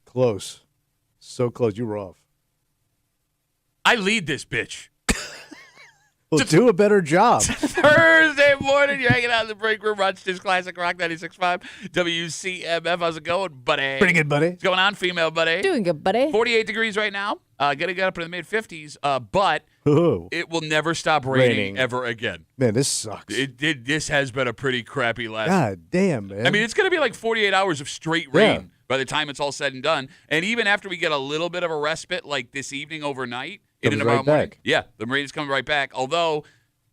Close. So close. You were off. I lead this bitch. Well, do a better job. Thursday morning, you're hanging out in the break room, Rochester's Classic Rock 96.5, WCMF. How's it going, buddy? Pretty good, buddy. What's going on, female buddy? Doing good, buddy. 48 degrees right now. Gonna get up in the mid-50s, but Ooh. it will never stop raining ever again. Man, this sucks. This has been a pretty crappy last. God damn, man. I mean, it's gonna be like 48 hours of straight rain by the time it's all said and done. And even after we get a little bit of a respite, like this evening overnight, in and about morning, yeah, the rain is coming right back. Although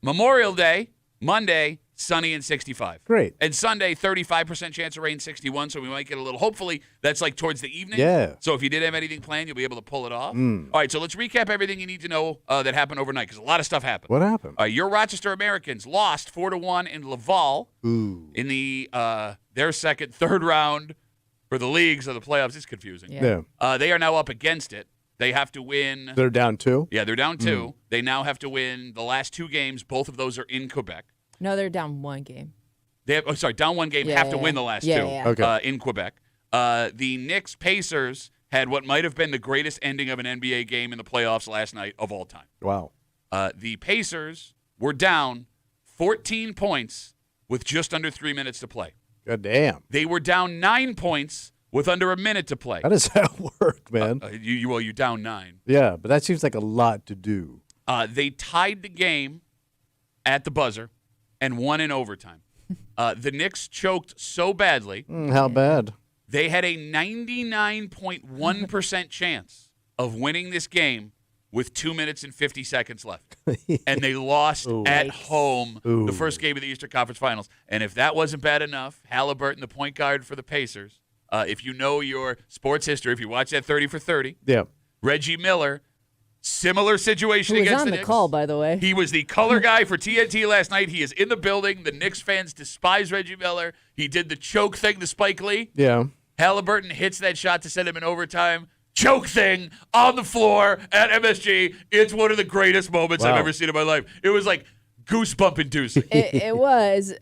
Memorial Day, Monday, sunny and 65. Great. And Sunday, 35% chance of rain, 61. So we might get a little. Hopefully, that's like towards the evening. Yeah. So if you did have anything planned, you'll be able to pull it off. All right. So let's recap everything you need to know that happened overnight, because a lot of stuff happened. What happened? Your Rochester Americans lost 4-1 in Laval in the their third round for the leagues of the playoffs. It's confusing. Yeah. They are now up against it. They have to win. They're down 2? Yeah, they're down 2. They now have to win the last 2 games. Both of those are in Quebec. No, they're down 1 game. They have, down 1 game, have to win the last 2 Okay. In Quebec. The Knicks Pacers had what might have been the greatest ending of an NBA game in the playoffs last night of all time. Wow. The Pacers were down 14 points with just under 3 minutes to play. God damn. They were down 9 points with under a minute to play. How does that work, man? You're down 9. Yeah, but that seems like a lot to do. They tied the game at the buzzer and won in overtime. The Knicks choked so badly. How bad? They had a 99.1% chance of winning this game with 2 minutes and 50 seconds left. And they lost at home the first game of the Eastern Conference Finals. And if that wasn't bad enough, Halliburton, the point guard for the Pacers, if you know your sports history, if you watch that 30 for 30, yeah. Reggie Miller, similar situation Who was against on the the Knicks. call, by the way. He was the color guy for TNT last night. He is in the building. The Knicks fans despise Reggie Miller. He did the choke thing to Spike Lee. Yeah. Halliburton hits that shot to send him in overtime. Choke thing on the floor at MSG. It's one of the greatest moments I've ever seen in my life. It was like goosebump inducing. It was,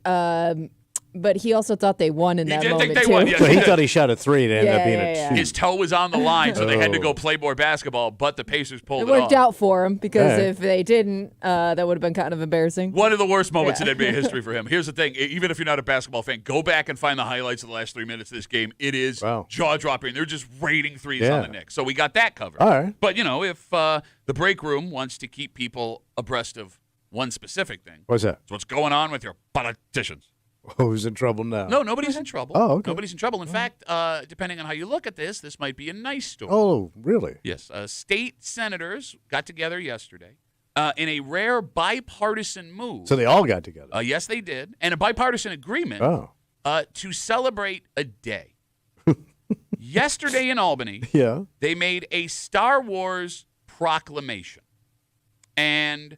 but he also thought they won in that did moment, think they too. won, yes. But he thought he shot a 3 and it ended up being Yeah. a 2. His toe was on the line, so they had to go play more basketball, but the Pacers pulled It it off. worked out for him, because Right. if they didn't, that would have been kind of embarrassing. One of the worst moments in NBA history for him. Here's the thing. Even if you're not a basketball fan, go back and find the highlights of the last 3 minutes of this game. It is jaw-dropping. They're just raining threes on the Knicks. So we got that covered. All right. But, if the break room wants to keep people abreast of one specific thing, What's that? it's what's going on with your politicians. Who's in trouble now? No, nobody's in trouble. Oh, okay. Nobody's in trouble. In fact, depending on how you look at this might be a nice story. Oh, really? Yes. State senators got together yesterday in a rare bipartisan move. So they all got together. Yes, they did. And a bipartisan agreement to celebrate a day. Yesterday in Albany, they made a Star Wars proclamation. And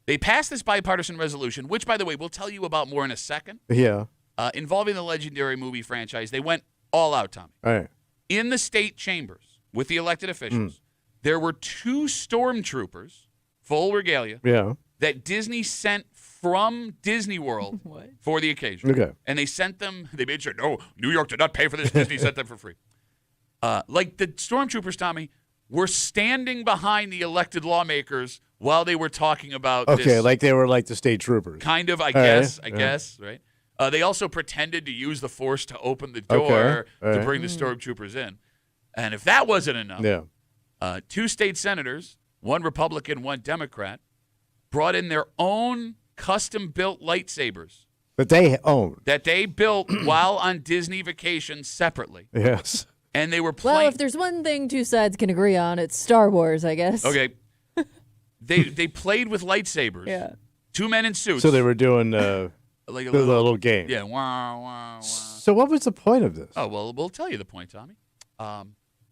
they passed this bipartisan resolution, which, by the way, we'll tell you about more in a second. Yeah. Involving the legendary movie franchise. They went all out, Tommy. All right. In the state chambers with the elected officials, there were 2 stormtroopers, full regalia, that Disney sent from Disney World for the occasion. Okay. And they sent them, they made sure, no, New York did not pay for this. Disney sent them for free. Like the stormtroopers, Tommy, were standing behind the elected lawmakers while they were talking about this. Okay, like they were like the state troopers. Kind of, I guess, right? They also pretended to use the force to open the door to bring the stormtroopers in. And if that wasn't enough, 2 state senators, one Republican, one Democrat, brought in their own custom-built lightsabers. That they owned. That they built while on Disney vacation separately. Yes. And they were playing. Well, if there's one thing 2 sides can agree on, it's Star Wars, I guess. Okay. They played with lightsabers. Yeah. 2 men in suits. So they were doing like a little game. Yeah. Wah, wah, wah. So what was the point of this? Oh, well, we'll tell you the point, Tommy.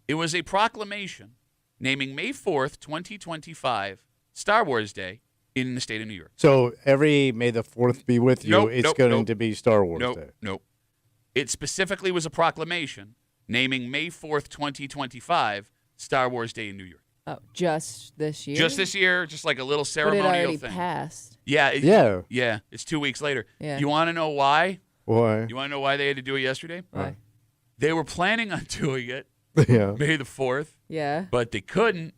It was a proclamation naming May 4th, 2025, Star Wars Day in the state of New York. So every May the 4th be with you, it's going to be Star Wars Day. Nope. It specifically was a proclamation naming May 4th, 2025, Star Wars Day in New York. Oh, just this year? Just this year, just like a little But ceremonial it already thing. passed. Yeah. Yeah. It's 2 weeks later. Yeah. You want to know why? Why? You want to know why they had to do it yesterday? Why? They were planning on doing it Yeah. May the 4th. Yeah. But they couldn't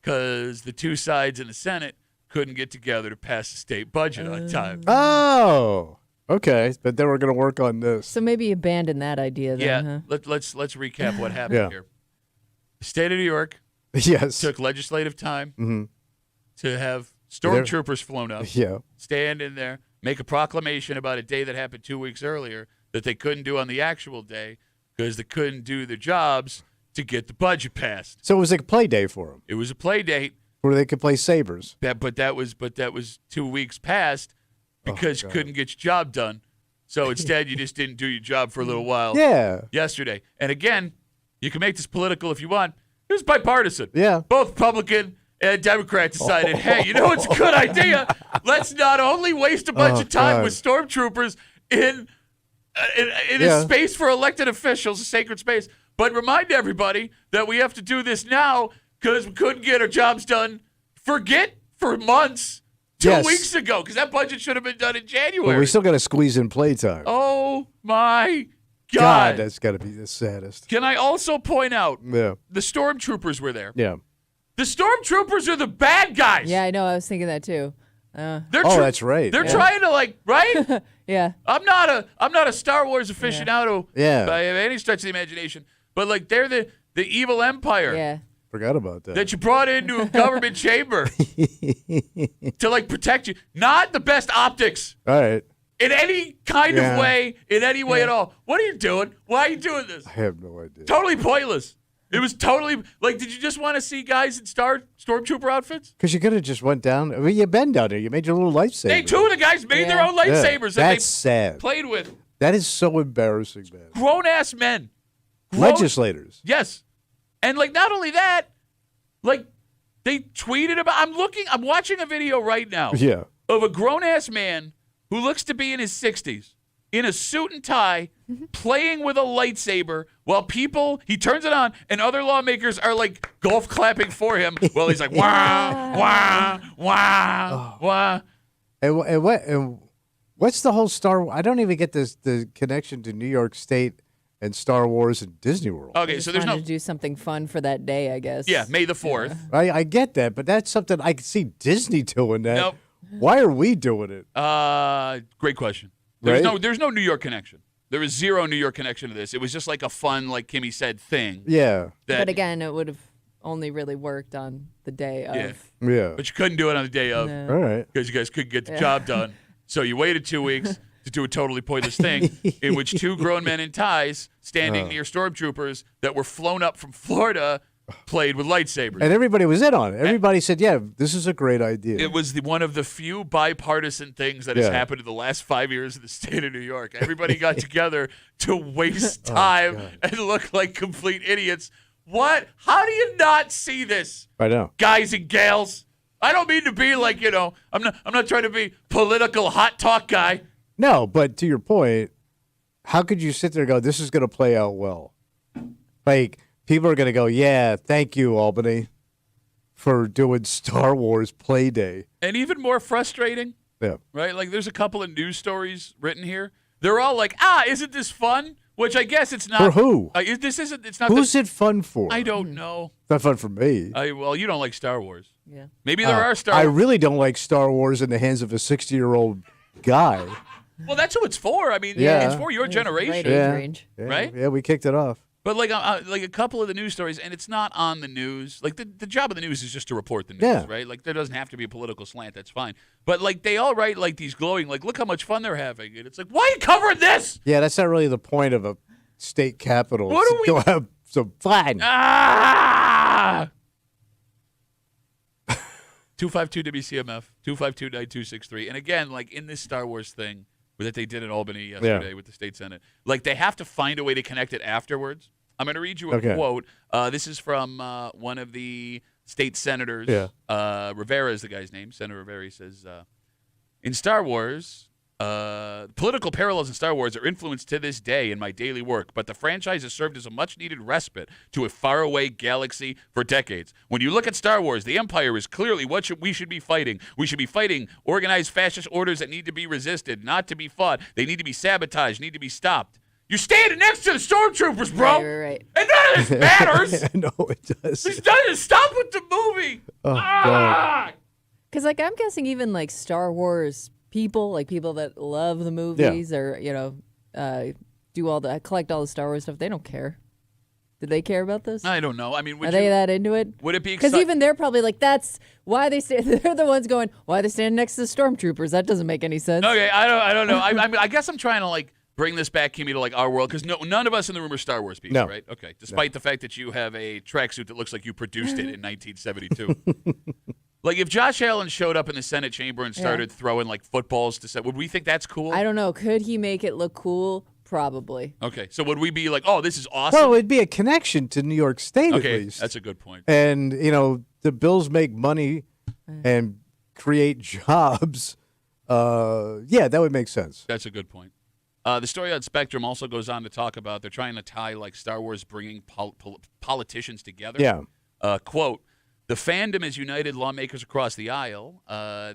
because the two sides in the Senate couldn't get together to pass the state budget on time. Oh, okay. But they were going to work on this. So maybe abandon that idea then, Yeah, huh? let's recap what happened here. The state of New York Yes. took legislative time Mm-hmm. to have stormtroopers flown up, Yeah. stand in there, make a proclamation about a day that happened 2 weeks earlier that they couldn't do on the actual day because they couldn't do their jobs to get the budget passed. So it was like a play day for them, It was a play date. where they could play sabers. But that was 2 weeks past because you couldn't get your job done. So instead, you just didn't do your job for a little while. Yeah. Yesterday, and again, you can make this political if you want. It was bipartisan. Yeah. Both Republican and Democrat decided, hey, you know it's a good idea. Let's not only waste a bunch of time with stormtroopers in a space for elected officials, a sacred space, but remind everybody that we have to do this now because we couldn't get our jobs done. Forget for months, 2 weeks ago, because that budget should have been done in January. But we still got to squeeze in playtime. Oh, my God. That's got to be the saddest. Can I also point out Yeah. the stormtroopers were there. Yeah. The stormtroopers are the bad guys. Yeah, I know. I was thinking that too. That's right. They're trying to right? Yeah. I'm not a Star Wars aficionado by any stretch of the imagination, but they're the evil empire. Yeah. Forgot about that. That you brought into a government chamber to protect you. Not the best optics. All right. In any kind of way, in any way at all. What are you doing? Why are you doing this? I have no idea. Totally pointless. It was totally did you just want to see guys in stormtrooper outfits? Because you could have just went down. I mean, you've been down there. You made your little lightsaber. Two of the guys made their own lightsabers that That's sad. played with. That is so embarrassing, man. Grown ass men. Legislators. Yes. And not only that, they tweeted about I'm watching a video right now of a grown ass man who looks to be in his 60s in a suit and tie playing with a lightsaber while he turns it on and other lawmakers are golf clapping for him while he's like wah wah wah wah. And what's the whole I don't even get the connection to New York State and Star Wars and Disney World. Okay, so there's to do something fun for that day, I guess. Yeah, May the 4th. I get that, but that's something I can see Disney doing that. Nope. Why are we doing it? Great question. Right? There's no New York connection. There was zero New York connection to this. It was just a fun, like Kimmy said, thing. Yeah. But again, it would have only really worked on the day of. Yeah. But you couldn't do it on the day of. No. All right. Because you guys couldn't get the job done. So you waited 2 weeks to do a totally pointless thing in which two grown men in ties standing near stormtroopers that were flown up from Florida played with lightsabers. And everybody was in on it. Everybody said, yeah, this is a great idea. It was one of the few bipartisan things that has happened in the last 5 years in the state of New York. Everybody got together to waste time and look like complete idiots. What? How do you not see this? I know. Guys and gals. I don't mean to be I'm not trying to be political hot talk guy. No, but to your point, how could you sit there and go, this is going to play out well? People are going to go, yeah, thank you, Albany, for doing Star Wars Play Day. And even more frustrating, right? There's a couple of news stories written here. They're all isn't this fun? Which I guess it's not. For who? It's not. Who's it fun for? I don't know. It's not fun for me. Well, you don't like Star Wars. Yeah. Maybe there are Star I Wars. really don't like Star Wars in the hands of a 60-year-old guy. Well, that's who it's for. I mean, it's for your generation. Right age range. Yeah. Right? Yeah, we kicked it off. But a couple of the news stories, and it's not on the news. The job of the news is just to report the news, right? There doesn't have to be a political slant. That's fine. But they all write these glowing, look how much fun they're having, and it's why are you covering this? Yeah, that's not really the point of a state capital. What do we go have some fun? 252 WCMF 252-9263, and again, in this Star Wars thing that they did in Albany yesterday with the state senate, they have to find a way to connect it afterwards. I'm going to read you a quote. This is from one of the state senators. Rivera is the guy's name. Senator Rivera says, in Star Wars, Political parallels in Star Wars are influenced to this day in my daily work, but the franchise has served as a much-needed respite to a faraway galaxy for decades. When you look at Star Wars, the Empire is clearly what we should be fighting. We should be fighting organized fascist orders that need to be resisted, not to be fought. They need to be sabotaged, need to be stopped. You're standing next to the stormtroopers, bro. Right. And none of this matters. No, it does. This doesn't stop with the movie. God. Because, like, I'm guessing even, like, Star Wars people, like people that love the movies or, collect all the Star Wars stuff, they don't care. Do they care about this? I don't know. I mean, are they that into it? Would it be because even they're probably like, that's why they're the ones going, why are they standing next to the stormtroopers? That doesn't make any sense. Okay, I don't know. I guess I'm trying to like bring this back, Kimmy, to like our world because none of us in the room are Star Wars people, right? Okay, despite the fact that you have a tracksuit that looks like you produced it in 1972. Like if Josh Allen showed up in the Senate chamber and started throwing like footballs to set, would we think that's cool? I don't know. Could he make it look cool? Probably. Okay, so would we be like, oh, this is awesome? Well, it'd be a connection to New York State at least. That's a good point. And, the Bills make money and create jobs. That would make sense. That's a good point. The story on Spectrum also goes on to talk about they're trying to tie like Star Wars bringing politicians together. Yeah. Quote, the fandom has united lawmakers across the aisle.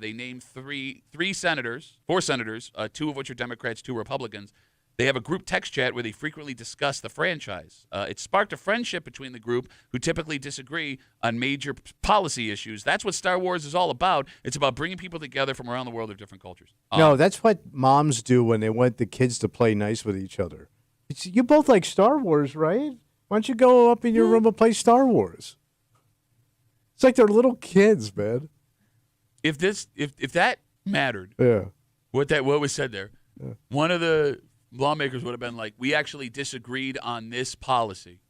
They named four senators, two of which are Democrats, two Republicans. They have a group text chat where they frequently discuss the franchise. It sparked a friendship between the group who typically disagree on major policy issues. That's what Star Wars is all about. It's about bringing people together from around the world of different cultures. No, that's what moms do when they want the kids to play nice with each other. You both like Star Wars, right? Why don't you go up in your room and play Star Wars? It's like they're little kids, man. If that mattered, what was said there, one of the lawmakers would have been like, we actually disagreed on this policy,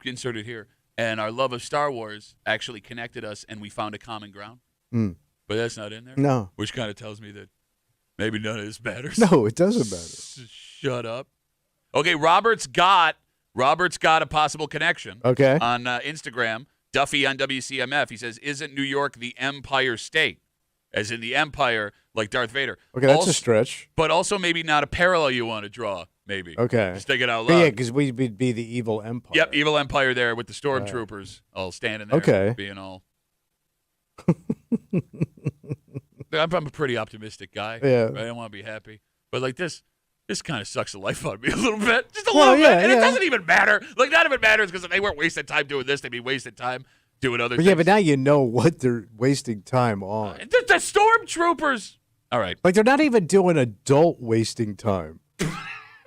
inserted here, and our love of Star Wars actually connected us, and we found a common ground. But that's not in there? No. Which kind of tells me that maybe none of this matters. No, it doesn't matter. Shut up. Okay, Robert's got a possible connection on Instagram. Duffy on WCMF. He says, isn't New York the Empire State? As in the Empire, like Darth Vader. Okay, that's a stretch. But also maybe not a parallel you want to draw, maybe. Okay. Just take it out loud. Yeah, because we'd be the evil empire. Yep, evil empire there with the stormtroopers all standing there being all... I'm a pretty optimistic guy. Yeah. Right? I want to be happy. But like this kind of sucks the life out of me a little bit. Just a little bit. And it doesn't even matter. Like, none of it matters because if they weren't wasting time doing this, they'd be wasting time doing other things. Yeah, but now you know what they're wasting time on. The stormtroopers. All right. Like, they're not even doing adult wasting time.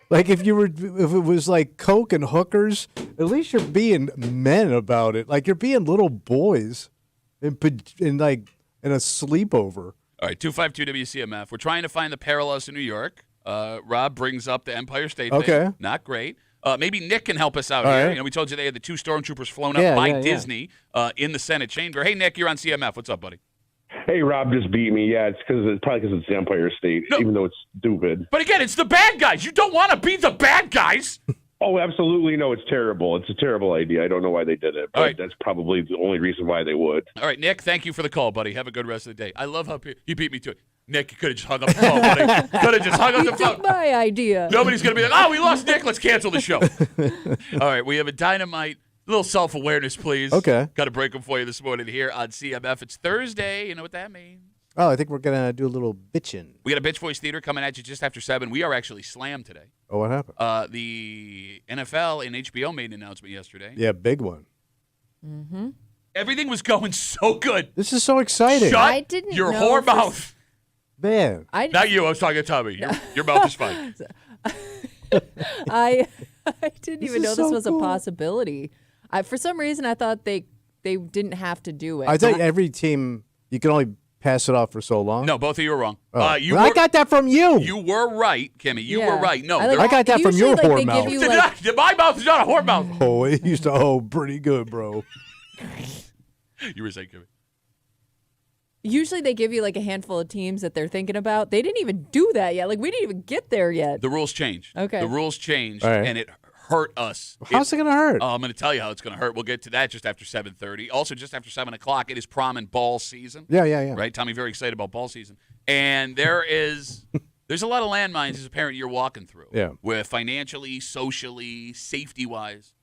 Like, if it was like coke and hookers, at least you're being men about it. Like, you're being little boys in a sleepover. All right, 252 WCMF. We're trying to find the parallels to New York. Rob brings up the Empire State thing. Not great. Maybe Nick can help us out here. Right. We told you they had the two stormtroopers flown up by Disney in the Senate chamber. Hey, Nick, you're on CMF. What's up, buddy? Hey, Rob just beat me. Yeah, it's probably because it's the Empire State, even though it's stupid. But again, it's the bad guys. You don't want to be the bad guys. Oh, absolutely. No, it's terrible. It's a terrible idea. I don't know why they did it, but that's probably the only reason why they would. All right, Nick, thank you for the call, buddy. Have a good rest of the day. I love how you beat me to it. Nick, you could have just hung up the phone, buddy. Could have just hung up the phone. Took my idea. Nobody's going to be like, oh, we lost Nick. Let's cancel the show. All right, we have a dynamite. A little self-awareness, please. Okay. Got to break them for you this morning here on CMF. It's Thursday. You know what that means? Oh, I think we're going to do a little bitching. We got a Bitch Voice Theater coming at you just after 7. We are actually slammed today. Oh, what happened? The NFL and HBO made an announcement yesterday. Yeah, big one. Mm-hmm. Everything was going so good. This is so exciting. Shut your whore mouth. Man. Not you. I was talking to Tommy. Your mouth is fine. I didn't even know this was a possibility. For some reason, I thought they didn't have to do it. I thought every team, you can only pass it off for so long. No, both of you are wrong. I got that from you. You were right, Kimmy. You were right. No, I got that from your whore mouth. My mouth is not a whore mouth. Oh, it used to pretty good, bro. You were saying, Kimmy. Usually they give you like a handful of teams that they're thinking about. They didn't even do that yet. Like, we didn't even get there yet. The rules changed. Okay. The rules changed, and it hurt us. How's it going to hurt? I'm going to tell you how it's going to hurt. We'll get to that just after 7:30. Also, just after 7 o'clock, it is prom and ball season. Yeah. Right? Tommy, very excited about ball season. And there is There's a lot of landmines as a parent you're walking through. Yeah. With financially, socially, safety-wise.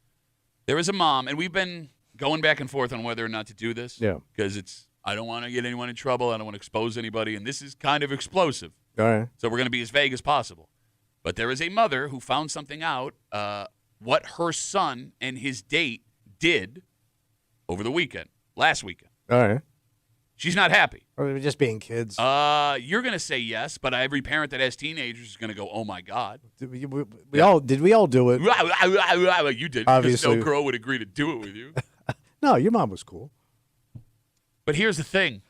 There is a mom, and we've been going back and forth on whether or not to do this. Yeah. Because I don't want to get anyone in trouble. I don't want to expose anybody, and this is kind of explosive. All right. So we're going to be as vague as possible. But there is a mother who found something out, what her son and his date did over the weekend, last weekend. All right. She's not happy. Or they're just being kids. You're going to say yes, but every parent that has teenagers is going to go, oh, my God. Did we all do it? You did. Obviously. Because no girl would agree to do it with you. No, your mom was cool. But here's the thing.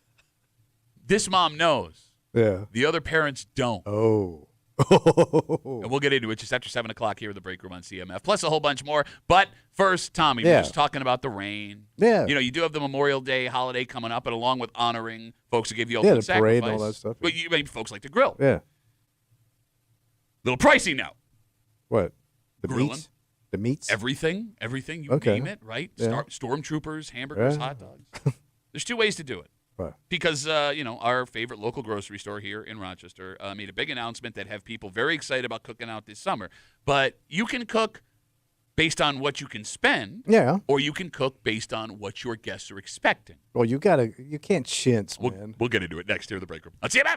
This mom knows. Yeah. The other parents don't. Oh. And we'll get into it just after 7 o'clock here at the Break Room on CMF, plus a whole bunch more. But first, Tommy, we're just talking about the rain. Yeah. You do have the Memorial Day holiday coming up, and along with honoring folks who give you ultimate the sacrifice. parade and all that stuff. But maybe folks like to grill. Yeah. Little pricey now. What? The Grilling. meats? The meats? Everything, you name it, right? Yeah. Stormtroopers, hamburgers, hot dogs. There's two ways to do it. What? Because, our favorite local grocery store here in Rochester made a big announcement that have people very excited about cooking out this summer. But you can cook based on what you can spend. Yeah. Or you can cook based on what your guests are expecting. Well, you can't chintz, man. We'll get into it next here at the Break Room. On CMF.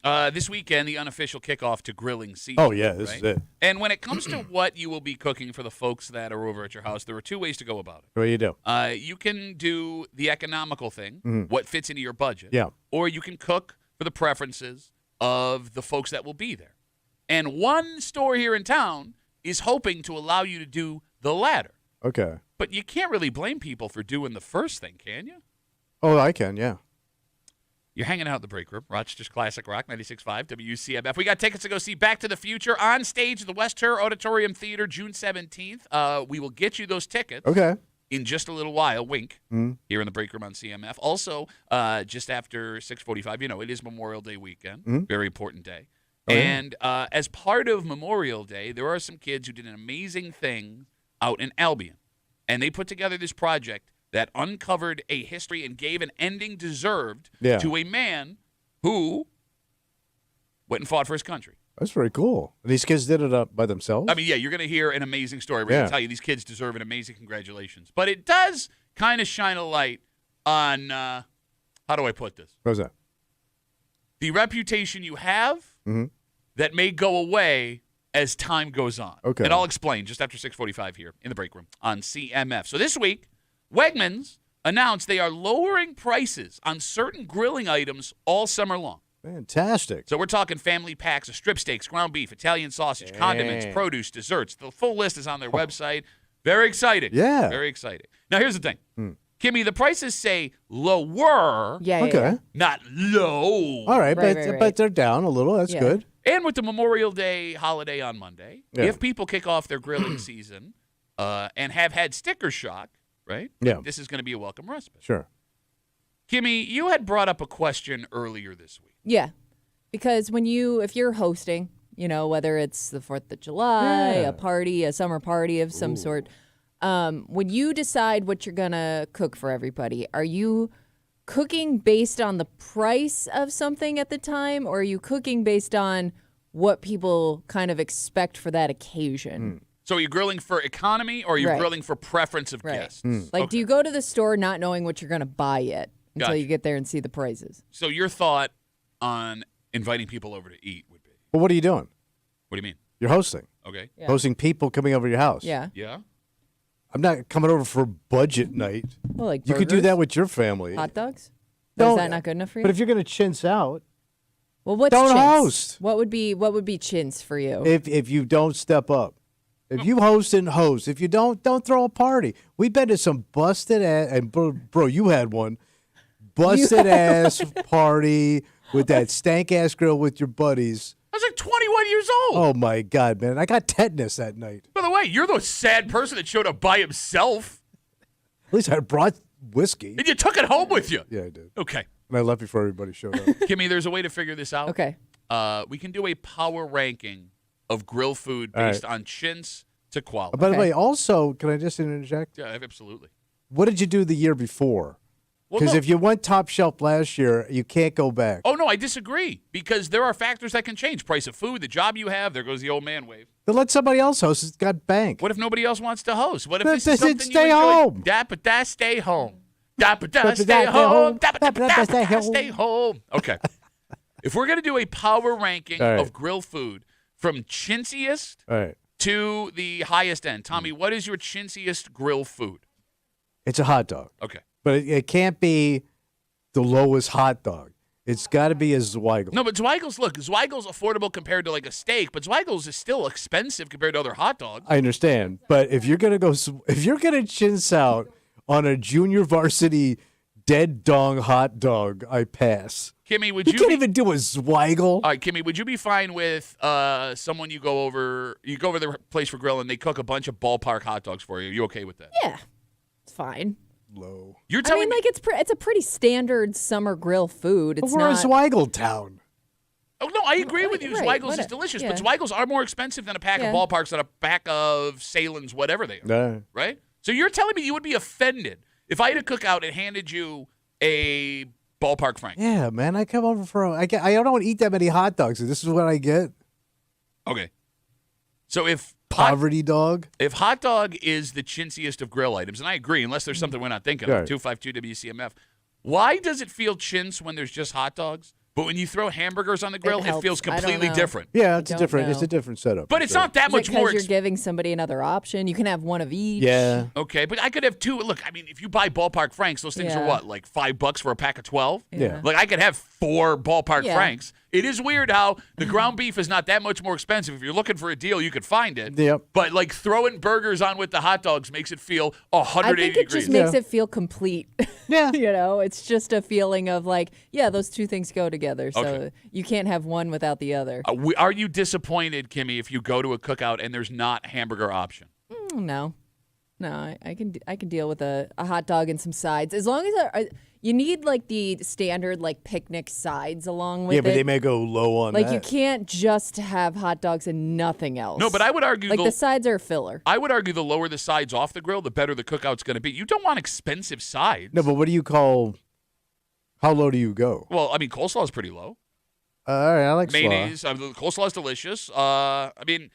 This weekend, the unofficial kickoff to grilling season. Oh, yeah, this is it. And when it comes to what you will be cooking for the folks that are over at your house, there are two ways to go about it. What do you do? You can do the economical thing, what fits into your budget. Yeah. Or you can cook for the preferences of the folks that will be there. And one store here in town is hoping to allow you to do the latter. Okay. But you can't really blame people for doing the first thing, can you? Oh, I can, yeah. You're hanging out in the break room. Rochester's Classic Rock, 96.5 WCMF. We got tickets to go see Back to the Future on stage at the West Her Auditorium Theater June 17th. We will get you those tickets in just a little while, wink, here in the break room on CMF. Also, just after 6:45, it is Memorial Day weekend. Very important day. And as part of Memorial Day, there are some kids who did an amazing thing out in Albion. And they put together this project that uncovered a history and gave an ending deserved to a man who went and fought for his country. That's very cool. These kids did it up by themselves? I mean, yeah, you're going to hear an amazing story. We're going to tell you these kids deserve an amazing congratulations. But it does kind of shine a light on, how do I put this? What was that? The reputation you have that may go away as time goes on. Okay. And I'll explain just after 6:45 here in the break room on CMF. So this week, Wegmans announced they are lowering prices on certain grilling items all summer long. Fantastic. So we're talking family packs of strip steaks, ground beef, Italian sausage, condiments, produce, desserts. The full list is on their website. Very exciting. Yeah. Very exciting. Now, here's the thing. Kimmy, the prices say lower, not low. All right, but they're down a little. That's good. And with the Memorial Day holiday on Monday, if people kick off their grilling season and have had sticker shock, right? Yeah. This is going to be a welcome respite. Sure. Kimmy, you had brought up a question earlier this week. Yeah, because if you're hosting, whether it's the 4th of July, a party, a summer party of some sort, when you decide what you're going to cook for everybody, are you cooking based on the price of something at the time, or are you cooking based on what people kind of expect for that occasion? So are you grilling for economy, or are you grilling for preference of guests? Like, do you go to the store not knowing what you're going to buy yet until you get there and see the prices? So your thought on inviting people over to eat would be? Well, what are you doing? What do you mean? You're hosting. Okay. Yeah. Hosting people coming over your house. Yeah. Yeah? I'm not coming over for budget night. Well, like you could do burgers, that with your family. hot dogs? No, is that not good enough for you? But if you're going to chintz out, well, what's don't chintz? host. What would be chintz for you? If you don't step up. If you host and host. If you don't throw a party. We've been to some busted ass, and bro, you had one. Busted ass party with that stank ass grill with your buddies. I was like 21 years old. Oh my God, man. I got tetanus that night. By the way, you're the sad person that showed up by himself. At least I brought whiskey. And you took it home with you. Yeah, I did. Okay. And I left before everybody showed up. Kimmy, there's a way to figure this out. Okay. We can do a power ranking of grill food based on chintz to quality. By the way, also, can I just interject? Yeah, absolutely. What did you do the year before? Because if you went top shelf last year, you can't go back. Oh, no, I disagree. Because there are factors that can change. Price of food, the job you have. There goes the old man wave. Then let somebody else host. It's got bank. What if nobody else wants to host? What if Then this is something stay you enjoy? home. Da-ba-da, stay home. Da-ba-da, stay home. Da-ba-da, stay home. Okay. If we're going to do a power ranking of grill food from chintziest to the highest end, Tommy, what is your chintziest grill food? It's a hot dog. Okay. But it can't be the lowest hot dog. It's got to be a Zweigel. No, but Zweigel's affordable compared to like a steak, but Zweigel's is still expensive compared to other hot dogs. I understand, but if you're gonna chintz out on a junior varsity dead dong hot dog, I pass. Kimmy, would you can't even do a Zweigel? All right, Kimmy, would you be fine with someone you go over their place for grill and they cook a bunch of ballpark hot dogs for you? Are you okay with that? Yeah, it's fine. Low. You're telling me it's a pretty standard summer grill food. It's we're not a Zweigel town. Oh no, I agree with you. Zweigel's is delicious, but Zweigel's are more expensive than a pack of ballparks than a pack of Salen's, whatever they are. Right? So you're telling me you would be offended if I had a cookout and handed you a ballpark Frank? Yeah, man. I come over for I don't eat that many hot dogs. So this is what I get. Okay. So if poverty dog, if hot dog is the chintziest of grill items, and I agree, unless there's something we're not thinking of, 252 WCMF, why does it feel chintz when there's just hot dogs, But when you throw hamburgers on the grill, it feels I don't completely know. different. Yeah, it's a different setup. But it's not that much more. Because you're giving somebody another option. You can have one of each. Yeah. Okay, but I could have two. Look, I mean, if you buy Ballpark Franks, those things are what, like $5 for a pack of 12? Yeah. Like I could have 4 Ballpark Franks. It is weird how the ground beef is not that much more expensive. If you're looking for a deal, you could find it. Yep. But like throwing burgers on with the hot dogs makes it feel 180 I think it degrees. just makes it feel complete. Yeah. It's just a feeling of like, yeah, those two things go together. So Okay. you can't have one without the other. Are you disappointed, Kimmy, if you go to a cookout and there's not hamburger option? No, I can deal with a hot dog and some sides as long as you need like the standard like picnic sides along with it. Yeah, but they may go low on like that. you can't just have hot dogs and nothing else. No, but I would argue like the sides are filler. I would argue the lower the sides off the grill, the better the cookout's going to be. You don't want expensive sides. No, but what do you call? How low do you go? Well, I mean, coleslaw is pretty low. All right, I like Mayonnaise. slaw. The coleslaw is delicious. I mean,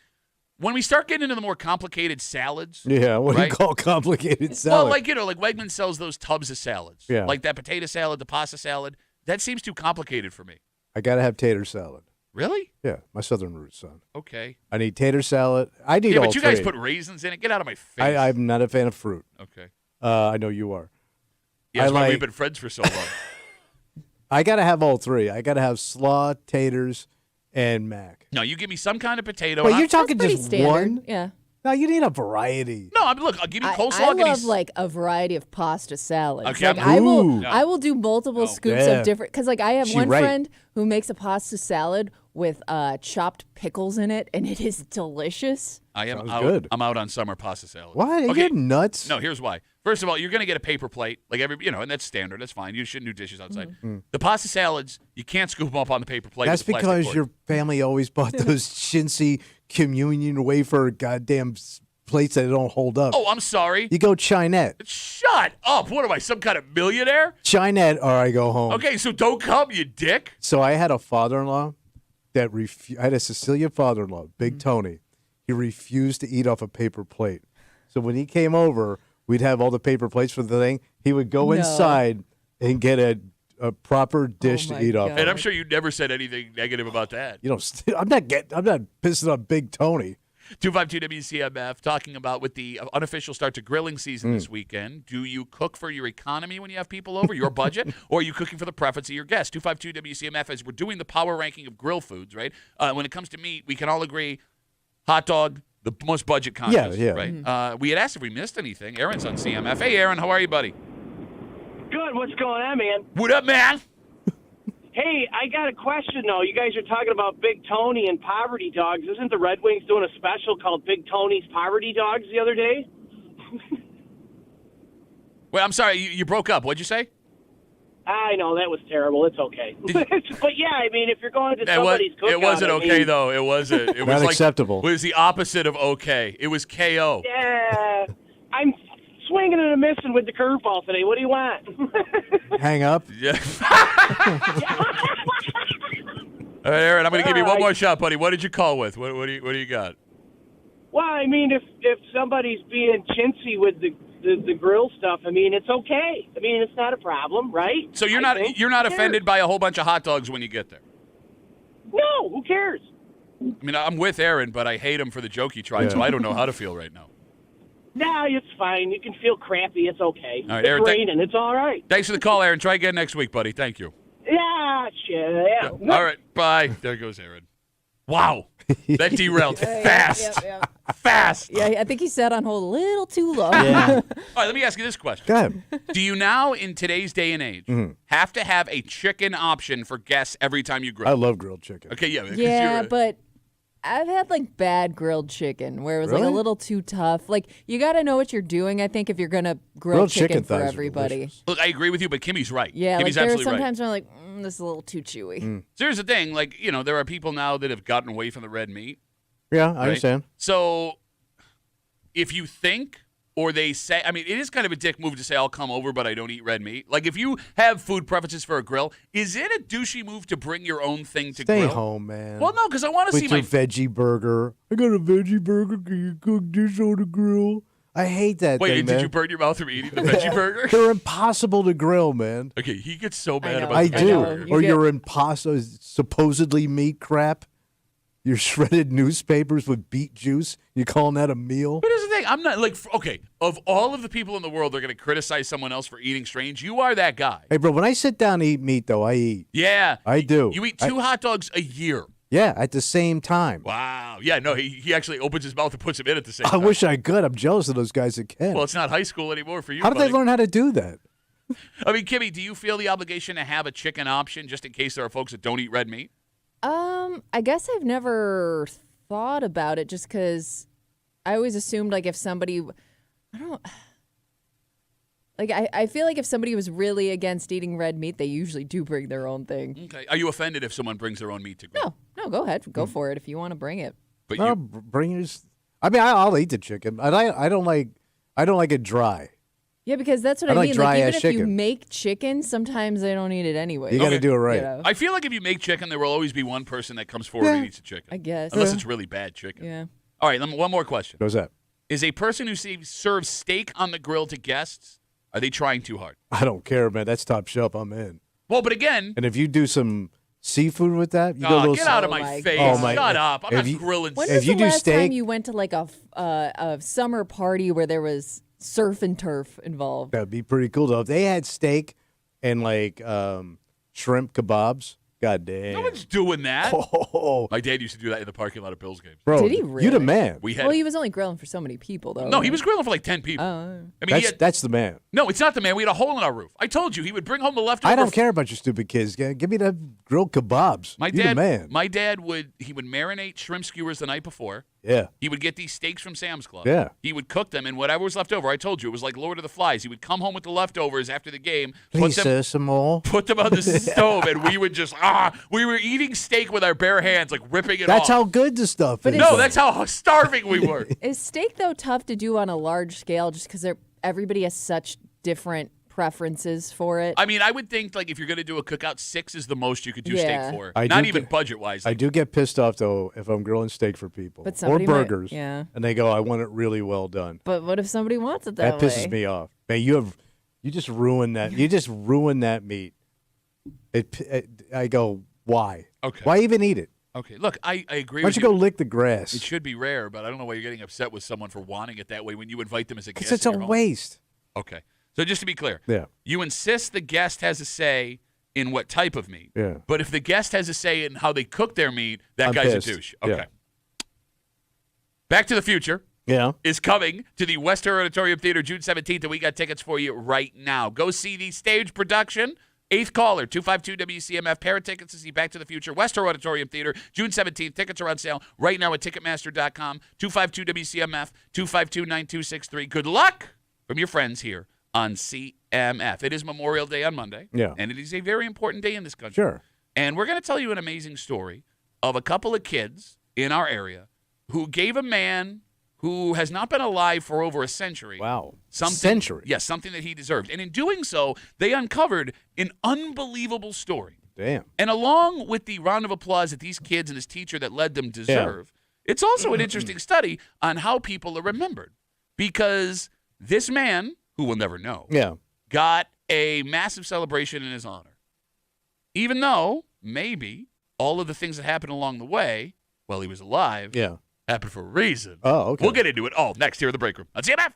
when we start getting into the more complicated salads. Yeah, what do right? you call complicated salad? Well, like Wegmans sells those tubs of salads. Yeah. Like that potato salad, the pasta salad. That seems too complicated for me. I gotta have tater salad. Really? Yeah, my southern roots, son. Okay. I need tater salad. I need Yeah, all but you guys three. put raisins in it. Get out of my face. I'm not a fan of fruit. Okay. I know you are. Yeah, that's why like- we've been friends for so long. I gotta have all three. I gotta have slaw, taters, and mac. No, you give me some kind of potato. But and you're talking That's pretty just standard. one? Yeah. No, you need a variety. No, look, I'll give you coleslaw. I give me love like a variety of pasta salads. Okay, like Ooh. I will do multiple scoops Yeah. of different because like I have She one right. friend who makes a pasta salad with chopped pickles in it, and it is delicious. I am Sounds out. good. I'm out on summer pasta salad. What? Are Okay. you nuts? No, here's why. First of all, you're going to get a paper plate, like and that's standard. That's fine. You shouldn't do dishes outside. Mm-hmm. The pasta salads, you can't scoop them up on the paper plate. That's with a plastic because fork. your family always bought those chintzy communion wafer goddamn plates that don't hold up. Oh, I'm sorry. You go Chinette. Shut up. What am I, some kind of millionaire? Chinette, or I go home. Okay, so don't come, you dick. So I had a father-in-law that I had a Sicilian father-in-law, Big Tony. He refused to eat off a paper plate. So when he came over, we'd have all the paper plates for the thing. He would go inside and get a proper dish my to eat off. God. And I'm sure you never said anything negative about that. You know, I'm not pissing on Big Tony. 252 WCMF talking about with the unofficial start to grilling season this weekend. Do you cook for your economy when you have people over, your budget, or are you cooking for the preference of your guests? 252 WCMF, as we're doing the power ranking of grill foods, right? When it comes to meat, we can all agree hot dog, the most budget conscious, Yeah. right? We had asked if we missed anything. Aaron's on CMF. Hey, Aaron, how are you, buddy? Good. What's going on, man? What up, man? Hey, I got a question, though. You guys are talking about Big Tony and poverty dogs. Isn't the Red Wings doing a special called Big Tony's Poverty Dogs the other day? Wait, I'm sorry, you broke up. What'd you say? I know, that was terrible. It's okay. But, yeah, I mean, if you're going to somebody's cookout... It wasn't I okay, mean, though. It wasn't. It was Not like, acceptable. It was the opposite of okay. It was KO. Yeah, I'm swinging and a missing with the curveball today. What do you want? Hang up. Yeah. All right, Aaron, I'm going to give you one more shot, buddy. What did you call with? What do you got? Well, I mean, if somebody's being chintzy with the grill stuff, I mean, it's okay. I mean, it's not a problem, right? So you're I not think. you're not Who cares? offended by a whole bunch of hot dogs when you get there. No, who cares? I mean, I'm with Aaron, but I hate him for the joke he tried, so I don't know how to feel right now. Nah, it's fine. You can feel crappy. It's okay. All right, it's Aaron, raining. It's all right. Thanks for the call, Aaron. Try again next week, buddy. Thank you. Yeah, shit. Yeah. All right, bye. There goes Aaron. Wow, that derailed fast. Fast. Yeah, I think he sat on hold a little too long. Yeah. All right, let me ask you this question. Go ahead. Do you now, in today's day and age, have to have a chicken option for guests every time you grill? I love grilled chicken. Okay, yeah. 'cause Yeah, you're- but I've had like bad grilled chicken where it was like Really? a little too tough. Like you got to know what you're doing. I think if you're gonna grill Grilled chicken for thighs are everybody. delicious. Look, I agree with you, but Kimmy's right. Yeah, like Kimmy's there are absolutely right. sometimes I'm like, this is a little too chewy. So here's the thing, like, there are people now that have gotten away from the red meat. Yeah, I Right? understand. So if you think or they say, I mean, it is kind of a dick move to say, I'll come over, but I don't eat red meat. Like, if you have food preferences for a grill, is it a douchey move to bring your own thing to Stay grill? home, man. Well, no, because I want to With see your my... veggie burger. I got a veggie burger. Can you cook this on the grill? I hate that Wait, thing, and man. did you burn your mouth from eating the veggie burger? They're impossible to grill, man. Okay, he gets so mad about I the do. veggie burger. Or your impossible, supposedly meat crap. Your shredded newspapers with beet juice. You calling that a meal? But here's the thing. I'm not like, okay, of all of the people in the world that are going to criticize someone else for eating strange, you are that guy. Hey, bro, when I sit down to eat meat, though, I eat. Yeah. I do. You eat 2 hot dogs a year. Yeah, at the same time. Wow. Yeah, no, he actually opens his mouth and puts them in at the same time. I wish I could. I'm jealous of those guys that can. Well, it's not high school anymore for you, How did buddy. they learn how to do that? I mean, Kimmy, do you feel the obligation to have a chicken option just in case there are folks that don't eat red meat? I guess I've never thought about it just because I always assumed like if somebody, I feel like if somebody was really against eating red meat, they usually do bring their own thing. Okay. Are you offended if someone brings their own meat to grill? No, go ahead. Go for it if you want to bring it. But Well, bring yours. I mean, I'll eat the chicken. I don't like it dry. Yeah, because that's what I I like mean. dry Like even ass if you chicken. make chicken, sometimes they don't eat it anyway. You got to do it right. You know? I feel like if you make chicken, there will always be one person that comes forward and eats a chicken. I guess. Unless it's really bad chicken. Yeah. All right, one more question. What's that? Is a person who serves steak on the grill to guests, are they trying too hard? I don't care, man. That's top shelf. I'm in. Well, but again, And if you do some seafood with that, you go a little. get out of Oh my my face. God. Oh my- Shut up. I'm if not you- grilling When If was you the do last time steak- you went to like a summer party where there was surf and turf involved? That'd be pretty cool though. If they had steak and like shrimp kebabs, god damn. No one's doing that. Oh, My dad used to do that in the parking lot of Bills games. bro, Did he you really? the man. We had Well, he was only grilling for so many people, though. No, he was grilling for like 10 people. Oh. I mean, That's the man. no, it's not the man. We had a hole in our roof. I told you he would bring home the leftover. I don't care about your stupid kids. Give me the grilled kebabs. My you dad, the man. my dad would marinate shrimp skewers the night before. Yeah. He would get these steaks from Sam's Club. Yeah. He would cook them, and whatever was left over, I told you, it was like Lord of the Flies. He would come home with the leftovers after the game, Please, sir, some more. put them on the stove, and we would just we were eating steak with our bare hands, like ripping it That's off. how good the stuff is. No, that's how starving we were. Is steak, though, tough to do on a large scale just because everybody has such different preferences for it? I mean, I would think like if you're going to do a cookout, 6 is the most you could do Yeah. steak for. I Not do even get- budget-wise. I do get pissed off though if I'm grilling steak for people But or somebody might- burgers. yeah. And they go, I want it really well done. But what if somebody wants it That that way? pisses me off. Man, you just ruined that. You just ruined that meat. I go, why? Okay. Why even eat it? Okay, look, I agree Why with don't you go lick the grass? It should be rare, but I don't know why you're getting upset with someone for wanting it that way when you invite them as a guest. Because it's a in your home. waste. Okay. So just to be clear, Yeah. you insist the guest has a say in what type of meat. Yeah. But if the guest has a say in how they cook their meat, that I'm guy's pissed. a douche. Yeah. Okay. Back to the Future Yeah. is coming to the Western Auditorium Theater June 17th, and we got tickets for you right now. Go see the stage production. 8th caller, 252 WCMF. Pair of tickets to see Back to the Future, Western Auditorium Theater, June 17th. Tickets are on sale right now at Ticketmaster.com. 252 WCMF, 252-9263. Good luck from your friends here on CMF. It is Memorial Day on Monday. Yeah. And it is a very important day in this country. Sure. And we're going to tell you an amazing story of a couple of kids in our area who gave a man who has not been alive for over a century. Wow. Something, Century. Yes, something that he deserved. And in doing so, they uncovered an unbelievable story. Damn. And along with the round of applause that these kids and this teacher that led them deserve, it's also an interesting study on how people are remembered. Because this man, who we'll never know, Yeah. got a massive celebration in his honor. Even though maybe all of the things that happened along the way while he was alive Yeah. happened for a reason. Oh, okay. We'll get into it all next here in the break room on CMF.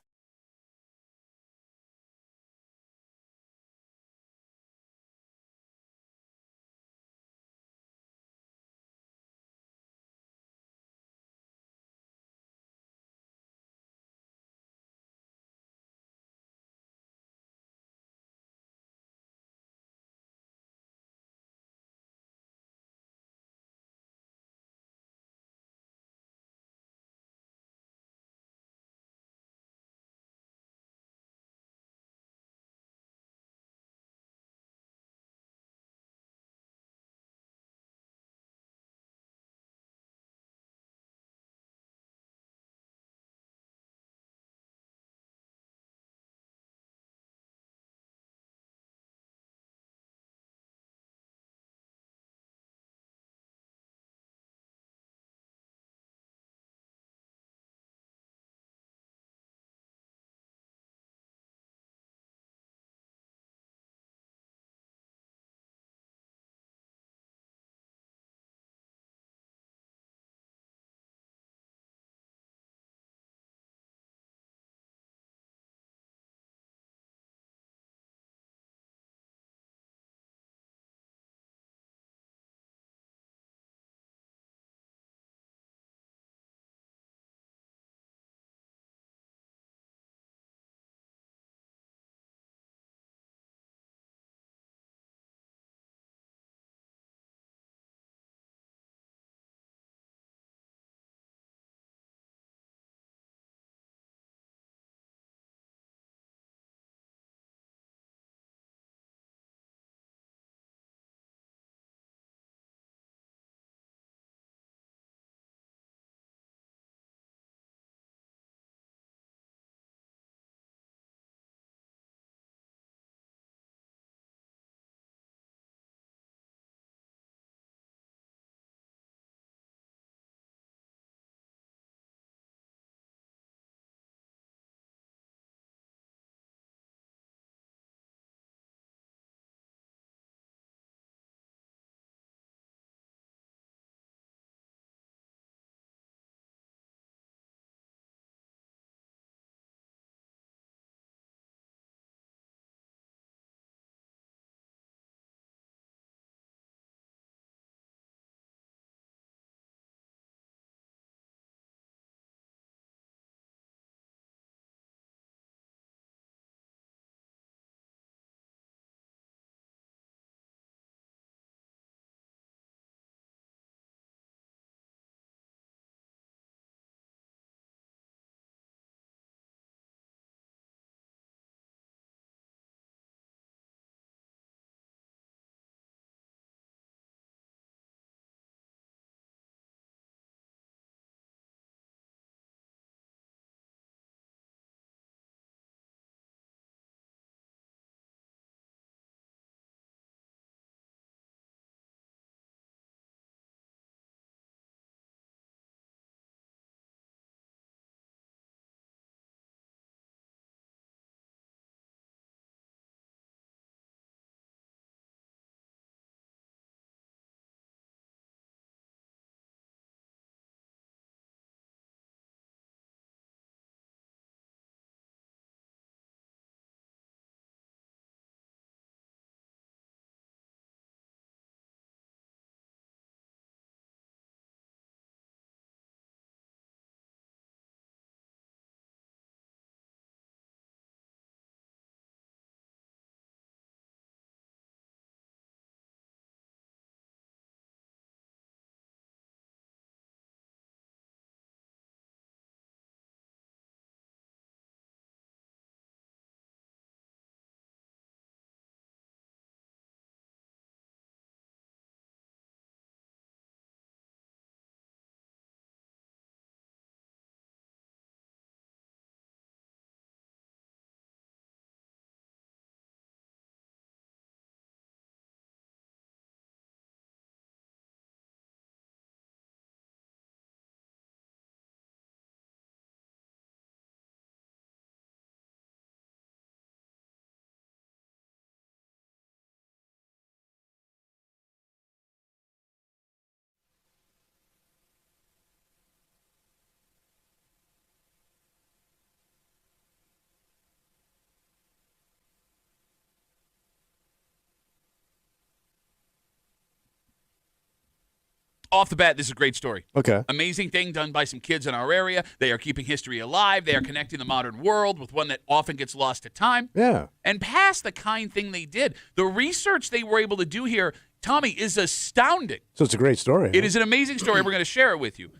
off the bat, this is a great story. Okay. Amazing thing done by some kids in our area. They are keeping history alive. They are connecting the modern world with one that often gets lost to time. Yeah. And past the kind thing they did. The research they were able to do here, Tommy, is astounding. So it's a great story. It is an amazing story. We're going to share it with you.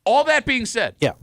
All that being said, yeah,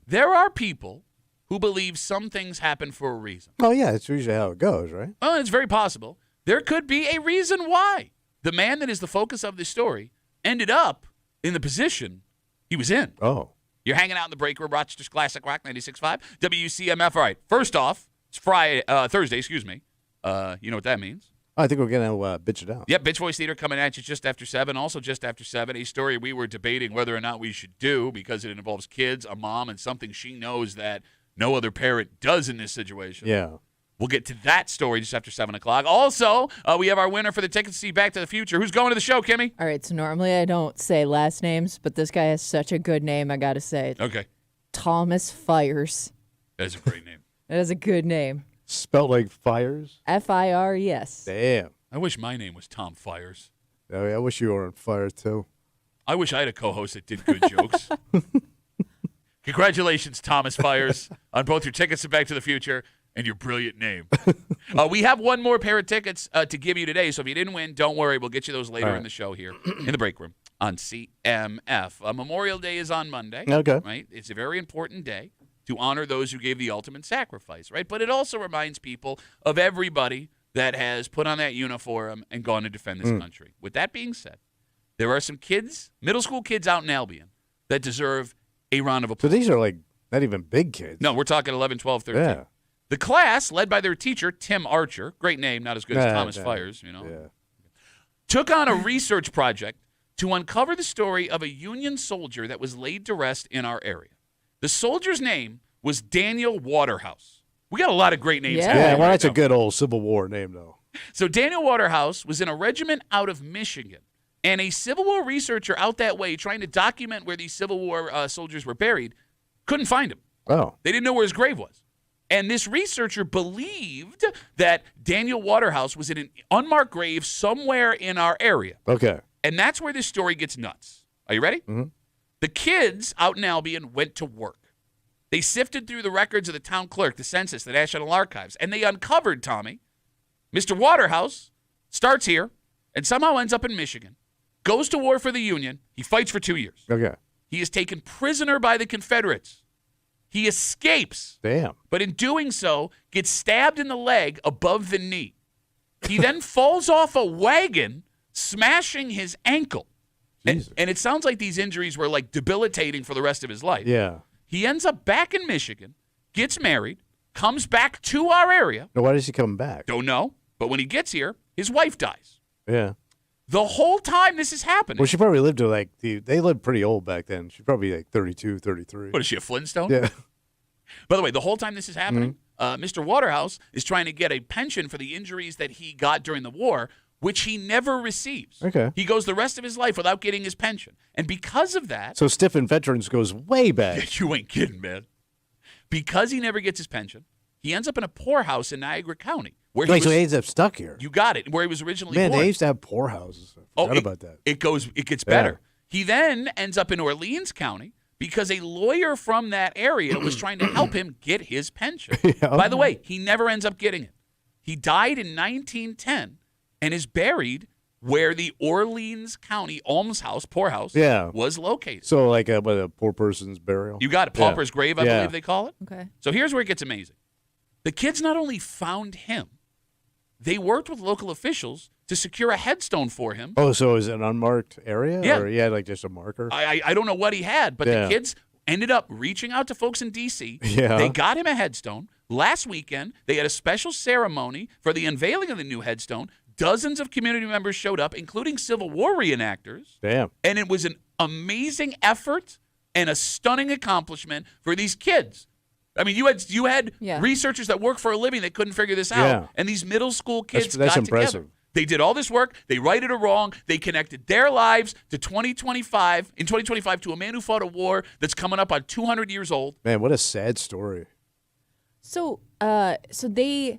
there are people who believe some things happen for a reason. Oh, yeah, it's usually how it goes, right? Well, it's very possible. There could be a reason why the man that is the focus of this story ended up in the position he was in. Oh. You're hanging out in the break room, Rochester's Classic Rock 96.5, WCMF. All right, first off, it's Thursday, excuse me. You know what that means? I think we're going to bitch it out. Yep, Bitch Voice Theater coming at you just after 7. Also just after 7, a story we were debating whether or not we should do because it involves kids, a mom, and something she knows that no other parent does in this situation. Yeah. We'll get to that story just after 7 o'clock. Also, we have our winner for the tickets to see Back to the Future. Who's going to the show, Kimmy? All right, so normally I don't say last names, but this guy has such a good name, I got to say it. Okay. Thomas Fires. That's a great name. That is a good name. Spelt like fires? Fires. Damn. I wish my name was Tom Fires. Oh, yeah, I wish you were on fire, too. I wish I had a co-host that did good jokes. Congratulations, Thomas Fires, on both your tickets to Back to the Future and your brilliant name. We have one more pair of tickets to give you today, so if you didn't win, don't worry. We'll get you those later in the show here in the break room on CMF. Memorial Day is on Monday. Okay. Right? It's a very important day to honor those who gave the ultimate sacrifice, right? But it also reminds people of everybody that has put on that uniform and gone to defend this country. With that being said, there are some kids, middle school kids out in Albion, that deserve a round of applause. So these are like not even big kids. No, we're talking 11, 12, 13. Yeah. The class, led by their teacher, Tim Archer, great name, not as good as Thomas Fires, you know, took on a research project to uncover the story of a Union soldier that was laid to rest in our area. The soldier's name was Daniel Waterhouse. We got a lot of great names. Yeah, well, that's a good old Civil War name, though. So Daniel Waterhouse was in a regiment out of Michigan, and a Civil War researcher out that way trying to document where these Civil War soldiers were buried couldn't find him. Oh. They didn't know where his grave was. And this researcher believed that Daniel Waterhouse was in an unmarked grave somewhere in our area. Okay. And that's where this story gets nuts. Are you ready? Mm-hmm. The kids out in Albion went to work. They sifted through the records of the town clerk, the census, the National Archives, and they uncovered, Tommy, Mr. Waterhouse starts here and somehow ends up in Michigan, goes to war for the Union. He fights for 2 years. Okay. He is taken prisoner by the Confederates. He escapes. Damn. But in doing so, gets stabbed in the leg above the knee. He then falls off a wagon, smashing his ankle. And it sounds like these injuries were like debilitating for the rest of his life. Yeah. He ends up back in Michigan, gets married, comes back to our area. Now, why does he come back? Don't know. But when he gets here, his wife dies. Yeah. The whole time this is happening. Well, she probably lived to they lived pretty old back then. She's probably like 32, 33. What is she, a Flintstone? Yeah. By the way, the whole time this is happening, Mr. Waterhouse is trying to get a pension for the injuries that he got during the war, which he never receives. Okay. He goes the rest of his life without getting his pension. And because of that... So stiffened veterans goes way back. You ain't kidding, man. Because he never gets his pension, he ends up in a poorhouse in Niagara County. Where so he ends up stuck here. You got it. Where he was originally born. Man, they used to have poorhouses. I forgot about that. It gets better. Yeah. He then ends up in Orleans County because a lawyer from that area was trying to help him get his pension. By the way, he never ends up getting it. He died in 1910 and is buried where the Orleans County poorhouse, was located. So like a poor person's burial? You got it. Pauper's grave, I believe they call it. Okay. So here's where it gets amazing. The kids not only found him, they worked with local officials to secure a headstone for him. Oh, so is it an unmarked area? Yeah. Or he had like just a marker? I don't know what he had, but the kids ended up reaching out to folks in D.C. Yeah. They got him a headstone. Last weekend, they had a special ceremony for the unveiling of the new headstone. Dozens of community members showed up, including Civil War reenactors. Damn. And it was an amazing effort and a stunning accomplishment for these kids. I mean, you had researchers that work for a living that couldn't figure this out, and these middle school kids that's got impressive. together. They did all this work. They righted a wrong. They connected their lives to 2025. In 2025, to a man who fought a war that's coming up on 200 years old. Man, what a sad story. So they,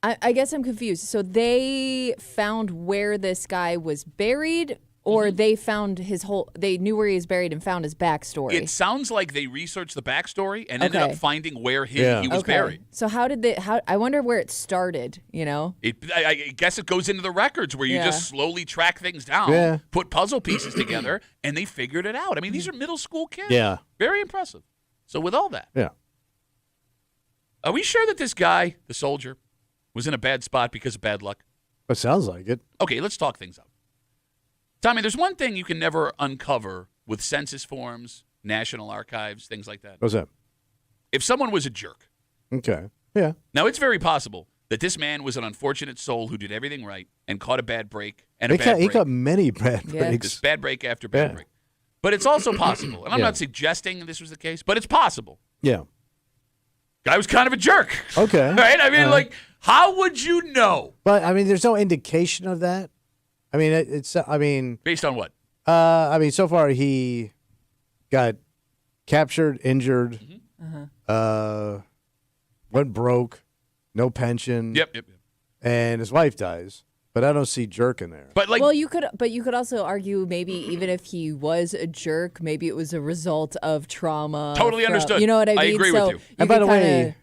I guess I'm confused. So they found where this guy was buried, or they found they knew where he was buried and found his backstory? It sounds like they researched the backstory and ended up finding where he was buried. So how did I wonder where it started, I guess it goes into the records where you just slowly track things down, put puzzle pieces together, and they figured it out. I mean, these are middle school kids. Yeah. Very impressive. So with all that, are we sure that this guy, the soldier, was in a bad spot because of bad luck? It sounds like it. Okay, let's talk things out. Tommy, there's one thing you can never uncover with census forms, National Archives, things like that. What's that? If someone was a jerk. Okay. Yeah. Now, it's very possible that this man was an unfortunate soul who did everything right and caught a bad break and a bad break. He got many bad breaks. Just bad break after bad break. But it's also possible, and I'm not suggesting this was the case, but it's possible. Yeah. Guy was kind of a jerk. Okay. Right? I mean, how would you know? But, I mean, there's no indication of that. I mean, based on what? So far he got captured, injured, went broke, no pension. Yep. And his wife dies. But I don't see jerk in there. But you could also argue maybe even if he was a jerk, maybe it was a result of trauma. Totally understood. You know what I mean? I agree with you. And by the way,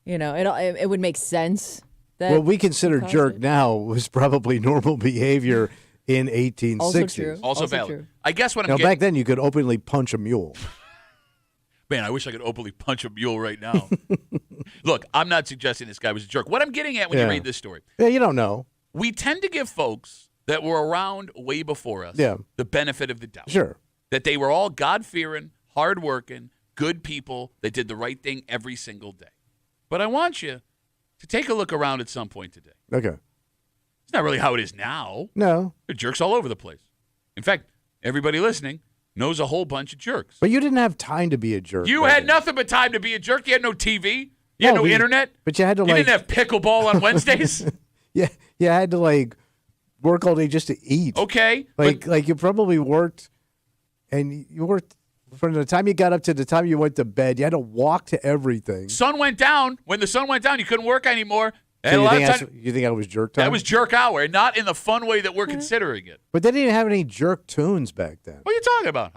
it would make sense. What we consider jerk now was probably normal behavior in 1860s. Also true. Also valid. True. I guess what I'm getting... back then you could openly punch a mule. Man, I wish I could openly punch a mule right now. Look, I'm not suggesting this guy was a jerk. What I'm getting at when you read this story. Yeah, you don't know. We tend to give folks that were around way before us the benefit of the doubt. Sure. That they were all God-fearing, hard-working, good people that did the right thing every single day. But I want you to take a look around at some point today. Okay. It's not really how it is now. No. There are jerks all over the place. In fact, everybody listening knows a whole bunch of jerks. But you didn't have time to be a jerk. You had nothing but time to be a jerk. You had no TV. You had no internet. But you had to You didn't have pickleball on Wednesdays. Yeah, you had to work all day just to eat. Okay. Like you probably worked, and you worked from the time you got up to the time you went to bed. You had to walk to everything. Sun went down. When the sun went down, you couldn't work anymore. So you think I was jerk time? That was jerk hour, and not in the fun way that we're considering it. But they didn't have any jerk tunes back then. What are you talking about?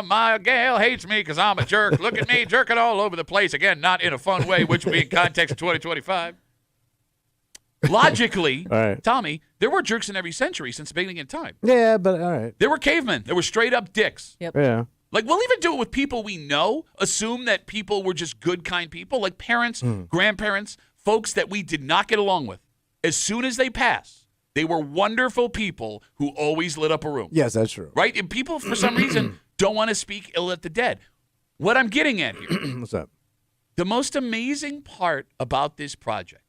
My gal hates me because I'm a jerk. Look at me jerking all over the place. Again, not in a fun way, which would be in context of 2025. Logically, right. Tommy, there were jerks in every century since the beginning of time. Yeah, but all right. There were cavemen. There were straight-up dicks. Yep. Yeah. We'll even do it with people we know, assume that people were just good, kind people, like parents, grandparents, folks that we did not get along with. As soon as they pass, they were wonderful people who always lit up a room. Yes, that's true. Right? And people, for some reason, don't want to speak ill at the dead. What I'm getting at here. What's up? The most amazing part about this project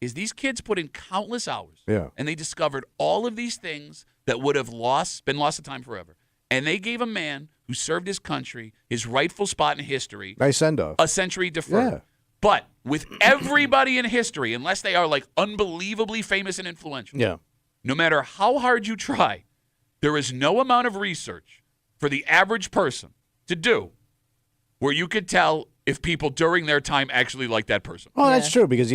is these kids put in countless hours. Yeah. And they discovered all of these things that would have been lost to time forever. And they gave a man who served his country his rightful spot in history. Nice send-off. A century deferred. Yeah. But with everybody in history, unless they are unbelievably famous and influential, no matter how hard you try, there is no amount of research for the average person to do where you could tell if people during their time actually like that person. Oh, that's true because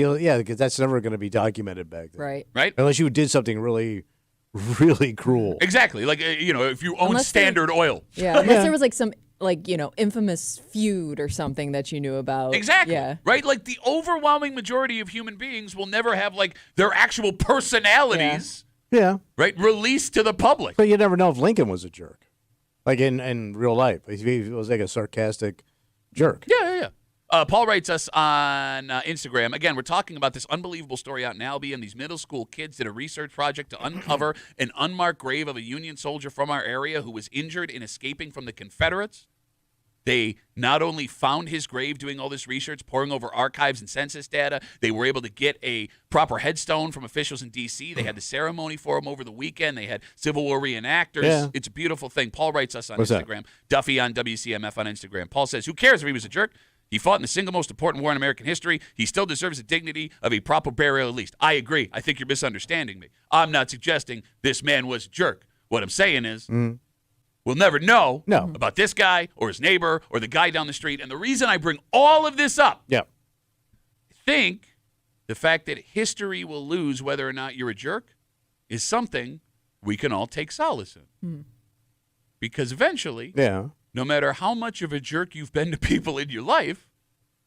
that's never going to be documented back then. Right. Unless you did something really, really cruel. Exactly. If you own Standard Oil. Yeah. Unless there was some infamous feud or something that you knew about. Exactly. Yeah. Right? The overwhelming majority of human beings will never have their actual personalities. Yeah. Right? Released to the public. But you never know if Lincoln was a jerk. In real life. He was a sarcastic jerk. Yeah. Paul writes us on Instagram. Again, we're talking about this unbelievable story out in Albion. These middle school kids did a research project to uncover an unmarked grave of a Union soldier from our area who was injured in escaping from the Confederates. They not only found his grave doing all this research, poring over archives and census data, they were able to get a proper headstone from officials in D.C. They had the ceremony for him over the weekend. They had Civil War reenactors. Yeah. It's a beautiful thing. Paul writes us on Instagram. Duffy on WCMF on Instagram. Paul says, who cares if he was a jerk? He fought in the single most important war in American history. He still deserves the dignity of a proper burial at least. I agree. I think you're misunderstanding me. I'm not suggesting this man was a jerk. What I'm saying is we'll never know about this guy or his neighbor or the guy down the street. And the reason I bring all of this up, I think the fact that history will lose whether or not you're a jerk is something we can all take solace in. Because eventually, no matter how much of a jerk you've been to people in your life,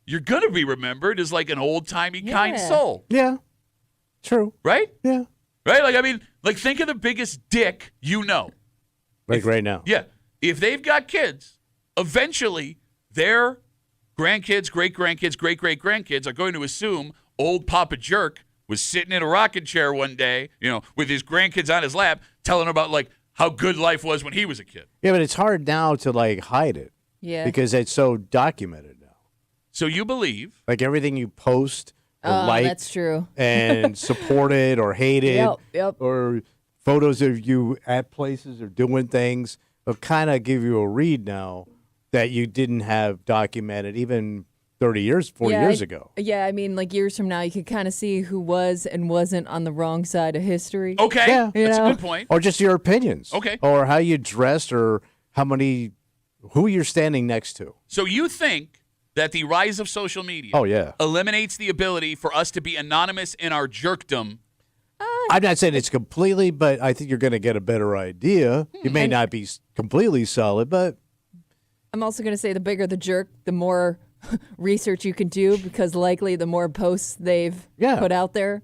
you're going to be remembered as like an old-timey kind soul. Yeah. True. Right? Yeah. Right? Like, I mean, like, think of the biggest dick you know. Like right now. Yeah. If they've got kids, eventually their grandkids, great-grandkids, great-great-grandkids are going to assume old Papa Jerk was sitting in a rocking chair one day, with his grandkids on his lap, telling about, like, how good life was when he was a kid. Yeah, but it's hard now to, like, hide it. Yeah. Because it's so documented now. So you believe. Like, everything you post or like. That's true. And supported or hated. Yep. Or photos of you at places or doing things will kind of give you a read now that you didn't have documented even 30 years, 40 years ago. Yeah, I mean, like years from now, you could kind of see who was and wasn't on the wrong side of history. Okay, yeah. That's a good point. Or just your opinions. Okay. Or how you dressed or who you're standing next to. So you think that the rise of social media eliminates the ability for us to be anonymous in our jerkdom? I'm not saying it's completely, but I think you're going to get a better idea. You may not be completely solid, but... I'm also going to say the bigger the jerk, the more research you can do, because likely the more posts they've put out there.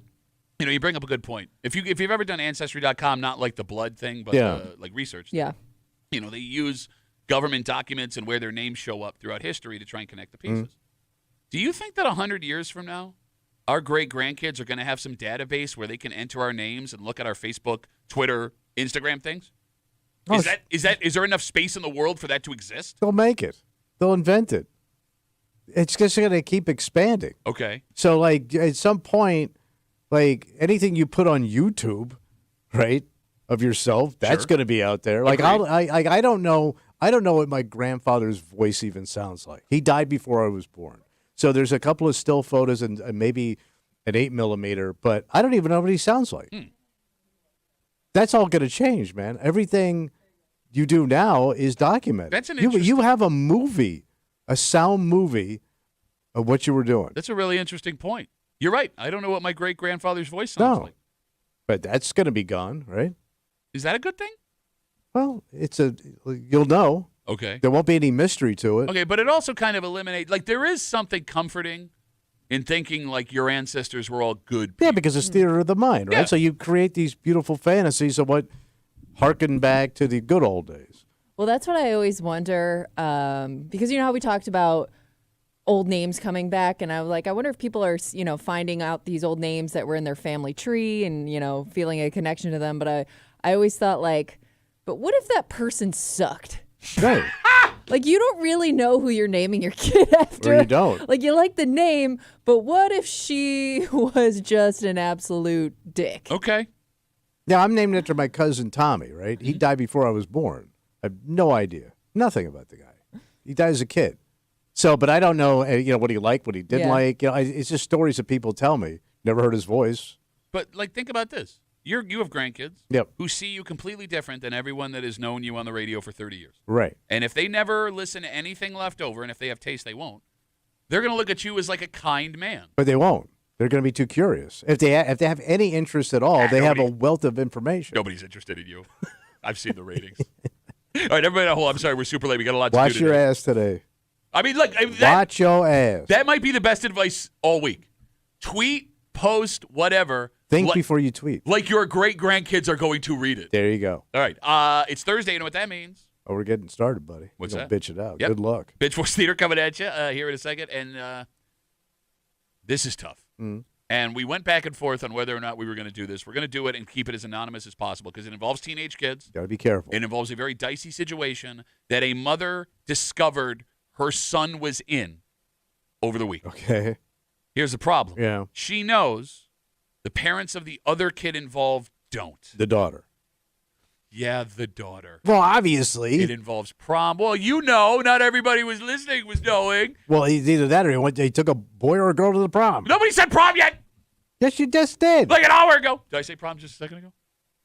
You bring up a good point. If you've ever done Ancestry.com, not like the blood thing, but like research. Yeah. They use government documents and where their names show up throughout history to try and connect the pieces. Do you think that 100 years from now, our great-grandkids are going to have some database where they can enter our names and look at our Facebook, Twitter, Instagram things? Is there enough space in the world for that to exist? They'll make it. They'll invent it. It's just going to keep expanding. Okay. So, like, at some point, like, anything you put on YouTube, right, of yourself, that's going to be out there. Like, I don't know what my grandfather's voice even sounds like. He died before I was born. So there's a couple of still photos and maybe an 8mm, but I don't even know what he sounds like. That's all going to change, man. Everything you do now is documented. That's an interesting... You have a movie, a sound movie of what you were doing. That's a really interesting point. You're right. I don't know what my great-grandfather's voice sounds like. But that's going to be gone, right? Is that a good thing? Well, you'll know. Okay. There won't be any mystery to it. Okay, but it also kind of eliminates, like, there is something comforting in thinking, like, your ancestors were all good people. Yeah, because it's theater of the mind, right? Yeah. So you create these beautiful fantasies of what harken back to the good old days. Well, that's what I always wonder, because you know how we talked about old names coming back, and I was like, I wonder if people are, finding out these old names that were in their family tree and, feeling a connection to them. But I always thought, like, but what if that person sucked? Right. Like, you don't really know who you're naming your kid after. Or you don't. Like, you like the name, but what if she was just an absolute dick? Okay. Yeah, I'm named after my cousin Tommy, right? He died before I was born. I have no idea. Nothing about the guy. He died as a kid. So, but I don't know, what he liked, what he didn't like. It's just stories that people tell me. Never heard his voice. But, like, think about this. You have grandkids who see you completely different than everyone that has known you on the radio for 30 years. Right. And if they never listen to anything left over, and if they have taste, they won't, they're going to look at you as like a kind man. But they won't. They're going to be too curious. If they have any interest at all, they have a wealth of information. Nobody's interested in you. I've seen the ratings. All right, everybody, hold on. I'm sorry, we're super late. We got a lot to do today. Watch your ass today. I mean, look. Watch your ass. That might be the best advice all week. Tweet, post, whatever. Think before you tweet. Like your great-grandkids are going to read it. There you go. All right. It's Thursday. You know what that means? Oh, we're getting started, buddy. What's We're that? Bitch it out. Yep. Good luck. Bitch Force Theater coming at you here in a second. And this is tough. And we went back and forth on whether or not we were going to do this. We're going to do it and keep it as anonymous as possible because it involves teenage kids. Got to be careful. It involves a very dicey situation that a mother discovered her son was in over the week. Okay. Here's the problem. Yeah. She knows the parents of the other kid involved don't. The daughter. Yeah, the daughter. Well, obviously. It involves prom. Well, not everybody was listening was knowing. Well, he's either that or he took a boy or a girl to the prom. Nobody said prom yet. Yes, you just did. Like an hour ago. Did I say prom just a second ago?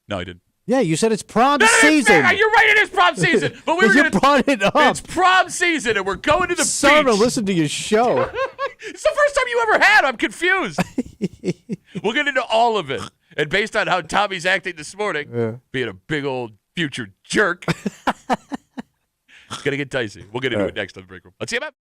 No, I didn't. Yeah, you said it's prom season. You're right, it is prom season. But you brought it up. It's prom season, and we're going to the Son, beach. to listen to your show. It's the first time you ever had. I'm confused. We'll get into all of it. And based on how Tommy's acting this morning, being a big old future jerk, it's going to get dicey. We'll get into it next on the break room. Let's see about.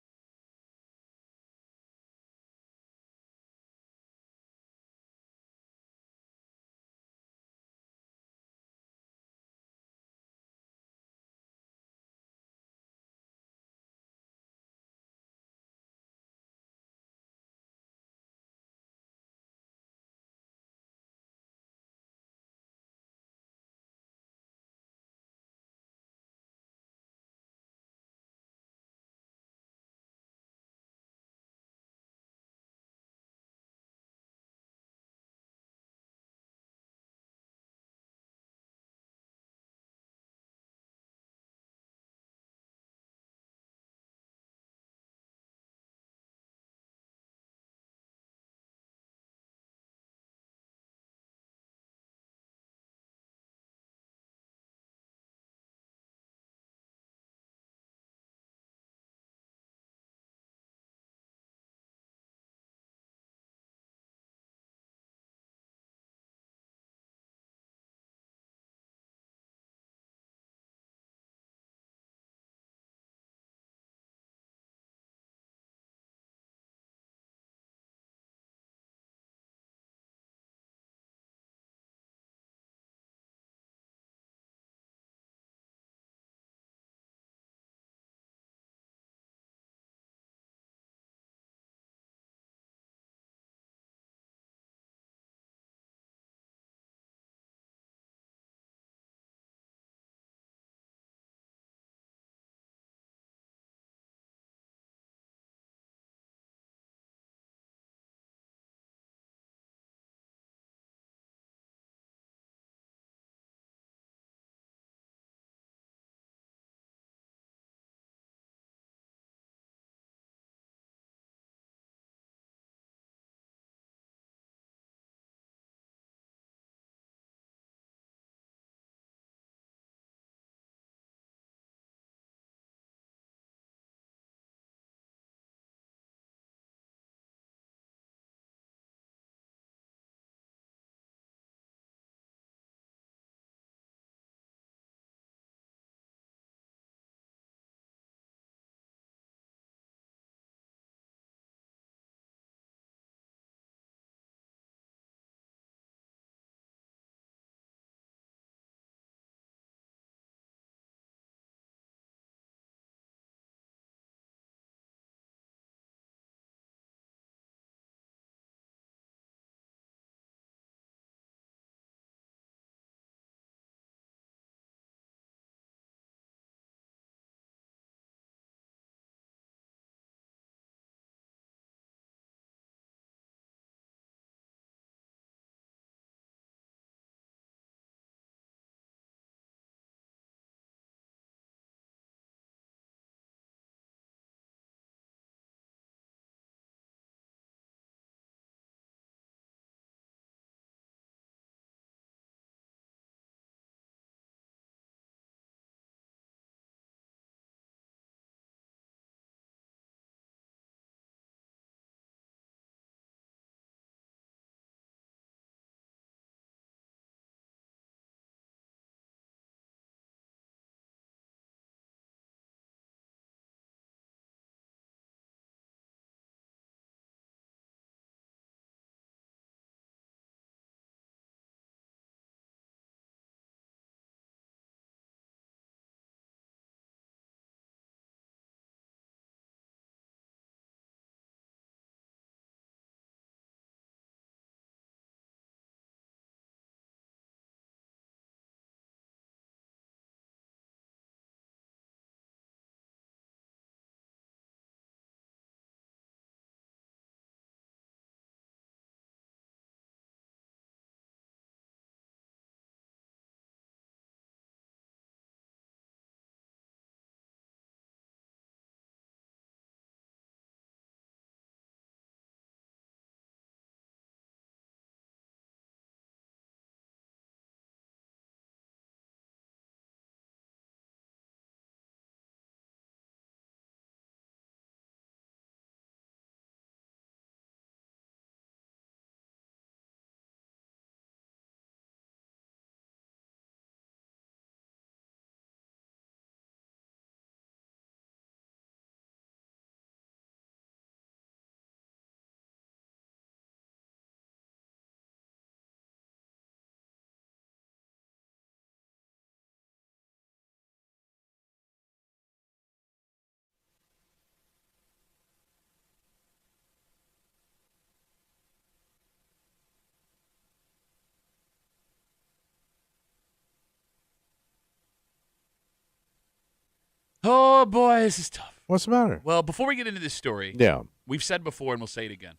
Oh, boy, this is tough. What's the matter? Well, before we get into this story, yeah, we've said before and we'll say it again.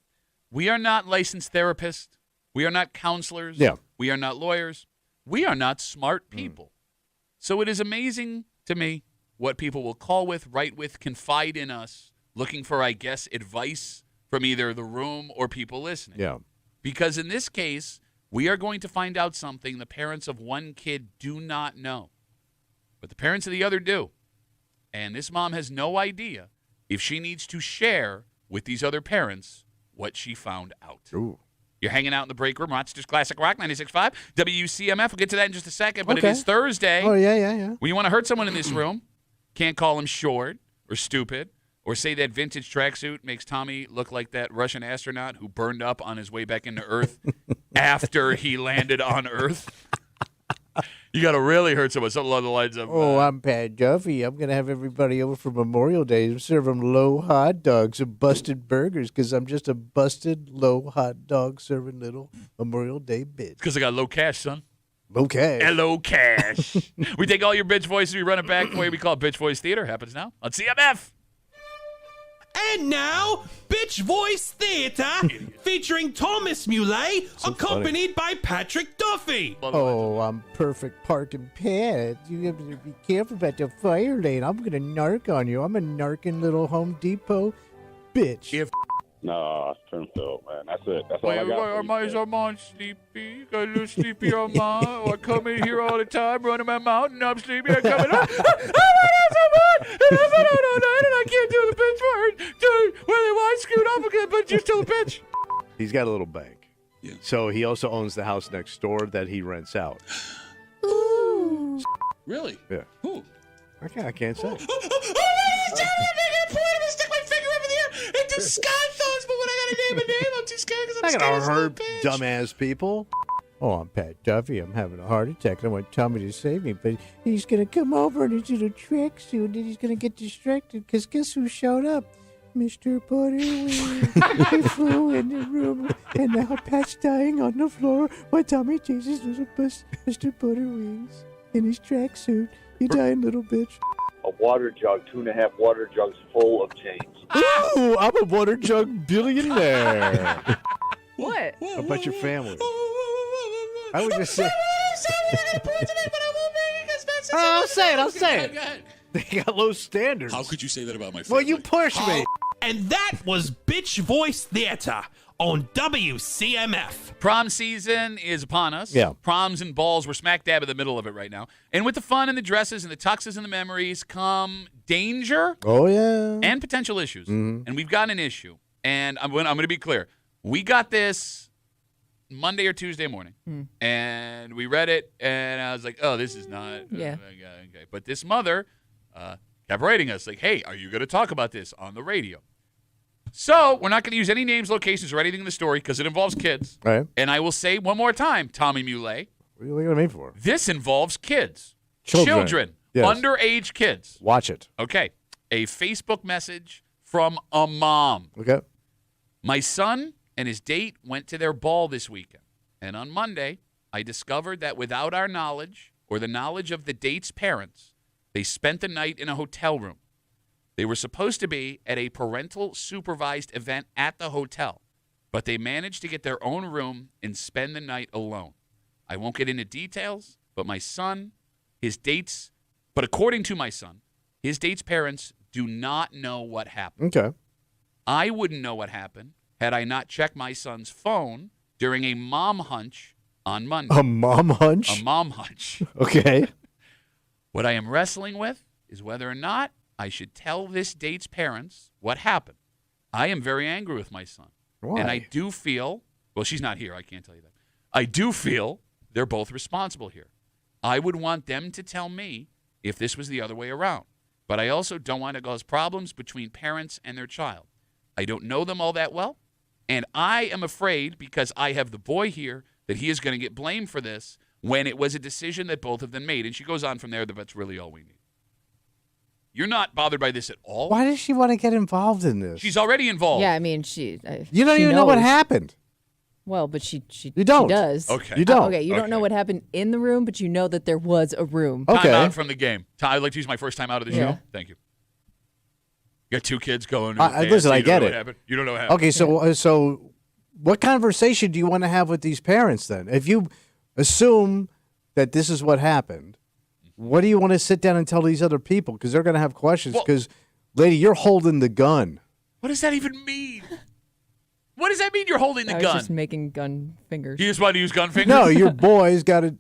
We are not licensed therapists. We are not counselors. Yeah. We are not lawyers. We are not smart people. So it is amazing to me what people will call with, write with, confide in us, looking for, I guess, advice from either the room or people listening. Yeah. Because in this case, we are going to find out something the parents of one kid do not know, but the parents of the other do. And this mom has no idea if she needs to share with these other parents what she found out. Ooh. You're hanging out in the break room, Rochester's Classic Rock 96.5, WCMF. We'll get to that in just a second, but okay. It is Thursday. Oh, yeah. When you want to hurt someone in this room, can't call him short or stupid or say that vintage tracksuit makes Tommy look like that Russian astronaut who burned up on his way back into Earth after he landed on Earth. You got to really hurt someone. Something along the lines of... I'm Pat Duffy. I'm going to have everybody over for Memorial Day and serve them low hot dogs and busted burgers because I'm just a busted low hot dog serving little Memorial Day bitch. Because I got low cash, son. Low cash. Hello, cash. We take all your bitch voices. We run it back for you. We call it Bitch Voice Theater. Happens now on CMF. And now, Bitch Voice Theater, featuring Thomas Muley, accompanied by Patrick Duffy. Oh, I'm perfect parking Pat. You have to be careful about the fire lane. I'm going to narc on you. I'm a narking little Home Depot bitch. No, turn Phil, man. That's it. That's all I got. Is Armand sleepy? Got a little sleepy, Armand. I come in here all the time, running my mouth, and I'm sleepy. I come in, Armand! And I've been out all night, and I can't do the pitch word. Dude, well, I screwed up again, but you're still a bitch. He's got a little bank. Yeah. So he also owns the house next door that he rents out. Ooh. Really? Yeah. Who? I can't say. I'm making a point. I'm going to stick my finger up in the air and do Scott thoughts, but when I got to name a name, I'm too scared because I'm not scared gonna as a little hurt bitch. dumbass people. Oh, I'm Pat Duffy. I'm having a heart attack. And I want Tommy to save me, but he's gonna come over in his little tracksuit, and he's gonna get distracted. Cause guess who showed up? Mr. Butterwing. He flew in the room, and now Pat's dying on the floor while Tommy chases little Mr. Butterwings in his tracksuit. You dying little bitch. A water jug, 2.5 water jugs full of chains. Ooh, I'm a water jug billionaire. What? How about your family? I would just say. I'll say it. They got low standards. How could you say that about my family? Well, you pushed me. And that was Bitch Voice Theater on WCMF. Prom season is upon us. Yeah. Proms and balls, we're smack dab in the middle of it right now. And with the fun and the dresses and the tuxes and the memories come danger Oh, yeah. and potential issues. Mhm. And we've got an issue. And I'm going to be clear. We got this Monday or Tuesday morning. And we read it, and I was like, oh, this is not. Yeah. Okay. But this mother kept writing us like, hey, are you going to talk about this on the radio? So we're not going to use any names, locations, or anything in the story because it involves kids. Right. And I will say one more time, Tommy Muley, What are you looking at me for? this involves kids. Children. Yes. Underage kids. Watch it. Okay. A Facebook message from a mom. Okay. My son and his date went to their ball this weekend. And on Monday, I discovered that without our knowledge or the knowledge of the date's parents, they spent the night in a hotel room. They were supposed to be at a parental supervised event at the hotel, but they managed to get their own room and spend the night alone. I won't get into details, but according to my son, his date's parents do not know what happened. Okay. I wouldn't know what happened had I not checked my son's phone during a mom hunch on Monday. A mom hunch? A mom hunch. Okay. What I am wrestling with is whether or not I should tell this date's parents what happened. I am very angry with my son. Why? And I do feel, well, she's not here. I can't tell you that. I do feel they're both responsible here. I would want them to tell me if this was the other way around. But I also don't want to cause problems between parents and their child. I don't know them all that well. And I am afraid, because I have the boy here, that he is going to get blamed for this when it was a decision that both of them made. And she goes on from there that that's really all we need. You're not bothered by this at all? Why does she want to get involved in this? She's already involved. Yeah, I mean, You don't even know what happened. Well, but she don't. She does. Okay. You don't. Okay, you don't know what happened in the room, but you know that there was a room. Okay. Time out from the game. I'd like to use my first time out of the show. Thank you. You got two kids going. Listen, I get it. You don't know what happened. Okay, so what conversation do you want to have with these parents then? If you assume that this is what happened, what do you want to sit down and tell these other people? Because they're going to have questions. Because, lady, you're holding the gun. What does that even mean? What does that mean you're holding the gun? I was just making gun fingers. You just want to use gun fingers? No, your boy's got it.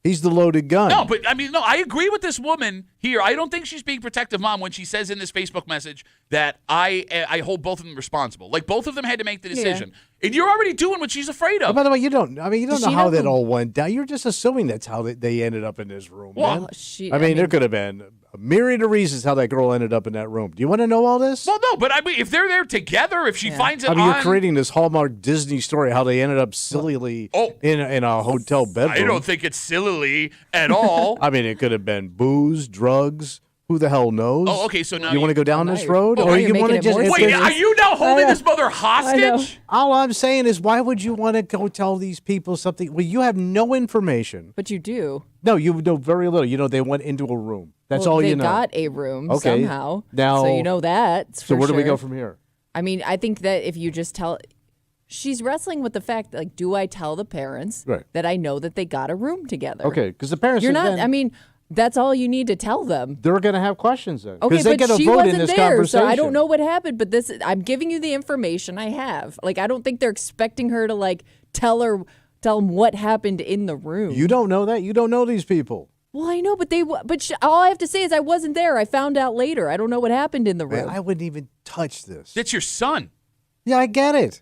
He's the loaded gun. No, but I agree with this woman here. I don't think she's being protective mom when she says in this Facebook message that I hold both of them responsible. Like both of them had to make the decision. Yeah. And you're already doing what she's afraid of. Oh, by the way, you don't know how that all went down. You're just assuming that's how they ended up in this room. Well, man. There could have been a myriad of reasons how that girl ended up in that room. Do you want to know all this? Well, no, but if they're there together, if she finds it you're creating this Hallmark Disney story how they ended up sillily in a hotel bedroom. I don't think it's sillily at all. It could have been booze, drugs. Who the hell knows? Oh, okay, so now you want to go down this road? Or you want to just... Wait, are you now holding this mother hostage? All I'm saying is, why would you want to go tell these people something? Well, you have no information. But you do. No, you know very little. You know they went into a room. That's all you know. They got a room somehow. Now, so you know that. So where do we go from here? I think that if you just tell... She's wrestling with the fact that, like, do I tell the parents that I know that they got a room together? Okay, because the parents... You're not... That's all you need to tell them. They're going to have questions then. Okay, they but get a she vote wasn't in this there, conversation. so I don't know what happened. But I'm giving you the information I have. Like, I don't think they're expecting her to tell them what happened in the room. You don't know that. You don't know these people. Well, I know, but all I have to say is I wasn't there. I found out later. I don't know what happened in the room. Man, I wouldn't even touch this. That's your son. Yeah, I get it.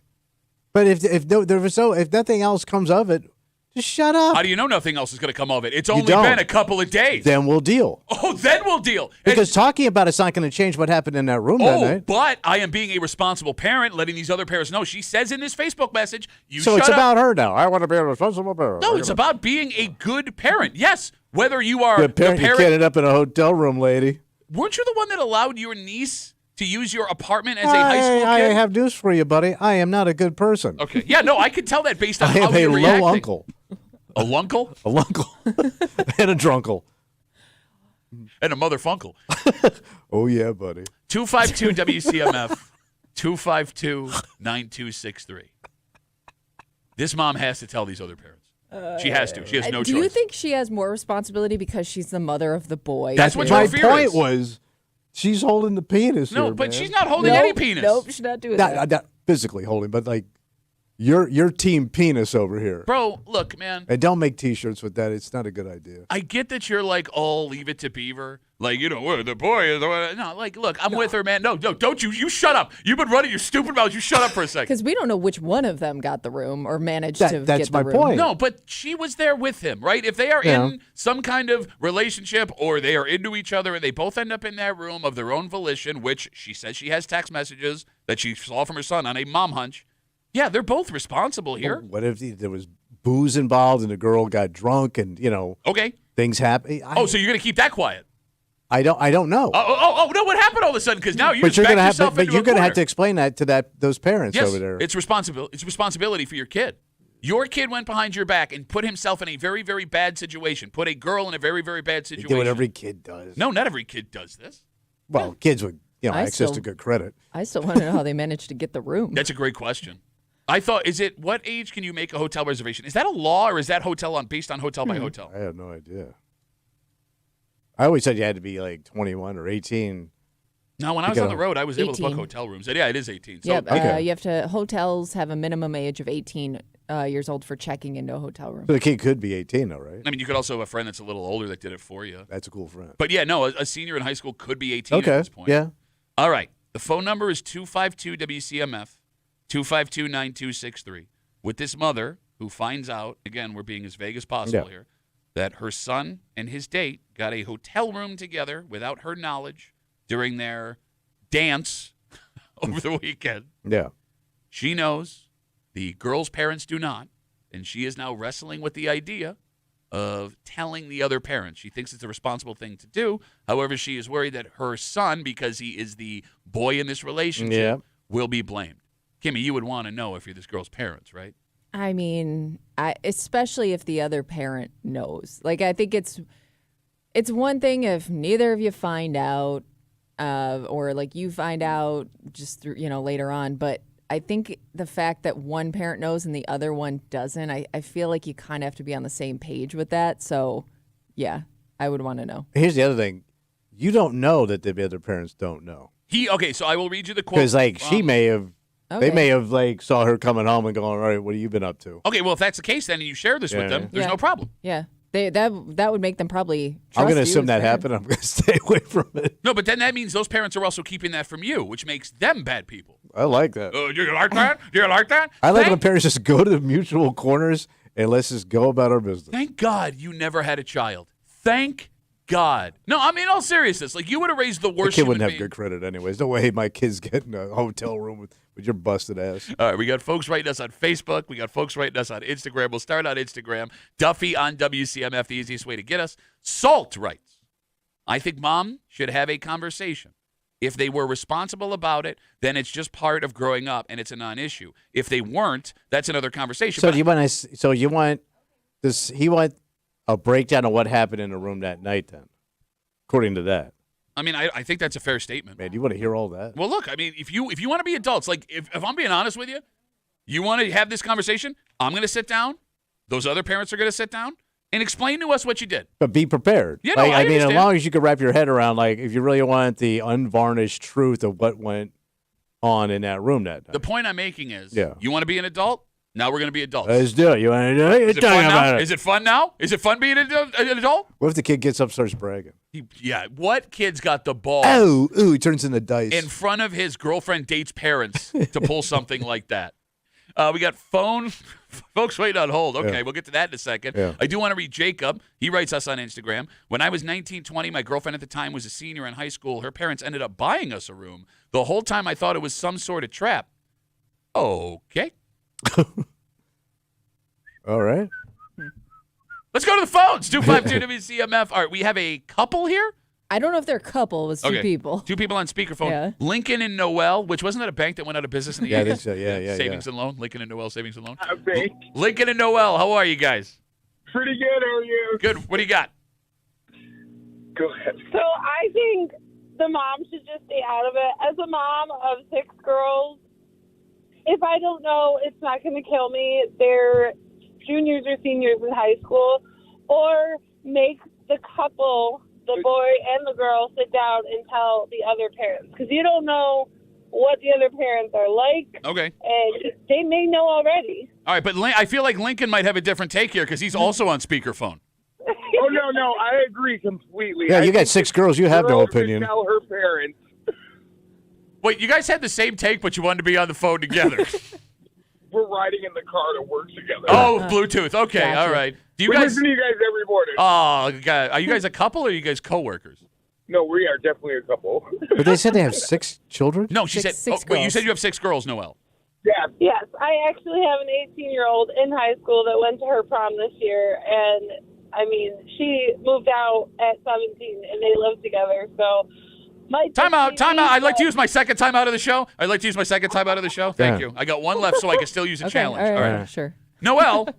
But if nothing else comes of it, just shut up. How do you know nothing else is going to come of it? It's only been a couple of days. Then we'll deal. Oh, then we'll deal. Because talking about it's not going to change what happened in that room that night. But I am being a responsible parent, letting these other parents know. She says in this Facebook message, So it's about her now. I want to be a responsible parent. No, it's about being a good parent. Yes, whether you are good parent, you can't end up in a hotel room, lady. Weren't you the one that allowed your niece to use your apartment as a high school kid? I have news for you, buddy. I am not a good person. Okay. Yeah, no, I could tell that based on I how you're reacting. I am a low uncle. A luncle? A lunkle. And a drunkle. And a motherfunkle. Oh, yeah, buddy. 252 WCMF, 252-9263. This mom has to tell these other parents. She has to. She has no choice. Do you think she has more responsibility because she's the mother of the boy? That's what your fear My point is. was she's holding the penis here, No, but man. she's not holding any penis. Nope, she's not doing that. Not physically holding, but your team penis over here. Bro, look, man. And don't make T-shirts with that. It's not a good idea. I get that you're like, oh, leave it to Beaver. Like, the boy is... No, look, I'm with her, man. No, don't you. You shut up. You've been running your stupid mouth. You shut up for a second. Because we don't know which one of them got the room or managed to get the room. That's my point. No, but she was there with him, right? If they are in some kind of relationship or they are into each other and they both end up in that room of their own volition, which she says she has text messages that she saw from her son on a mom hunch, yeah, they're both responsible here. What if there was booze involved and the girl got drunk and, okay, things happen? So you're going to keep that quiet? I don't know. Oh, no, what happened all of a sudden? Because now you're going to have to explain that to those parents over there. It's responsibility for your kid. Your kid went behind your back and put himself in a very, very bad situation, put a girl in a very, very bad situation. You do what every kid does. No, not every kid does this. Well, kids with access to good credit. I still want to know how they managed to get the room. That's a great question. I thought, what age can you make a hotel reservation? Is that a law or is that based on hotel by hotel? I have no idea. I always said you had to be like 21 or 18. No, when I was on the road, I was 18. able to book hotel rooms. Yeah, it is 18. So, you have to. Hotels have a minimum age of 18 years old for checking into a hotel room. So the kid could be 18, though, right? I mean, you could also have a friend that's a little older that did it for you. That's a cool friend. But yeah, no, a senior in high school could be 18 at this point. Yeah. All right. The phone number is 252-WCMF, 252-9263. With this mother who finds out, again, we're being as vague as possible here, that her son and his date got a hotel room together without her knowledge during their dance over the weekend. Yeah. She knows the girl's parents do not, and she is now wrestling with the idea of telling the other parents. She thinks it's a responsible thing to do. However, she is worried that her son, because he is the boy in this relationship, will be blamed. Kimmy, you would want to know if you're this girl's parents, right? I mean, especially if the other parent knows. Like, I think it's one thing if neither of you find out, or like you find out just through, later on. But I think the fact that one parent knows and the other one doesn't, I feel like you kind of have to be on the same page with that. So, yeah, I would want to know. Here's the other thing: you don't know that the other parents don't know. So I will read you the quote because she may have. Okay. They may have saw her coming home and going, all right, what have you been up to? Okay, well, if that's the case, then and you share this with them, there's no problem. Yeah, that would make them probably trust I'm going to assume that fair. happened. I'm going to stay away from it. No, but then that means those parents are also keeping that from you, which makes them bad people. I like that. Do you like that? Do you like that? I like when parents just go to the mutual corners and let's just go about our business. Thank God you never had a child. Thank God. No, I mean, in all seriousness, like you would have raised the worst. The kid wouldn't have good credit anyways. No way my kids get in a hotel room with your busted ass. All right, we got folks writing us on Facebook. We got folks writing us on Instagram. We'll start on Instagram. Duffy on WCMF, the easiest way to get us. Salt writes, I think mom should have a conversation. If they were responsible about it, then it's just part of growing up and it's a non-issue. If they weren't, that's another conversation. So you want a breakdown of what happened in the room that night then, according to that. I mean, I think that's a fair statement. Man, you want to hear all that? Well, look, I mean, if you want to be adults, like if I'm being honest with you, you want to have this conversation, I'm going to sit down, those other parents are going to sit down, and explain to us what you did. But be prepared. Yeah, no, I mean, understand. as long as you can wrap your head around, if you really want the unvarnished truth of what went on in that room that night. The point I'm making is, you want to be an adult? Now we're going to be adults. Let's do it. You want to do it? Is it fun now? Is it fun now? Is it fun being an adult? What if the kid gets up and starts bragging? What kid's got the ball? He turns in the dice. In front of his girlfriend date's parents to pull something like that. We got folks waiting on hold. Okay, we'll get to that in a second. Yeah. I do want to read Jacob. He writes us on Instagram. When I was 19, 20, my girlfriend at the time was a senior in high school. Her parents ended up buying us a room. The whole time I thought it was some sort of trap. Okay. All right. Let's go to the phones. 252 WCMF. All right, we have a couple here. I don't know if they're a couple. It was two people. Two people on speakerphone. Yeah. Lincoln and Noel, which wasn't that a bank that went out of business in the 80s? I think so. Yeah. Savings and Loan. Lincoln and Noel Savings and Loan. Okay. Lincoln and Noel, how are you guys? Pretty good. How are you? Good. What do you got? Go ahead. So I think the mom should just stay out of it. As a mom of 6 girls, if I don't know, it's not going to kill me. They're juniors or seniors in high school, or make the couple, the boy and the girl, sit down and tell the other parents, because you don't know what the other parents are like. Okay. And they may know already. All right, but I feel like Lincoln might have a different take here because he's also on speakerphone. Oh, no, I agree completely. Yeah, you got 6 girls. You have no opinion. Tell her parents. Wait, you guys had the same take, but you wanted to be on the phone together. We're riding in the car to work together. Oh, Bluetooth. Okay, Gotcha. all right. Do you We guys? listen to you guys every morning. Oh, God. Are you guys a couple or are you guys coworkers? No, we are definitely a couple. But they said they have 6 children? No, she Six said. Wait, you girls. said you have 6 girls, Noel. Yeah. Yes, I actually have an 18-year-old in high school that went to her prom this year, and I mean, she moved out at 17, and they live together. So, Time out. I'd like to use my second time out of the show. Thank you. I got one left, so I can still use a Okay, challenge. all right, All right. sure. Noel,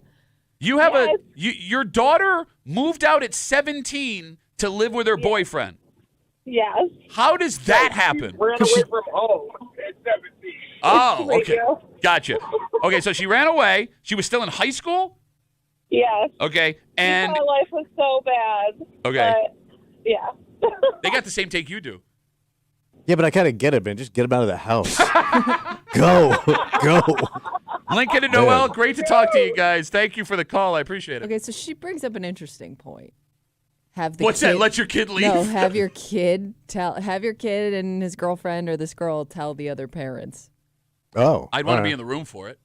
you have Yes. your daughter moved out at 17 to live with her boyfriend. Yes. How does that happen? Ran away from home at 17. Oh, Thank okay. you. Gotcha. Okay, so she ran away. She was still in high school? Yes. Okay. And My life was so bad. Okay. But, yeah. they got the same take you do. Yeah, but I kind of get it, man. Just get them out of the house. Go. Lincoln and Noel, great to talk to you guys. Thank you for the call. I appreciate it. Okay, so she brings up an interesting point. Have the What's kid, that? Let your kid leave? No, have your kid and his girlfriend or this girl tell the other parents. Oh. I'd want to be in the room for it.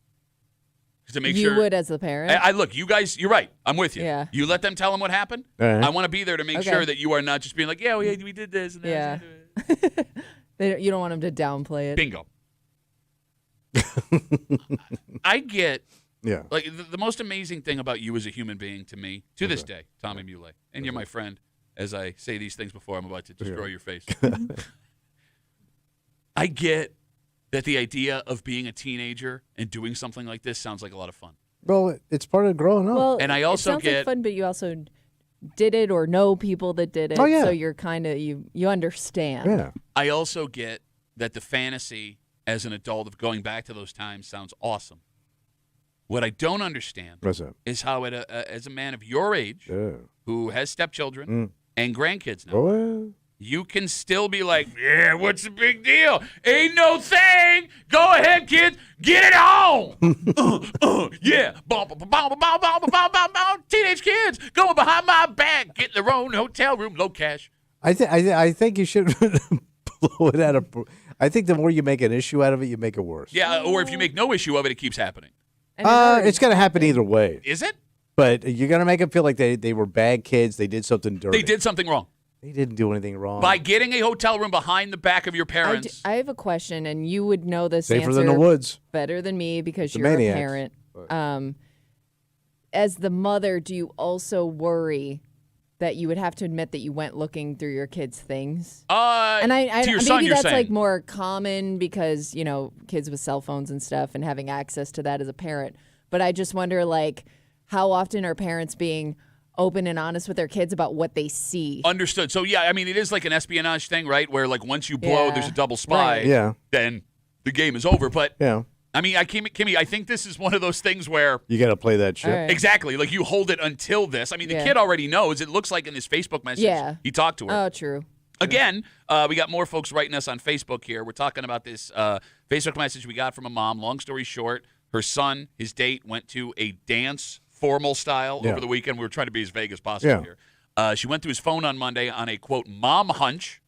To make You sure. would as the parent. I look, you guys, you're right. I'm with you. Yeah. You let them tell them what happened. All right. I want to be there to make Okay. sure that you are not just being like, yeah, we did this. And Yeah. that. You don't want them to downplay it. Bingo. I get, Yeah. like, the most amazing thing about you as a human being to me, to this day, Tommy Muley, and you're my friend, as I say these things before I'm about to destroy your face. I get that the idea of being a teenager and doing something like this sounds like a lot of fun. Well, it's part of growing up. Well, and I also it sounds like fun, but you also did it or know people that did it. Oh, yeah. So you're kind of, you understand. Yeah. I also get that the fantasy as an adult of going back to those times sounds awesome. What I don't understand is how, as a man of your age who has stepchildren and grandkids now, you can still be like, yeah, what's the big deal? Ain't no thing. Go ahead, kids. Get it on. Yeah. Teenage kids going behind my back, getting their own hotel room, low cash. I think you should blow it out of. I think the more you make an issue out of it, you make it worse. Yeah, or if you make no issue of it, it keeps happening. It's going to happen either way. Is it? But you're going to make them feel like they were bad kids. They did something dirty. They did something wrong. They didn't do anything wrong. By getting a hotel room behind the back of your parents. I have a question, and you would know this Safer answer than the woods. better than me because The you're maniacs. a parent. As the mother, do you also worry that you would have to admit that you went looking through your kids' things? And to your maybe son, you're that's saying. like more common because, kids with cell phones and stuff and having access to that as a parent. But I just wonder, like, how often are parents being open and honest with their kids about what they see? Understood. So, yeah, I mean, it is like an espionage thing, right? Where, like, once you blow, there's a double spy. Right. Then the game is over. But, Yeah. I mean, Kimmy, I think this is one of those things where. You got to play that shit. All right. Exactly. Like, you hold it until this. I mean, the Yeah. kid already knows. It looks like in his Facebook message, he talked to her. Oh, true. Again, we got more folks writing us on Facebook here. We're talking about this Facebook message we got from a mom. Long story short, her son, his date, went to a dance formal style over the weekend. We were trying to be as vague as possible here. She went through his phone on Monday on a, quote, mom hunch,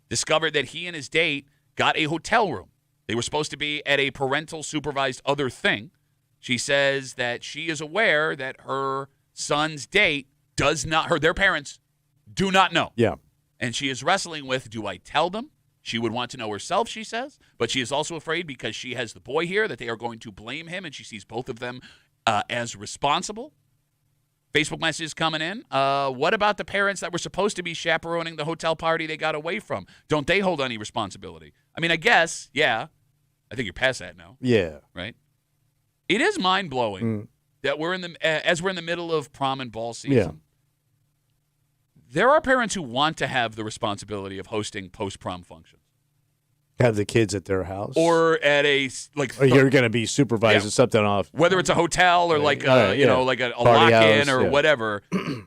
discovered that he and his date got a hotel room. They were supposed to be at a parental supervised other thing. She says that she is aware that her son's date their parents do not know. Yeah. And she is wrestling with, do I tell them? She would want to know herself, she says. But she is also afraid because she has the boy here that they are going to blame him, and she sees both of them as responsible. Facebook messages coming in. What about the parents that were supposed to be chaperoning the hotel party they got away from? Don't they hold any responsibility? I mean, I guess, yeah. I think you're past that now. Yeah. Right? It is mind-blowing that as we're in the middle of prom and ball season. Yeah. There are parents who want to have the responsibility of hosting post-prom functions. Have the kids at their house. Or at a, Or you're going to be supervising something off. Whether it's a hotel or like a lock-in or whatever.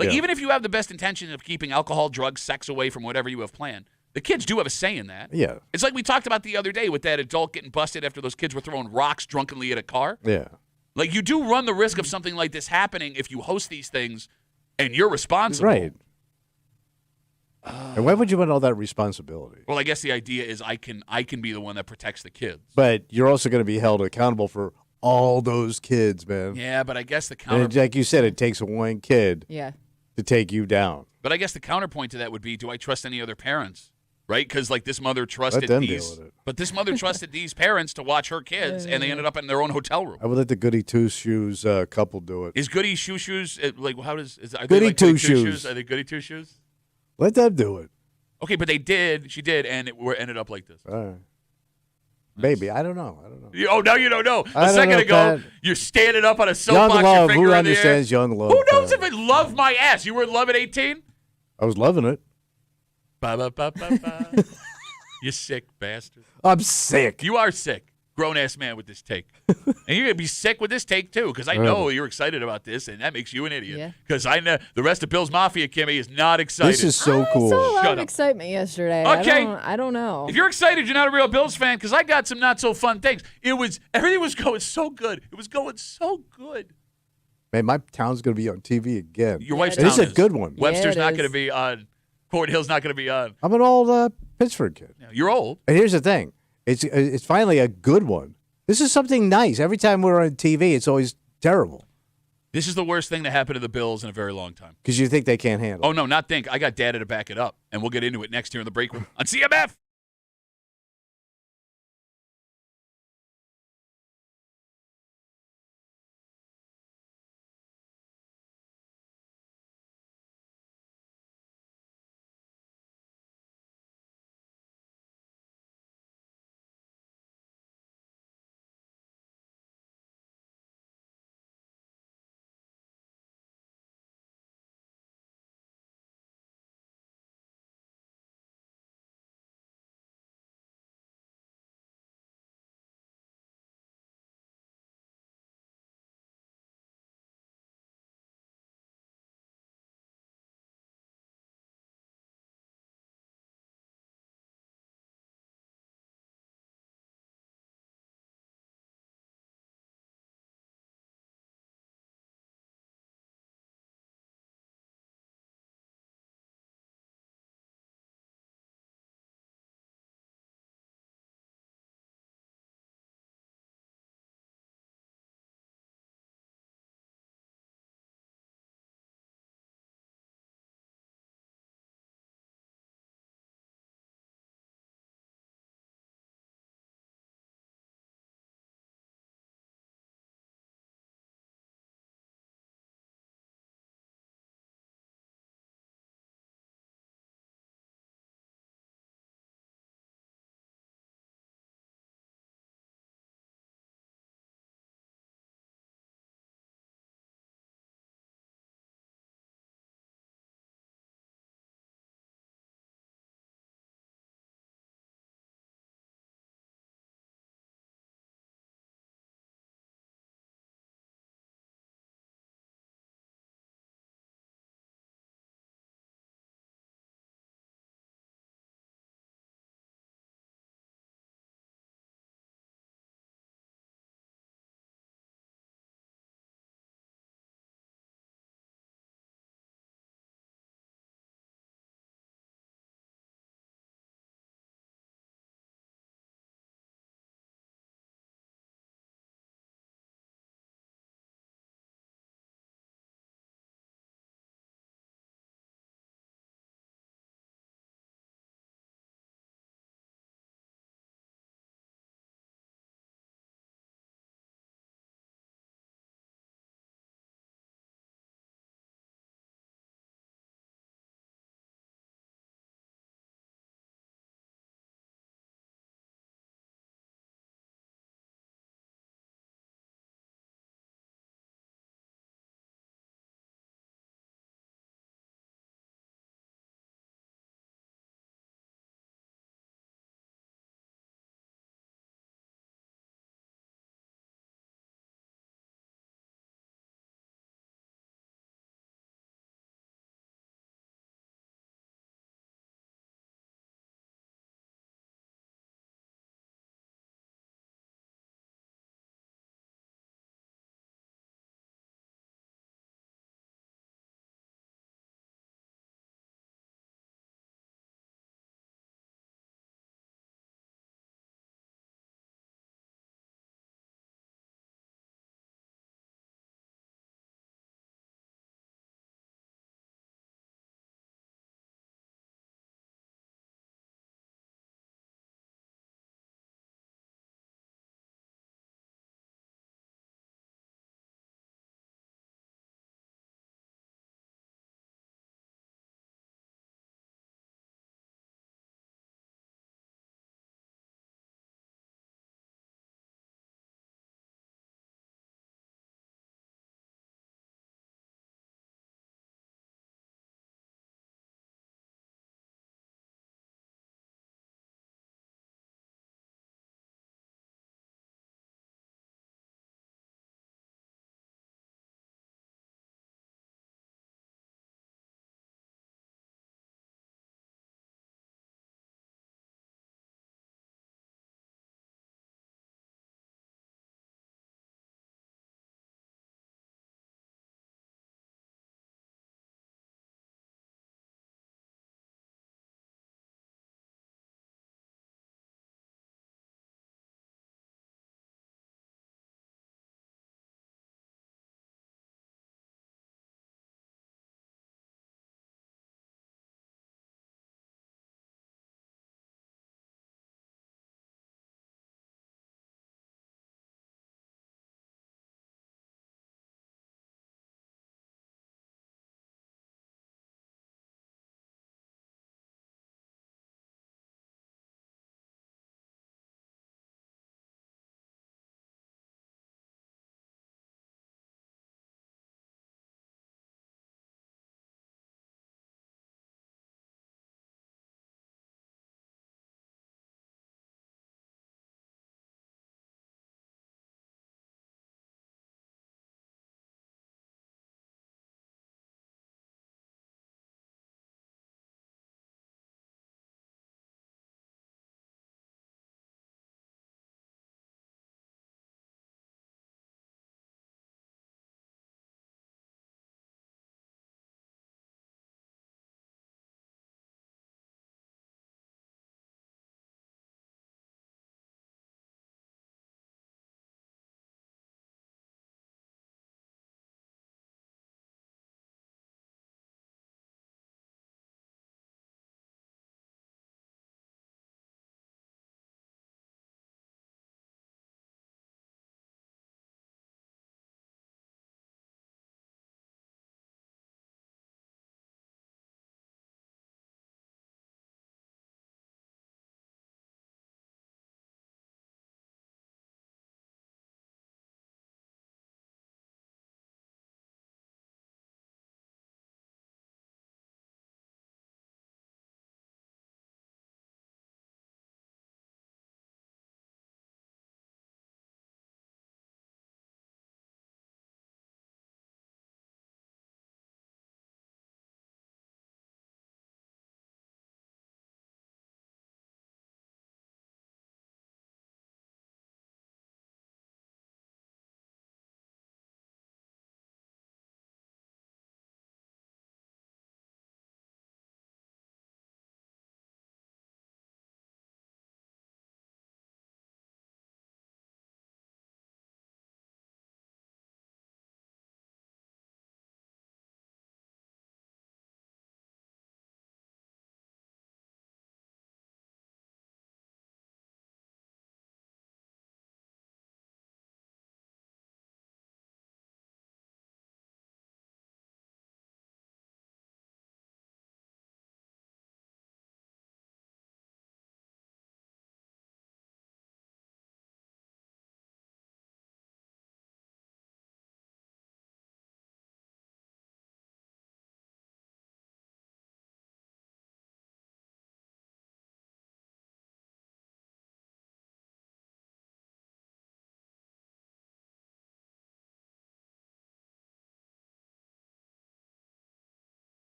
Even if you have the best intention of keeping alcohol, drugs, sex away from whatever you have planned, the kids do have a say in that. Yeah. It's like we talked about the other day with that adult getting busted after those kids were throwing rocks drunkenly at a car. Yeah. Like, you do run the risk of something like this happening if you host these things and you're responsible. Right. And why would you want all that responsibility? Well, I guess the idea is I can be the one that protects the kids. But you're also going to be held accountable for all those kids, man. Yeah, but I guess the And like you said, it takes one kid to take you down. But I guess the counterpoint to that would be, do I trust any other parents? Right? Because like this mother trusted Let them deal with it. But this mother trusted these parents to watch her kids, and they ended up in their own hotel room. I would let the Goody Two Shoes couple do it. Is Goody Shoe Shoes like how does are Goody they like Two Goody Shoes? Are they Goody Two Shoes? Let them do it. Okay, but she did, and it ended up like this. All right. Maybe. I don't know. Now you don't know. I A don't second know, ago, Pat. you're standing up on a Young soapbox, your love. finger Who in the air. understands young love? Who knows Pat? if it loved my ass? You were in love at 18? I was loving it. Ba, ba, ba, ba, ba. You sick bastard. I'm sick. You are sick. Grown-ass man with this take. And you're going to be sick with this take, too, because I know you're excited about this, and that makes you an idiot. Because I know the rest of Bill's Mafia, Kimmy, is not excited. This is so cool. I saw a lot Shut of up. excitement yesterday. Okay. I don't know. If you're excited, you're not a real Bills fan, because I got some not-so-fun things. Everything was going so good. It was going so good. Man, my town's going to be on TV again. Your wife's And town it's a good one. Webster's Yeah, it not going to is. be on. Fort Hill's not going to be on. I'm an old Pittsburgh kid. You're old. And here's the thing. It's finally a good one. This is something nice. Every time we're on TV, it's always terrible. This is the worst thing that happened to the Bills in a very long time. Because you think they can't handle it. Oh, no, not think. I got data to back it up, and we'll get into it next here in the break room on CMF.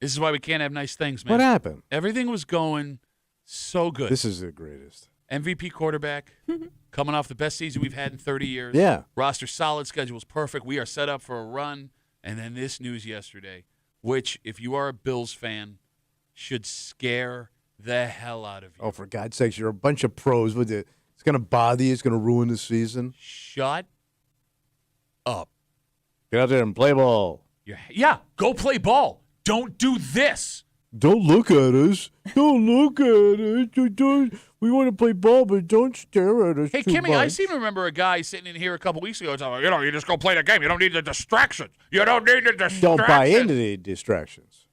This is why we can't have nice things, man. What happened? Everything was going so good. This is the greatest. MVP quarterback, coming off the best season we've had in 30 years. Yeah. Roster solid, schedule's perfect. We are set up for a run. And then this news yesterday, which, if you are a Bills fan, should scare the hell out of you. Oh, for God's sakes, you're a bunch of pros. It's going to bother you. It's going to ruin the season. Shut up. Get out there and play ball. Yeah, go play ball. Don't do this. Don't look at us. Don't look at us. We want to play ball, but don't stare at us. Hey, too Kimmy, much. I seem to remember a guy sitting in here a couple weeks ago talking, you just go play the game. You don't need the distractions. You don't need the distractions. Don't buy into the distractions.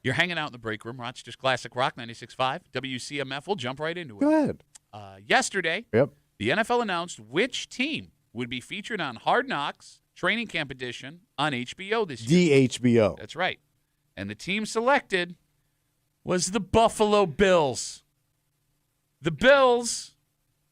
You're hanging out in the break room. Rochester's Classic Rock 96.5. WCMF. We'll jump right into it. Go ahead. Yesterday, Yep. the NFL announced which team would be featured on Hard Knocks Training Camp Edition on HBO this year. DHBO. That's right. And the team selected was the Buffalo Bills. The Bills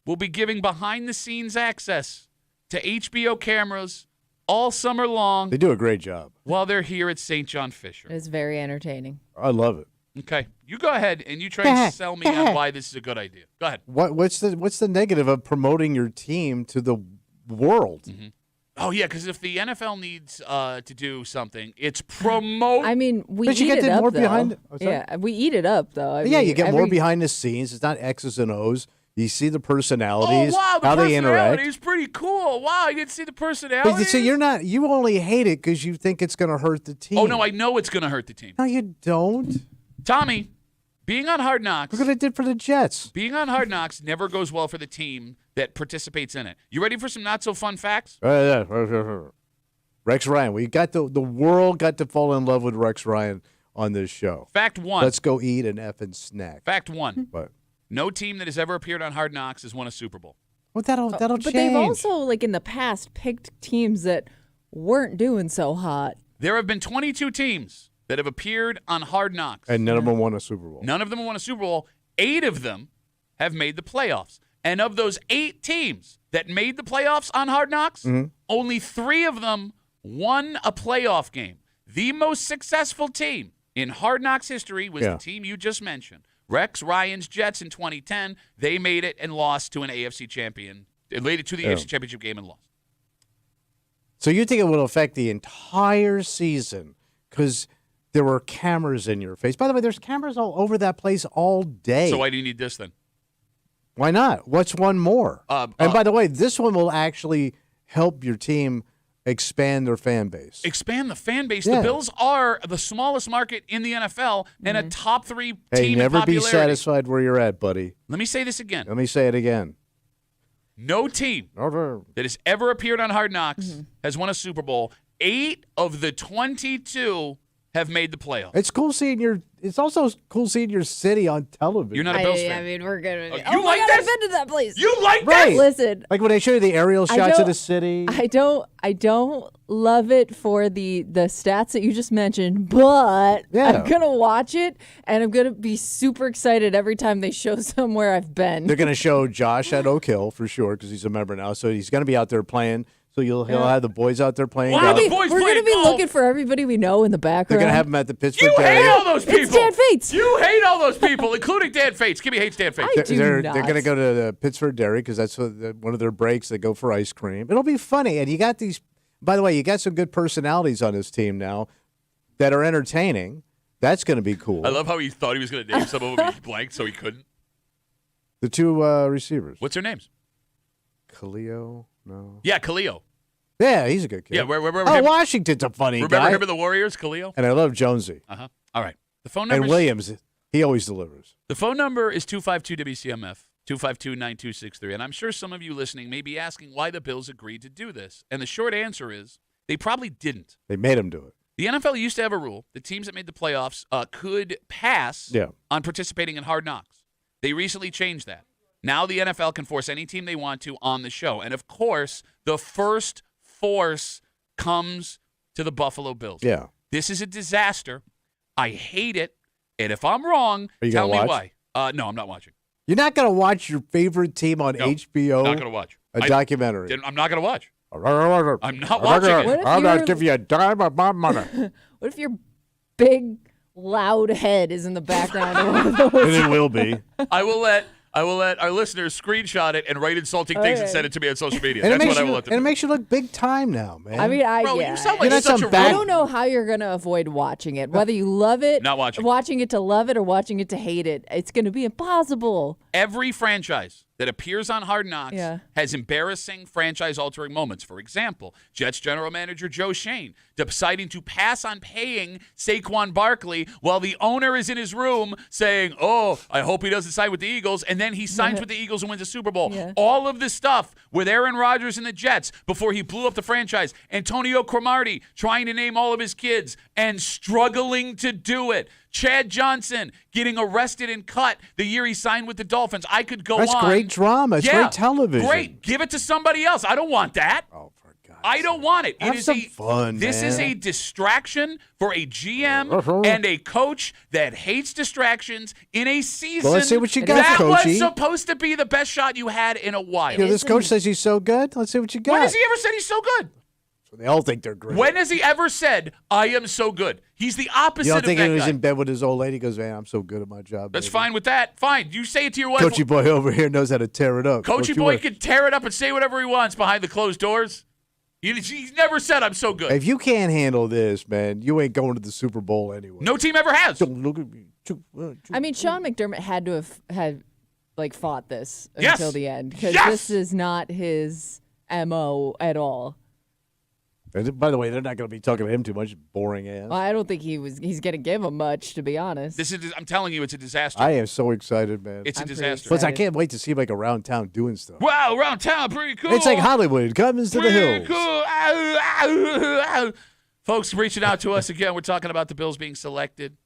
will be giving behind-the-scenes access to HBO cameras all summer long. They do a great job. While they're here at St. John Fisher. It's very entertaining. I love it. Okay, you go ahead and you try and sell me on why this is a good idea. Go ahead. What's the negative of promoting your team to the world? Mm-hmm. Oh yeah, because if the NFL needs to do something, it's promote. I mean, we But you eat get it up more though. behind. Yeah, we eat it up though. Yeah, you get more behind the scenes. It's not X's and O's. You see the personalities, Oh wow, the how they interact. personality is pretty cool. Wow, you didn't see the personality. But you see, you only hate it because you think it's going to hurt the team. Oh no, I know it's going to hurt the team. No, you don't. Tommy, being on Hard Knocks. Look what it did for the Jets. Being on Hard Knocks never goes well for the team that participates in it. You ready for some not so fun facts? Rex Ryan. We got the world got to fall in love with Rex Ryan on this show. Fact one. Let's go eat an effing snack. Fact one. But no team that has ever appeared on Hard Knocks has won a Super Bowl. well, that'll change. But they've also, like in the past, picked teams that weren't doing so hot. There have been 22 teams that have appeared on Hard Knocks. And none of them won a Super Bowl. None of them have won a Super Bowl. 8 of them have made the playoffs. And of those 8 teams that made the playoffs on Hard Knocks, only 3 of them won a playoff game. The most successful team in Hard Knocks history was the team you just mentioned. Rex Ryan's Jets in 2010. They made it and lost to an AFC champion. They made it to the AFC championship game and lost. So you think it will affect the entire season because there were cameras in your face? By the way, there's cameras all over that place all day. So why do you need this then? Why not? What's one more? And by the way, this one will actually help your team expand their fan base. Expand the fan base. Yeah. The Bills are the smallest market in the NFL and a top 3 team Hey, in never be popularity. satisfied where you're at, buddy. Let me say this again. Let me say it again. No team that has ever appeared on Hard Knocks has won a Super Bowl. 8 of the 22 have made the playoffs. It's cool seeing It's also cool seeing your city on television. You're not a Bills fan. I mean, we're good. Oh, Oh, you my like God, this? I've been to that place. You like Right. this? Listen, Like when they show you the aerial shots of the city. I don't love it for the stats that you just mentioned, but I'm gonna watch it and I'm gonna be super excited every time they show somewhere I've been. They're going to show Josh at Oak Hill for sure because he's a member now. So he's going to be out there playing. So he'll have the boys out there playing. Wow, golf. the boys We're playing gonna be golf. looking for everybody we know in the They're background. going to have them at the Pittsburgh You Dairy. hate all those people. It's Dan Fates. You hate all those people, including Dan Fates. Kimmy hates Dan Fates. I do They're not. going to go to the Pittsburgh Dairy because that's one of their breaks. They go for ice cream. It'll be funny. And you got these, by the way, you got some good personalities on this team now that are entertaining. That's going to be cool. I love how he thought he was going to name some of them. He blanked, so he couldn't. The 2 receivers. What's their names? Khalil? No. Yeah, Khalil. Yeah, he's a good kid. Yeah, remember Oh, him? Washington's a funny Remember guy. him in the Warriors, Khalil? And I love Jonesy. Uh-huh. All right. The phone number And Williams, he always delivers. The phone number is 252-WCMF, 252-9263. And I'm sure some of you listening may be asking why the Bills agreed to do this. And the short answer is they probably didn't. They made him do it. The NFL used to have a rule that teams that made the playoffs could pass on participating in Hard Knocks. They recently changed that. Now the NFL can force any team they want to on the show. And, of course, the first force comes to the Buffalo Bills. Yeah. This is a disaster. I hate it. And if I'm wrong, Are you tell gonna me watch? why. No, I'm not watching. You're not going to watch your favorite team on HBO? Not going to watch. A documentary. I'm not going to watch. I'm I'm not watching it. I'm going to give you a dime of my money. What if your big loud head is in the background of one of those. And it will be. I will let our listeners screenshot it and write insulting things and send it to me on social media. And That's what I will let them And it do. makes you look big time now, man. I mean, Bro, yeah. you sound like You're not such some a bad- I don't know how you're going to avoid watching it. Whether you love it, Not watching. watching it to love it, or watching it to hate it. It's going to be impossible. Every franchise that appears on Hard Knocks has embarrassing franchise-altering moments. For example, Jets general manager Joe Shane deciding to pass on paying Saquon Barkley while the owner is in his room saying, oh, I hope he doesn't sign with the Eagles, and then he signs with the Eagles and wins a Super Bowl. Yeah. All of this stuff with Aaron Rodgers and the Jets before he blew up the franchise. Antonio Cromartie trying to name all of his kids and struggling to do it. Chad Johnson getting arrested and cut the year he signed with the Dolphins. I could go That's on. great drama. It's great television. Great. Give it to somebody else. I don't want that. Oh, for God's I don't want it. Have It is some fun, This is man. a distraction for a GM and a coach that hates distractions in a season. Well, let's see what you got, that Coachy. was supposed to be the best shot you had in a while. You know, this coach says he's so good. Let's see what you got. When has he ever said he's so good? So they all think they're great. When has he ever said, I am so good? He's the opposite You don't of think that he was guy. in bed with his old lady? He goes, man, I'm so good at my job. That's baby." fine with that. Fine. You say it to your wife. Coachy boy over here knows how to tear it up. Coachy Don't you boy worry. can tear it up and say whatever he wants behind the closed doors. He's never said, I'm so good. If you can't handle this, man, you ain't going to the Super Bowl anyway. No team ever has. Don't look at me. I mean, Sean McDermott had to have had fought this Yes. until the end because Yes. this is not his MO at all. And by the way, they're not going to be talking to him too much. Boring ass. Well, I don't think he's going to give him much, to be honest. I'm telling you, it's a disaster. I am so excited, man. It's a I'm pretty disaster. Plus, I excited. can't wait to see him like around town doing stuff. Wow, around town, pretty cool. It's like Hollywood comes to the Pretty hills. cool. Ow, ow, ow. Folks reaching out to us again. We're talking about the Bills being selected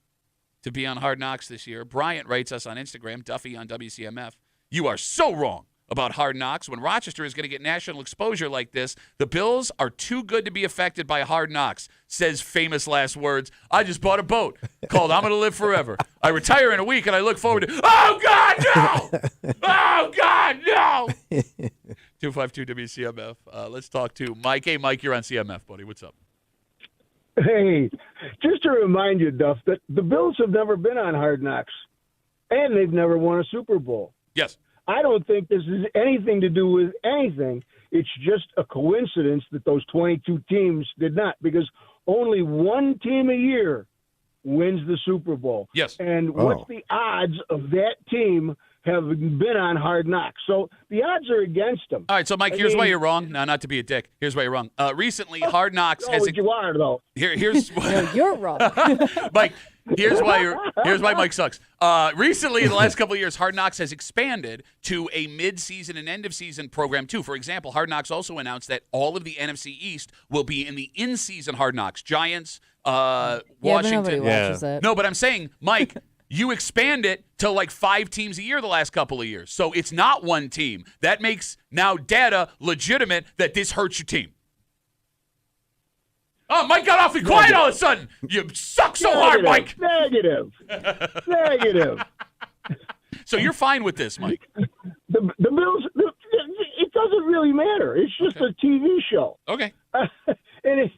to be on Hard Knocks this year. Bryant writes us on Instagram, Duffy on WCMF. You are so wrong about Hard Knocks. When Rochester is going to get national exposure like this, the Bills are too good to be affected by Hard Knocks, says famous last words. I just bought a boat called I'm going to Live Forever. I retire in a week, and I look forward to, oh, God, no! Oh, God, no! 252 WCMF. Let's talk to Mike. Hey, Mike, you're on CMF, buddy. What's up? Hey, just to remind you, Duff, that the Bills have never been on Hard Knocks, and they've never won a Super Bowl. Yes. I don't think this is anything to do with anything. It's just a coincidence that those 22 teams did not, because only one team a year wins the Super Bowl. Yes. And what's the odds of that team having been on Hard Knocks? So the odds are against them. All right, so Mike, here's why you're wrong. No, not to be a dick. Here's why you're wrong. Recently, Hard Knocks has. You are though. Here's No, you're wrong. Mike. Here's why Mike sucks. Recently, in the last couple of years, Hard Knocks has expanded to a mid-season and end-of-season program too. For example, Hard Knocks also announced that all of the NFC East will be in the in-season Hard Knocks. Giants, Yeah, but Washington. nobody watches that. No, but I'm saying, Mike, you expand it to like 5 teams a year the last couple of years. So it's not one team. That makes now data legitimate that this hurts your team. Oh, Mike got awfully quiet all of a sudden. You suck so hard, Mike. Negative. So you're fine with this, Mike? The Bills, it doesn't really matter. It's just a TV show. Okay. And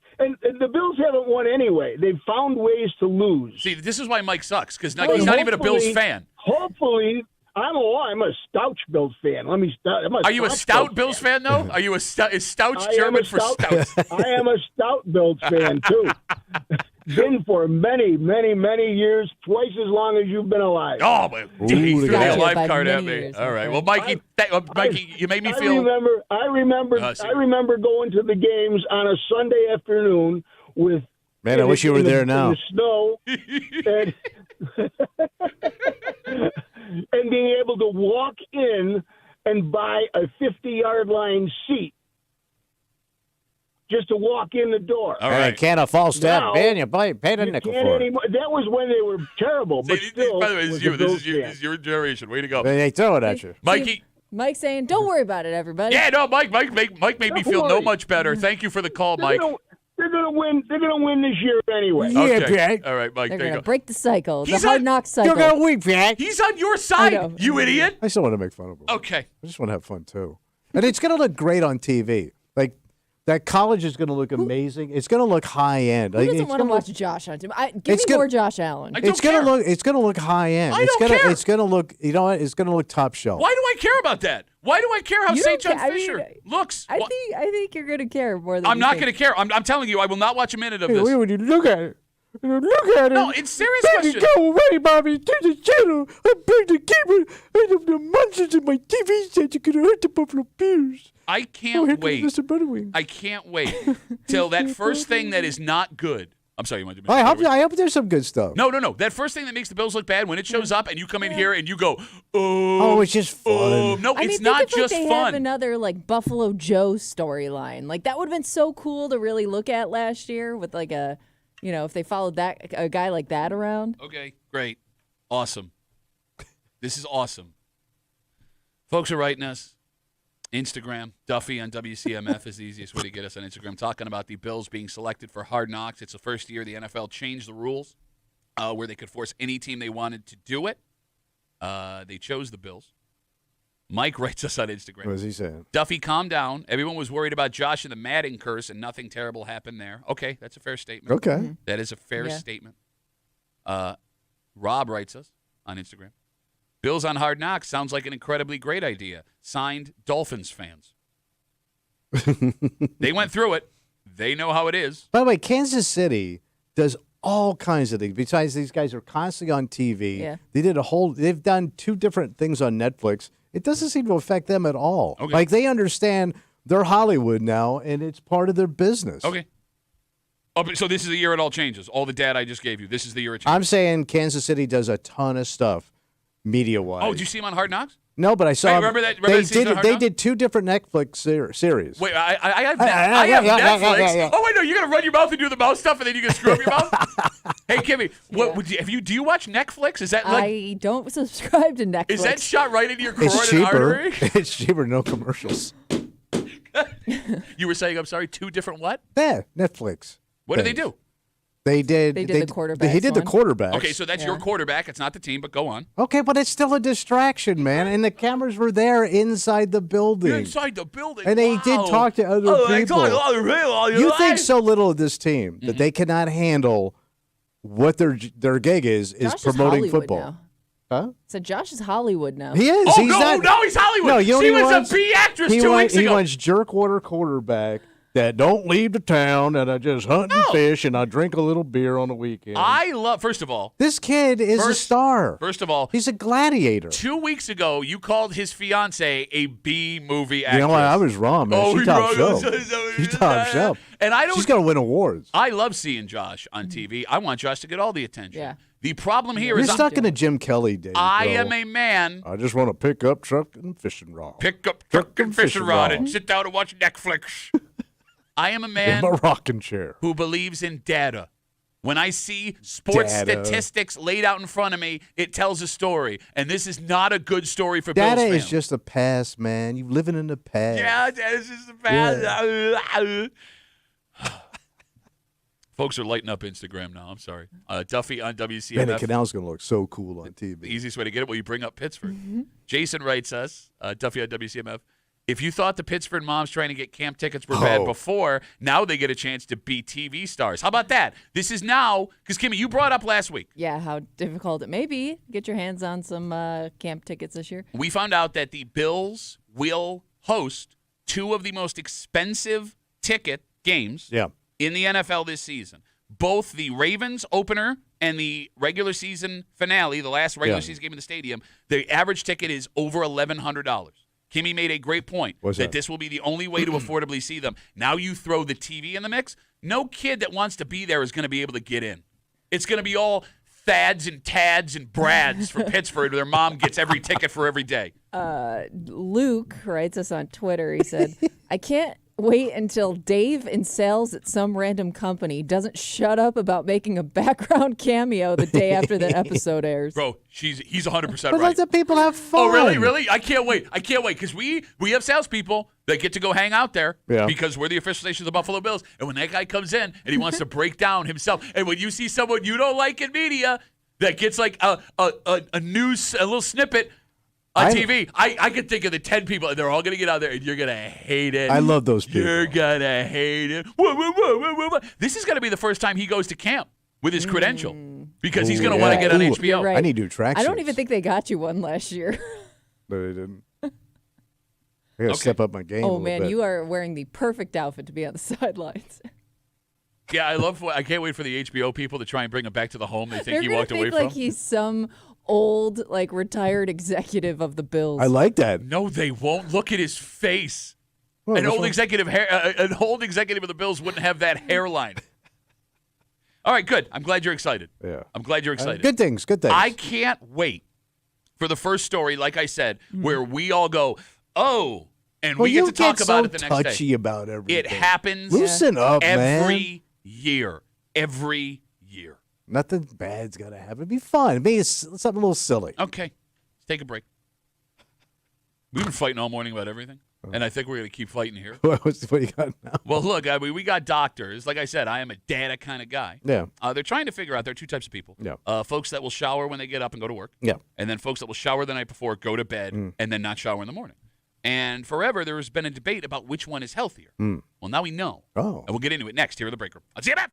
the Bills haven't won anyway. They've found ways to lose. See, this is why Mike sucks, because he's not even a Bills fan. Hopefully, I'm a stout Bills fan. Are you a stout Bills fan, though? Are you is stouts German for stouts? I am a stout Bills fan, too. Been for many, many, many years, twice as long as you've been alive. Oh, but he threw the Gotcha, live by card at many me. years, All right. okay. Well, Mikey, you made me feel. I remember going to the games on a Sunday afternoon with. Man, I wish you were there now. In the snow, and being able to walk in and buy a 50-yard line seat just to walk in the door. All And right. a can of false step. Now, Man, you paid a nickel Can't for it. anymore. That was when they were terrible, but See, still. by the way, was this a Bills is fan. your generation. Way to go, They throw it at you. Mikey. Mike's saying, don't worry about it, everybody. Yeah, no, Mike made me feel no much better. Thank you for the call, Mike. They're gonna win. They're gonna win this year anyway. Yeah, Okay. Pat. All right, Mike. They're There you going to go. break the cycle, He's the Hard on- Knocks You're cycle. going to win, Pat. He's on your I side, know. you idiot. I still want to make fun of him. Okay. I just want to have fun, too. And it's going to look great on TV. Like, that college is going to look amazing. It's going to look high end. Who doesn't want to watch Josh on TV? Give me more Josh Allen. It's going to look high end. I don't care. It's going to look. You know what? It's going to look top shelf. Why do I care about that? Why do I care how St. John Fisher looks? I think you're going to care more than I'm not going to care. I'm telling you, I will not watch a minute of this. When you look at it. Look at it. No, it's serious question. Go away, Bobby. To the channel. I bring the camera out of the monsters in my TV set. You're going to hurt the Buffalo Bills. I can't wait. I can't wait till that first thing that is not good. I'm sorry, you want to do I hope there's some good stuff. No. That first thing that makes the Bills look bad, when it shows up and you come in here and you go, it's just fun. No, it's not just they fun. Have another Buffalo Joe storyline. That would have been so cool to really look at last year with if they followed a guy like that around. Okay, great. Awesome. This is awesome. Folks are writing us. Instagram, Duffy on WCMF is the easiest way to get us on Instagram. Talking about the Bills being selected for Hard Knocks. It's the first year the NFL changed the rules where they could force any team they wanted to do it. They chose the Bills. Mike writes us on Instagram. What is he saying? Duffy, calm down. Everyone was worried about Josh and the Madden curse, and nothing terrible happened there. Okay, that's a fair statement. Okay. That is a fair statement. Rob writes us on Instagram. Bills on Hard Knocks sounds like an incredibly great idea. Signed, Dolphins fans. They went through it. They know how it is. By the way, Kansas City does all kinds of things. Besides, these guys are constantly on TV. Yeah. They've done 2 different things on Netflix. It doesn't seem to affect them at all. Okay. They understand they're Hollywood now, and it's part of their business. Okay. Oh, so this is the year it all changes. All the data I just gave you. This is the year it changes. I'm saying Kansas City does a ton of stuff media-wise. Oh, did you see him on Hard Knocks? No, but I saw. Hey, remember that season of Hard They Knocks? did 2 different Netflix series. Wait, I have Netflix. Yeah. Oh wait, no, you're gonna run your mouth and do the mouth stuff, and then you can screw up your mouth. Hey, Kimmy, do you watch Netflix? Is that I don't subscribe to Netflix. Is that shot right into your carotid It's cheaper. artery? It's cheaper. No commercials. You were saying, I'm sorry, 2 different what? Yeah, Netflix. What did they do? They did the quarterback. He did the quarterback. Okay, so that's your quarterback. It's not the team, but go on. Okay, but it's still a distraction, man. And the cameras were there inside the building. Inside the building. And they did talk to other people. They talk to other people. You think so little of this team that they cannot handle what their gig is promoting football. Now. Huh? So Josh is Hollywood now. He is. Oh, he's no, he's Hollywood. No, you know she what was a B actress 2 weeks ago. He wants jerkwater quarterback that don't leave the town, and I just hunt and fish, and I drink a little beer on the weekend. First of all, this kid is a star. First of all, he's a gladiator. 2 weeks ago, you called his fiance a B movie actress. You know what? I was wrong, man. She top shelf. She top shelf. And she's going to win awards. I love seeing Josh on TV. I want Josh to get all the attention. Yeah. The problem here You're is stuck in a Jim Kelly days. I am a man. I just want to pick up truck and fishing rod. Pick up truck and fishing rod and sit down and watch Netflix. I am a man in my rocking chair who believes in data. When I see sports statistics laid out in front of me, it tells a story. And this is not a good story for Bills fans. Data is just a past, man. You're living in the past. Yeah, it's just a past. Yeah. Folks are lighting up Instagram now. I'm sorry. Duffy on WCMF. Man, the canal's going to look so cool on TV. The easiest way to get it, well, you bring up Pittsburgh. Jason writes us, Duffy on WCMF. If you thought the Pittsburgh moms trying to get camp tickets were bad before, now they get a chance to be TV stars. How about that? This is now, because, Kimmy, you brought up last week. Yeah, how difficult it may be. Get your hands on some camp tickets this year. We found out that the Bills will host 2 of the most expensive ticket games in the NFL this season. Both the Ravens opener and the regular season finale, the last regular season game in the stadium, the average ticket is over $1,100. Kimmy made a great point that this will be the only way to affordably see them. Now you throw the TV in the mix. No kid that wants to be there is going to be able to get in. It's going to be all Thads and Tads and Brads from Pittsburgh. Their mom gets every ticket for every day. Luke writes us on Twitter. He said, I can't wait until Dave in sales at some random company doesn't shut up about making a background cameo the day after that episode airs. Bro, he's 100% but right. let the people have fun. Oh, really? Really? I can't wait. Because we have salespeople that get to go hang out there because we're the official station of the Buffalo Bills. And when that guy comes in and he wants to break down himself, and when you see someone you don't like in media that gets like a little snippet, on TV. I can think of the 10 people, and they're all going to get out there, and you're going to hate it. I love those people. You're going to hate it. Whoa. This is going to be be the first time he goes to camp with his credential because he's going to want to get on HBO. Right. I need to do track I don't suits. even think they got you one last year. No, they didn't. I got to step up my game. Oh, man, you are wearing the perfect outfit to be on the sidelines. Yeah, I can't wait for the HBO people to try and bring him back to the home they think he walked away like from. He's some old, retired executive of the Bills. I like that. No, they won't. Look at his face. Well, an old executive of the Bills wouldn't have that hairline. All right, good. I'm glad you're excited. Yeah. I'm glad you're excited. Good things. I can't wait for the first story, like I said, where we all go, oh, and we get to talk about it the next day. Touchy about everything. It happens. Loosen up, every year. Every year. Nothing bad's gonna happen. It'd be fun. Maybe it's something a little silly. Okay, let's take a break. We've been fighting all morning about everything, and I think we're going to keep fighting here. What do you got now? Well, look, we got doctors. Like I said, I am a data kind of guy. Yeah. They're trying to figure out there are two types of people. Yeah. Folks that will shower when they get up and go to work. Yeah. And then folks that will shower the night before, go to bed, and then not shower in the morning. And forever there has been a debate about which one is healthier. Well, now we know. Oh. And we'll get into it next here in the break room. On WCMF.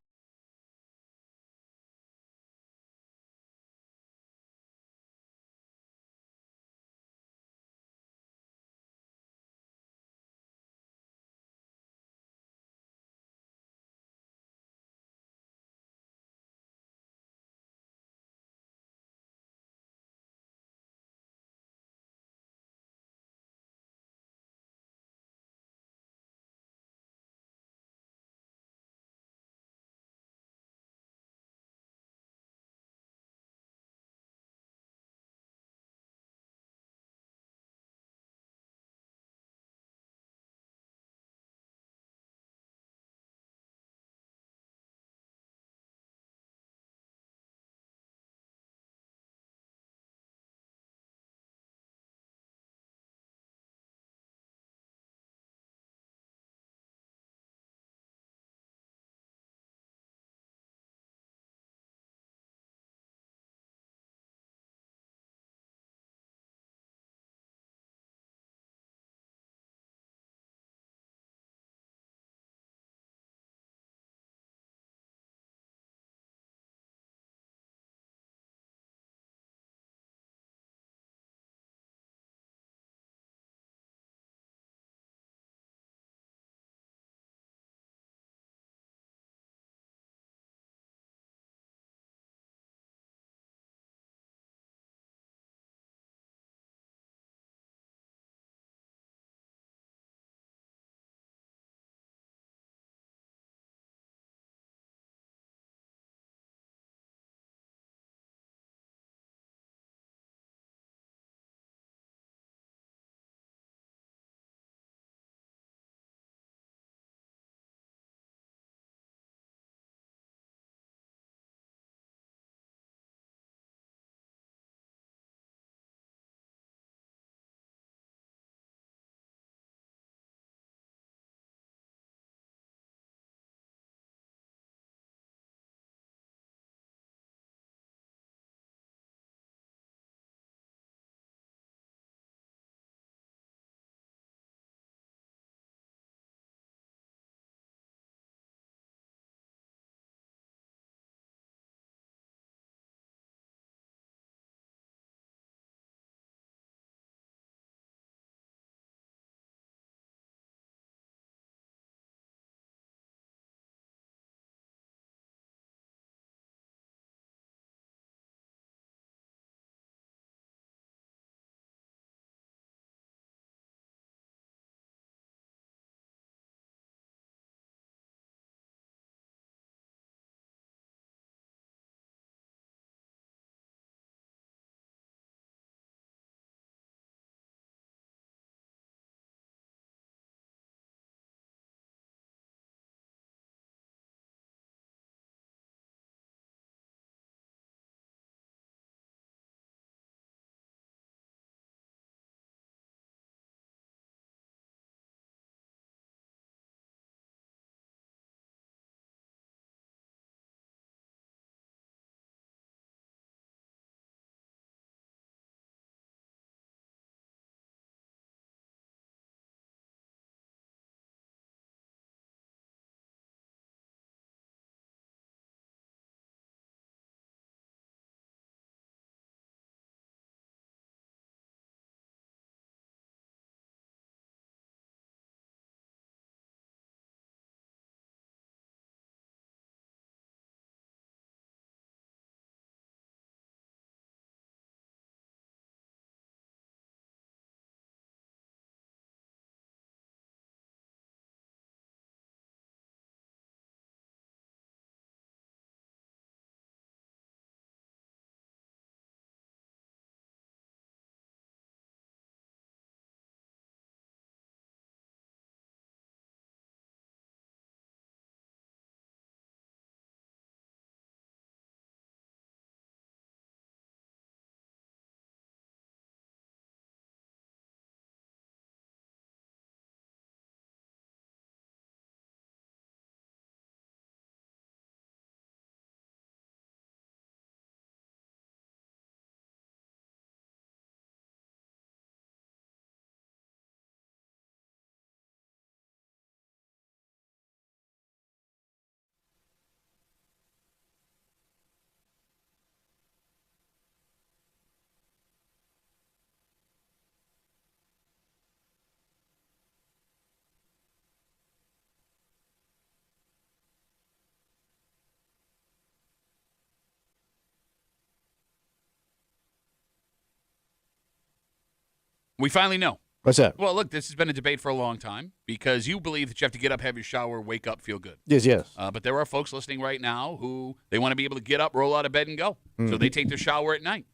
We finally know. What's that? Well, look, this has been a debate for a long time because you believe that you have to get up, have your shower, wake up, feel good. Yes. But there are folks listening right now who they want to be able to get up, roll out of bed, and go. So they take their shower at night.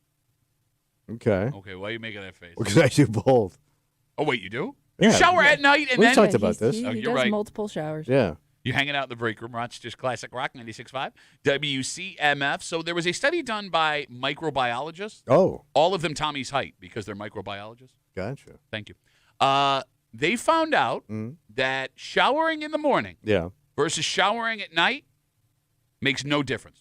Okay. Okay, why are you making that face? Because I do both. Oh, wait, you do? Yeah, You shower at night and We've then talked about this. He Oh, you're does right. multiple showers. Yeah. you're hanging out in the break room. Rochester's Classic Rock 96.5, WCMF. So there was a study done by microbiologists. Oh. All of them Tommy's height because they're microbiologists. Gotcha. Thank you. They found out that showering in the morning versus showering at night makes no difference.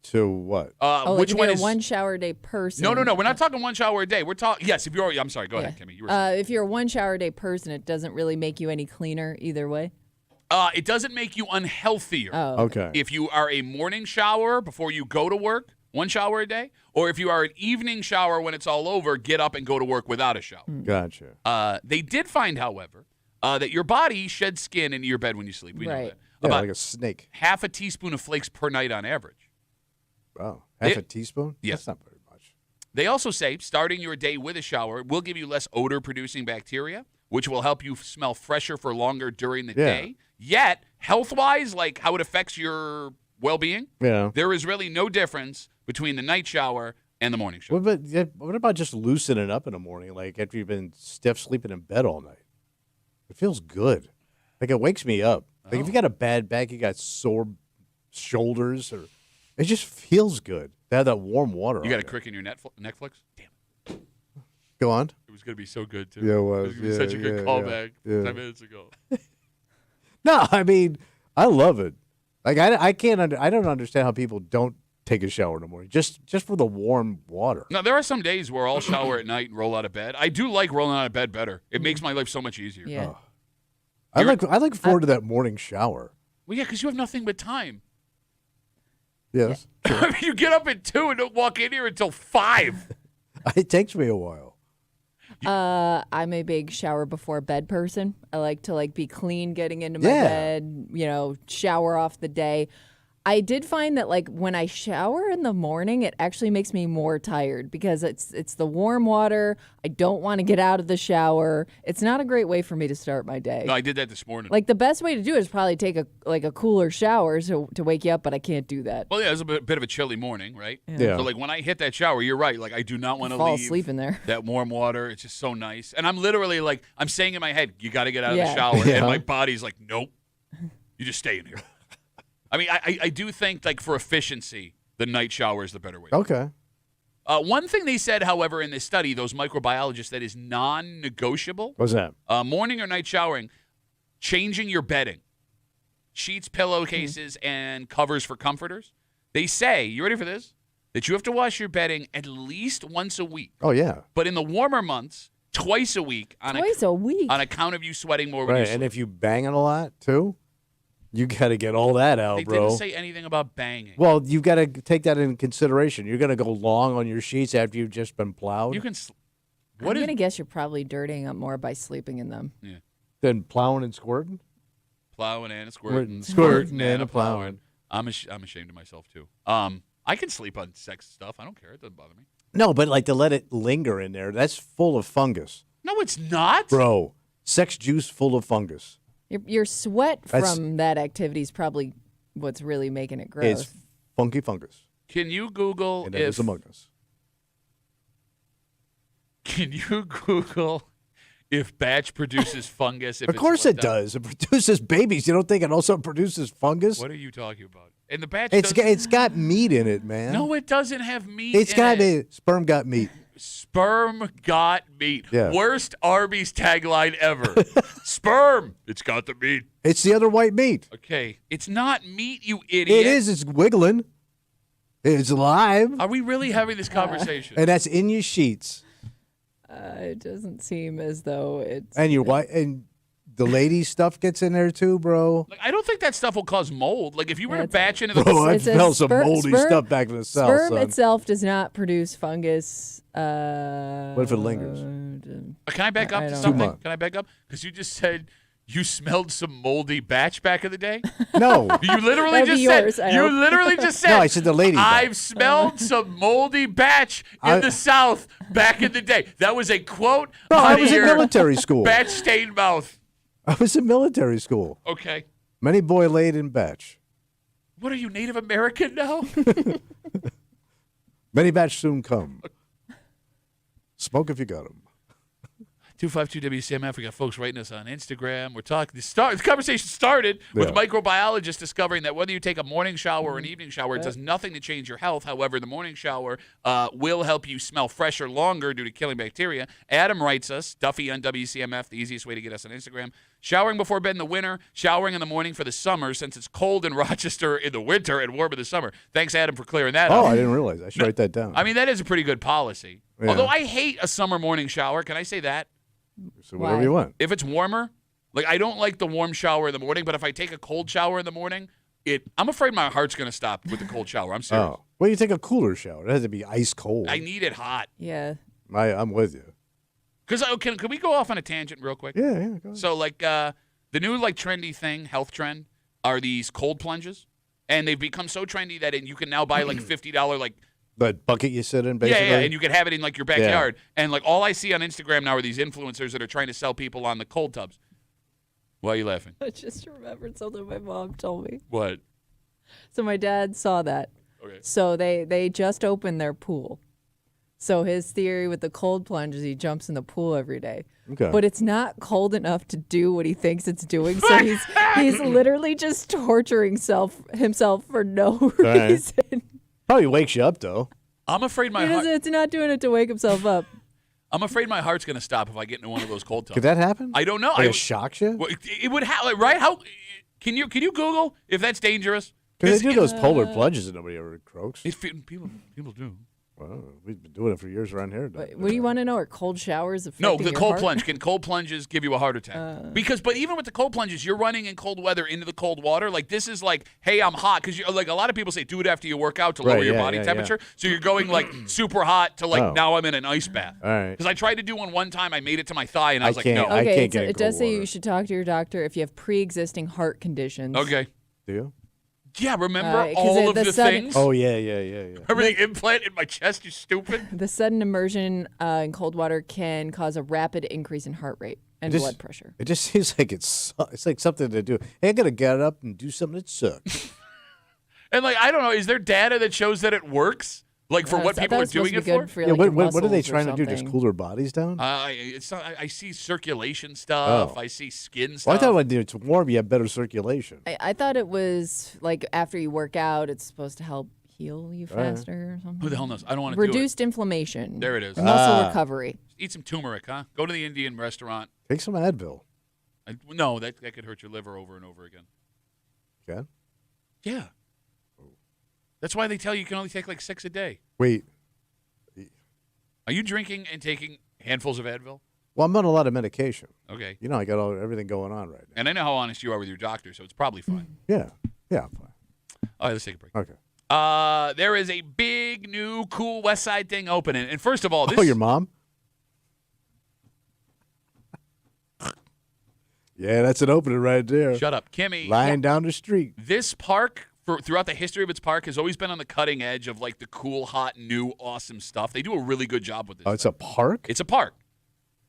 So what? Which if one you're is a 1 shower day person? No. We're not talking 1 shower a day. We're talking. Yes, if you're. I'm sorry. Go ahead, Kimmy. You were saying. If you're a 1 shower day person, it doesn't really make you any cleaner either way. It doesn't make you unhealthier. Oh, Okay. If you are a morning shower before you go to work, 1 shower a day, or if you are an evening shower when it's all over, get up and go to work without a shower. Gotcha. They did find, however, that your body sheds skin into your bed when you sleep. We know Right. that. Yeah, About like a snake. half a teaspoon of flakes per night on average. Wow. Half a teaspoon? Yeah. That's not very much. They also say starting your day with a shower will give you less odor-producing bacteria, which will help you smell fresher for longer during the day. Yet, health-wise, like how it affects your well-being, there is really no difference between the night shower and the morning shower. What about just loosening up in the morning, like after you've been stiff sleeping in bed all night? It feels good. Like it wakes me up. Like if you got a bad back, you got sore shoulders, or it just feels good to have that warm water. You got a crick in your Netflix? Damn. Go on. It was going to be so good, too. Yeah, it was. It was such a good callback 10 minutes ago. No, I mean, I love it. Like I don't understand how people don't take a shower in the morning just for the warm water. Now, there are some days where I'll shower at night and roll out of bed. I do like rolling out of bed better. It makes my life so much easier. Yeah. Oh. I look forward to that morning shower. Well, yeah, because you have nothing but time. Yes. I mean, you get up at 2 and don't walk in here until 5. It takes me a while. I'm a big shower before bed person. I like to be clean getting into my bed, shower off the day. I did find that when I shower in the morning, it actually makes me more tired because it's the warm water. I don't want to get out of the shower. It's not a great way for me to start my day. No, I did that this morning. The best way to do it is probably take a cooler shower to wake you up, but I can't do that. Well, yeah, it was a bit of a chilly morning, right? Yeah. So when I hit that shower, you're right. I do not want to fall leave asleep in there. That warm water. It's just so nice. And I'm literally I'm saying in my head, you got to get out of the Yeah. shower. Yeah. And my body's like, nope. You just stay in here. I mean, I do think for efficiency, the night shower is the better way. Okay. One thing they said, however, in this study, those microbiologists, that is non-negotiable. What's that? Morning or night showering, changing your bedding, sheets, pillowcases, and covers for comforters. They say, you ready for this? That you have to wash your bedding at least once a week. Oh yeah. But in the warmer months, twice a week. On account of you sweating more when you Right, sleep. and if you bang it a lot too, you got to get all that out, They bro. didn't say anything about banging. Well, you've got to take that into consideration. You're going to go long on your sheets after you've just been plowed. You can. I'm going to guess you're probably dirtying up more by sleeping in them. Yeah. Then plowing and squirting? Plowing and squirting. Squirting and a plowing. I'm ashamed of myself, too. I can sleep on sex stuff. I don't care. It doesn't bother me. No, but to let it linger in there, that's full of fungus. No, it's not. Bro, sex juice full of fungus. Your sweat from that activity is probably what's really making it gross. It's funky fungus. Can you Google And that is among us. Can you Google if batch produces fungus? Of course it does. It produces babies. You don't think it also produces fungus? What are you talking about? And the batch It's got meat in it, man. No, it doesn't have meat It's in got it. Sperm got meat. Sperm got meat. Yeah. Worst Arby's tagline ever. Sperm. It's got the meat. It's the other white meat. Okay. It's not meat, you idiot. It is. It's wiggling. It's alive. Are we really having this conversation? And that's in your sheets. It doesn't seem as though it's. And your white and the ladies' stuff gets in there too, bro. I don't think that stuff will cause mold. If you were to batch into the Bro, I smell some moldy stuff back in the south. Sperm son. itself does not produce fungus. What if it lingers? Can I back up to something? Can I back up? Because you just said You smelled some moldy batch back in the day? No. You literally That'd just be said. yours, I You hope. literally just said. No, I said the lady I've batch. smelled some moldy batch in the South back in the day. That was a quote. No, I out of was in your military school. Batch stained mouth. I was in military school. Okay. Many boy laid in batch. What are you, Native American now? Many batch soon come. Smoke if you got 'em. 252 WCMF. We got folks writing us on Instagram. We're talking. The conversation started with microbiologists discovering that whether you take a morning shower or an evening shower, it does nothing to change your health. However, the morning shower will help you smell fresher longer due to killing bacteria. Adam writes us, Duffy on WCMF, the easiest way to get us on Instagram. Showering before bed in the winter, showering in the morning for the summer, since it's cold in Rochester in the winter and warm in the summer. Thanks, Adam, for clearing that up. Oh, I didn't realize. I should write that down. I mean, that is a pretty good policy. Yeah. Although I hate a summer morning shower. Can I say that? So whatever you want. If it's warmer, like I don't like the warm shower in the morning, but if I take a cold shower in the morning, I'm afraid my heart's going to stop with the cold shower. I'm serious. Oh. Well, you take a cooler shower. It has to be ice cold. I need it hot. Yeah. I'm with you. Because can we go off on a tangent real quick? Yeah, go ahead. So like the new like trendy thing, health trend, are these cold plunges, and they've become so trendy that you can now buy like $50 like. The bucket you sit in, basically? Yeah, and you can have it in, like, your backyard. Yeah. And, like, all I see on Instagram now are these influencers that are trying to sell people on the cold tubs. Why are you laughing? I just remembered something my mom told me. What? So my dad saw that. Okay. So they just opened their pool. So his theory with the cold plunge is he jumps in the pool every day. Okay. But it's not cold enough to do what he thinks it's doing. So he's literally just torturing himself for no reason. Probably wakes you up, though. I'm afraid my heart. It's not doing it to wake himself up. I'm afraid my heart's going to stop if I get into one of those cold tubs. Could that happen? I don't know. Like it shocks you? Well, it would happen, right? How can you Google if that's dangerous? Because they do those polar plunges and nobody ever croaks. People do. Well, we've been doing it for years around here. What do you want to know? Are cold showers affecting No, the your cold heart? plunge. Can cold plunges give you a heart attack? But even with the cold plunges, you're running in cold weather into the cold water. Like this is like, hey, I'm hot, because like a lot of people say do it after you work out to lower your body temperature. Yeah. So you're going like super hot to like now I'm in an ice bath. All right. Because I tried to do one time, I made it to my thigh, and I was like, no. I can't get it does say water. you should talk to your doctor if you have pre-existing heart conditions. Okay. Do you? Yeah, remember 'cause all of the the sudden- things? Oh, yeah. Remember the implant in my chest, you stupid? The sudden immersion in cold water can cause a rapid increase in heart rate and blood pressure. It just seems like it's like something to do. Hey, I got to get up and do something that sucks. And like, I don't know, is there data that shows that it works? Like for what people are doing it for? Like what are they trying to do? Just cool their bodies down? It's not, I see circulation stuff. I see skin stuff. Well, I thought when it's warm, you have better circulation. I thought it was like after you work out, it's supposed to help heal you faster or something. Who the hell knows? I don't want to do it. Reduced inflammation. There it is. Muscle recovery. Eat some turmeric, huh? Go to the Indian restaurant. Take some Advil. No, that could hurt your liver over and over again. Yeah? Yeah. That's why they tell you can only take like 6 a day. Wait. Are you drinking and taking handfuls of Advil? Well, I'm on a lot of medication. Okay. You know, I got everything going on right now. And I know how honest you are with your doctor, so it's probably fine. Yeah. Yeah, I'm fine. All right, let's take a break. Okay. There is a big new cool West Side thing opening. And first of all, this... Oh, your mom? Yeah, that's an opening right there. Shut up. Kimmy. Lying down the street. This park, throughout the history of its park, has always been on the cutting edge of like the cool, hot, new, awesome stuff. They do a really good job with this. Oh, it's a park? It's a park.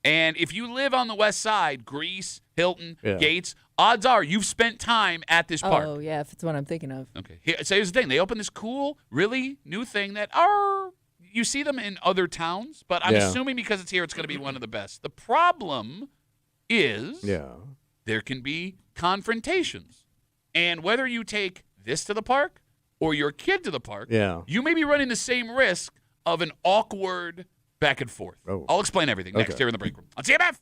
And if you live on the West Side, Greece, Hilton, Gates, odds are you've spent time at this park. Oh, yeah, if it's what I'm thinking of. Okay. So here's the thing. They opened this cool, really new thing that you see them in other towns, but I'm assuming because it's here, it's going to be one of the best. The problem is there can be confrontations. And whether you take this to the park or your kid to the park, you may be running the same risk of an awkward back and forth. Oh. I'll explain everything next here in the break room on CMF.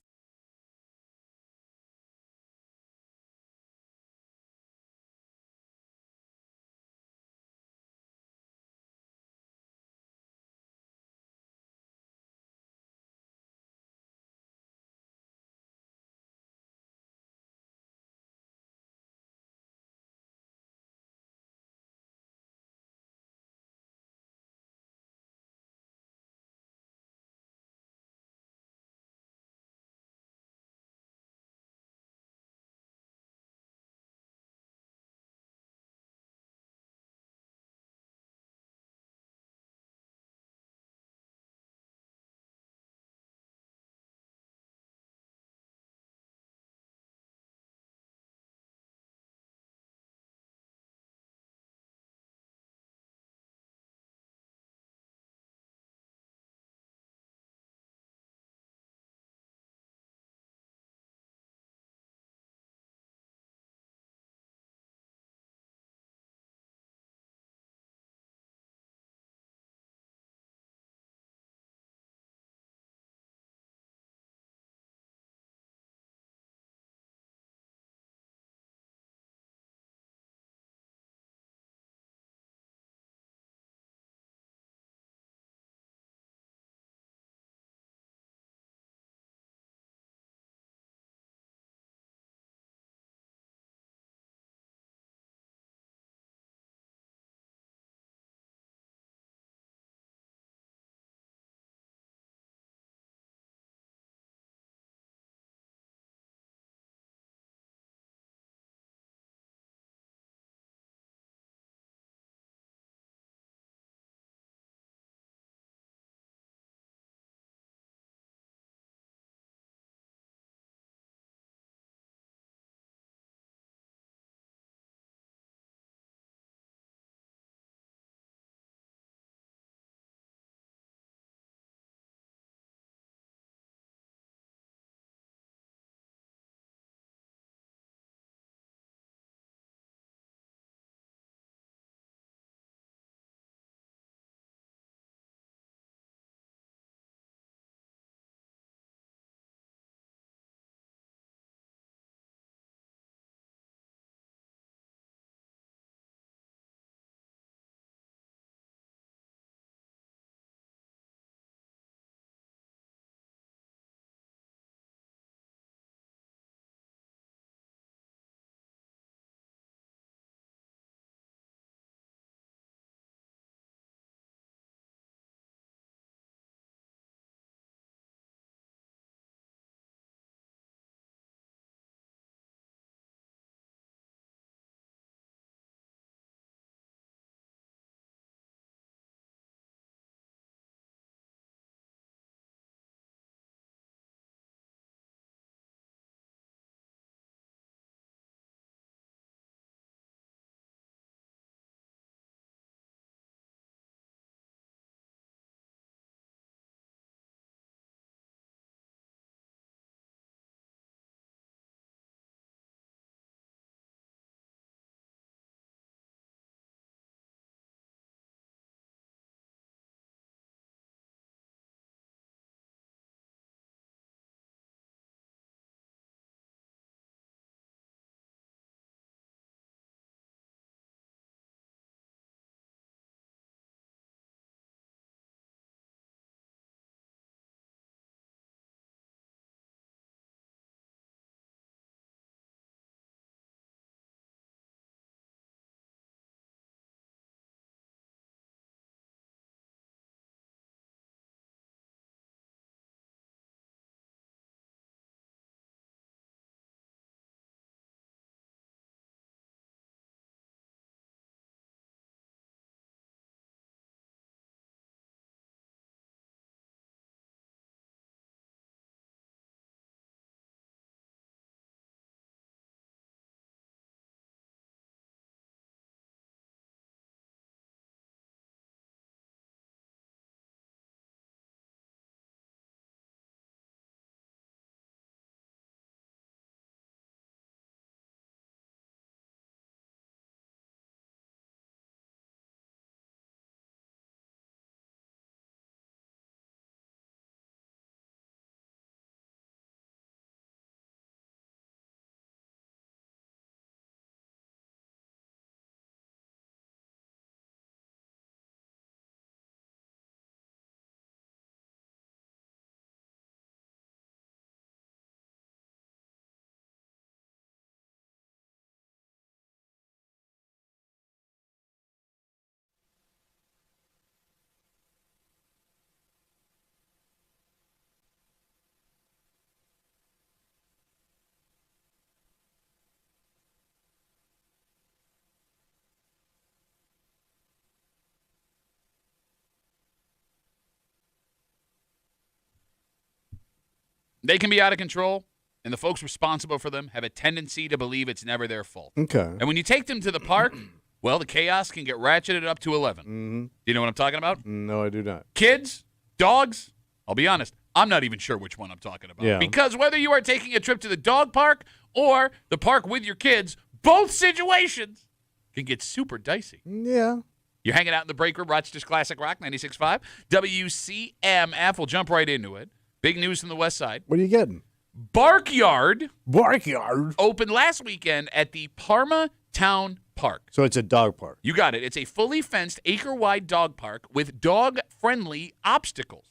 They can be out of control, and the folks responsible for them have a tendency to believe it's never their fault. Okay. And when you take them to the park, well, the chaos can get ratcheted up to 11. Mm-hmm. Do you know what I'm talking about? No, I do not. Kids, dogs, I'll be honest, I'm not even sure which one I'm talking about. Yeah. Because whether you are taking a trip to the dog park or the park with your kids, both situations can get super dicey. Yeah. You're hanging out in the break room, Rochester's Classic Rock, 96.5. WCMF. We'll jump right into it. Big news from the west side. What are you getting? Barkyard Barkyard opened last weekend at the Parma Town Park. So it's a dog park. You got it. It's a fully fenced, acre-wide dog park with dog-friendly obstacles.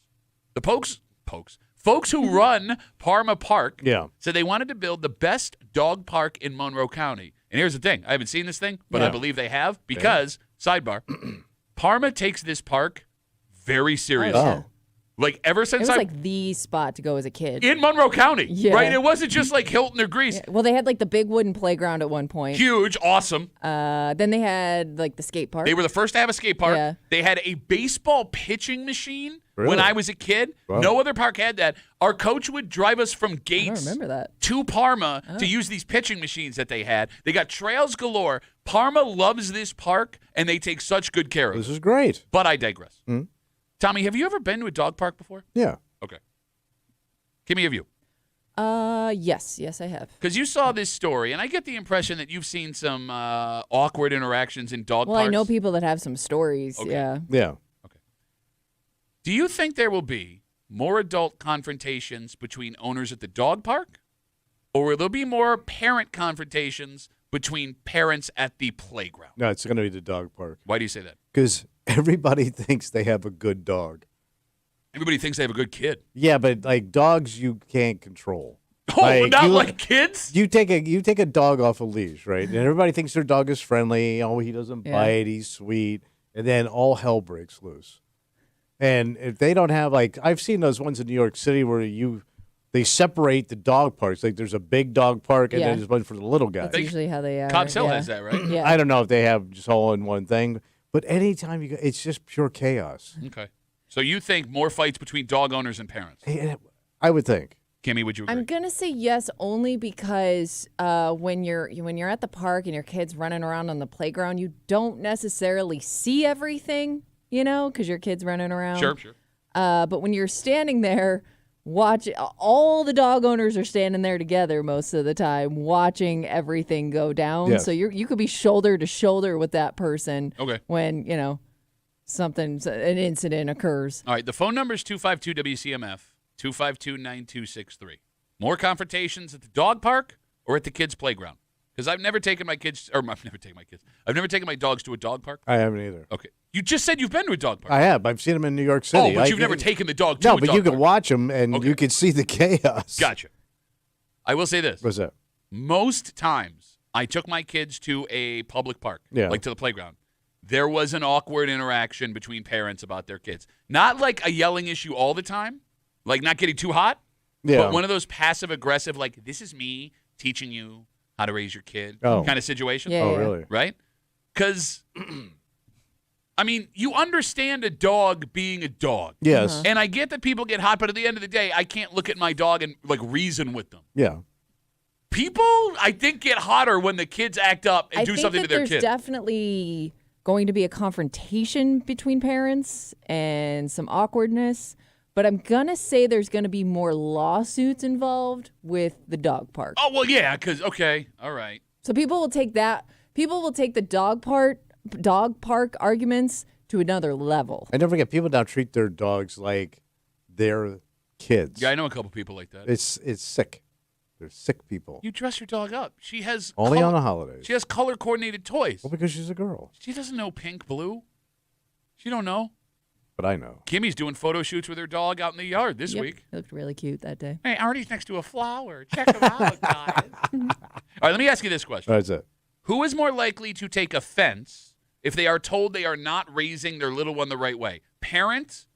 The folks who run Parma Park said they wanted to build the best dog park in Monroe County. And here's the thing. I haven't seen this thing, but I believe they have because, sidebar, Parma takes this park very seriously. Oh. Like, ever since it was like the spot to go as a kid. In Monroe County, Yeah. right? It wasn't just like Hilton or Greece. Yeah. Well, they had like the big wooden playground at one point. Huge, awesome. Then they had like the skate park. They were the first to have a skate park. Yeah. They had a baseball pitching machine when Really? I was a kid. Wow. No other park had that. Our coach would drive us from Gates remember that. to Parma to use these pitching machines that they had. They got trails galore. Parma loves this park, and they take such good care of it. This is great. But I digress. Mm-hmm. Tommy, have you ever been to a dog park before? Yeah. Okay. Give me a view. Yes, I have. Because you saw this story, and I get the impression that you've seen some awkward interactions in dog Well, parks. I know people that have some stories. Okay. Yeah. Yeah. Do you think there will be more adult confrontations between owners at the dog park, or will there be more parent confrontations between parents at the playground? No, it's going to be the dog park. Why do you say that? Because everybody thinks they have a good dog. Everybody thinks they have a good kid. Yeah, but like dogs, you can't control. Oh, not like kids? You take a dog off a leash, right? And everybody thinks their dog is friendly. Oh, he doesn't bite. He's sweet. And then all hell breaks loose. And if they don't have I've seen those ones in New York City where they separate the dog parks. Like there's a big dog park and then there's one for the little guys. That's usually how they are. Cobb's Hill has that, right? Yeah. I don't know if they have just all in one thing, but anytime you go, it's just pure chaos. Okay. So you think more fights between dog owners and parents? I would think. Kimmy, would you agree? I'm gonna say yes, only because when you're at the park and your kid's running around on the playground, you don't necessarily see everything, because your kid's running around. Sure. But when you're standing there, all the dog owners are standing there together most of the time, watching everything go down. Yes. So you could be shoulder to shoulder with that person. Okay. When an incident occurs. All right. The phone number is 252-WCMF, 252-9263. More confrontations at the dog park or at the kids' playground? Because I've never taken my dogs to a dog park. I haven't either. Okay. You just said you've been to a dog park. I have. I've seen them in New York City. Oh, but you've never taken the dog to a No, dog but park. you can watch them and you can see the chaos. Gotcha. I will say this. What's that? Most times I took my kids to a public park, like to the playground. There was an awkward interaction between parents about their kids. Not like a yelling issue all the time, like not getting too hot, but one of those passive-aggressive, like, this is me teaching you how to raise your kid kind of situation. Yeah. Really? Right? Because, I mean, you understand a dog being a dog. Yes. And I get that people get hot, but at the end of the day, I can't look at my dog and, reason with them. Yeah. People, I think, get hotter when the kids act up and do something to their kid. There's definitely going to be a confrontation between parents and some awkwardness, but I'm going to say there's going to be more lawsuits involved with the dog park. Oh, well, yeah, because, okay, all right. So people will take the dog park arguments to another level. And don't forget, people now treat their dogs like they're kids. Yeah, I know a couple people like that. It's sick. They're sick people. You dress your dog up. She has Only on the holidays. She has color-coordinated toys. Well, because she's a girl. She doesn't know pink, blue. She don't know. But I know. Kimmy's doing photo shoots with her dog out in the yard this week. It looked really cute that day. Hey, Artie's next to a flower. Check him out, guys. All right, let me ask you this question. That's it. Who is more likely to take offense if they are told they are not raising their little one the right way? Parent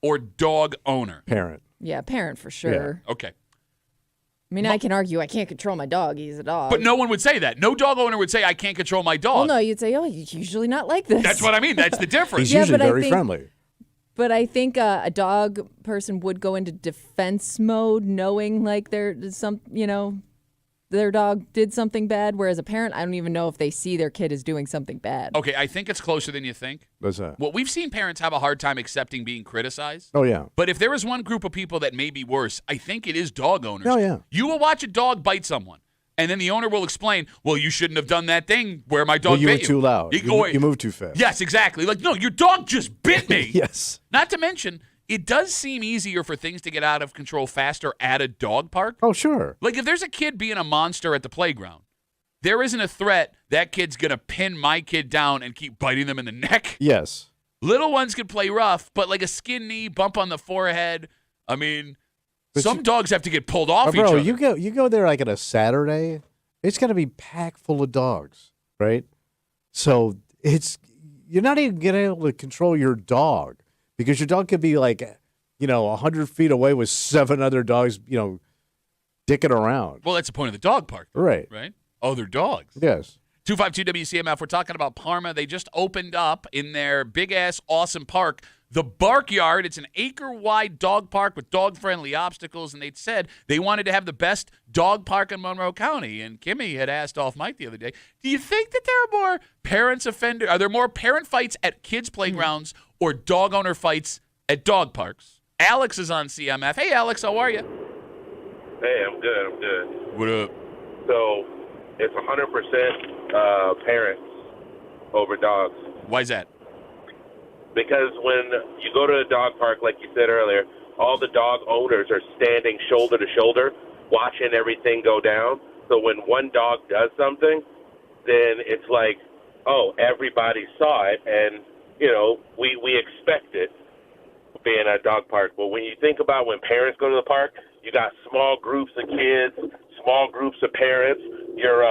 or dog owner? Parent. Yeah, parent for sure. Yeah. Okay. I mean, I can argue I can't control my dog. He's a dog. But no one would say that. No dog owner would say, I can't control my dog. Well, no, you'd say, oh, he's usually not like this. That's what I mean. That's the difference. He's usually very friendly. But I think a dog person would go into defense mode knowing like there's some, their dog did something bad. Whereas a parent, I don't even know if they see their kid is doing something bad. Okay, I think it's closer than you think. What's that? Well, we've seen parents have a hard time accepting being criticized. Oh, yeah. But if there is one group of people that may be worse, I think it is dog owners. Oh, yeah. You will watch a dog bite someone, and then the owner will explain, well, you shouldn't have done that thing where my dog bit you. You were too loud. You moved too fast. Yes, exactly. Like, no, your dog just bit me. Yes. Not to mention, it does seem easier for things to get out of control faster at a dog park. Oh, sure. Like, if there's a kid being a monster at the playground, there isn't a threat that kid's going to pin my kid down and keep biting them in the neck. Yes. Little ones could play rough, but like a skin knee, bump on the forehead, I mean, some dogs have to get pulled off each other. You go there like on a Saturday, it's going to be packed full of dogs, right? So you're not even going to be able to control your dog because your dog could be like, 100 feet away with 7 other dogs, dicking around. Well, that's the point of the dog park. Right. Right? Other dogs. Yes. 252 WCMF, we're talking about Parma. They just opened up in their big-ass, awesome park, the Barkyard. It's an acre-wide dog park with dog-friendly obstacles, and they said they wanted to have the best dog park in Monroe County. And Kimmy had asked off mic the other day, do you think that there are more are there more parent fights at kids' playgrounds or dog owner fights at dog parks? Alex is on CMF. Hey, Alex, how are you? Hey, I'm good. What up? So it's 100% parents over dogs. Why is that? Because when you go to a dog park, like you said earlier, all the dog owners are standing shoulder to shoulder watching everything go down. So when one dog does something, then it's like, oh, everybody saw it, and, we expect it being at a dog park. But when you think about when parents go to the park, you got small groups of kids, small groups of parents. You're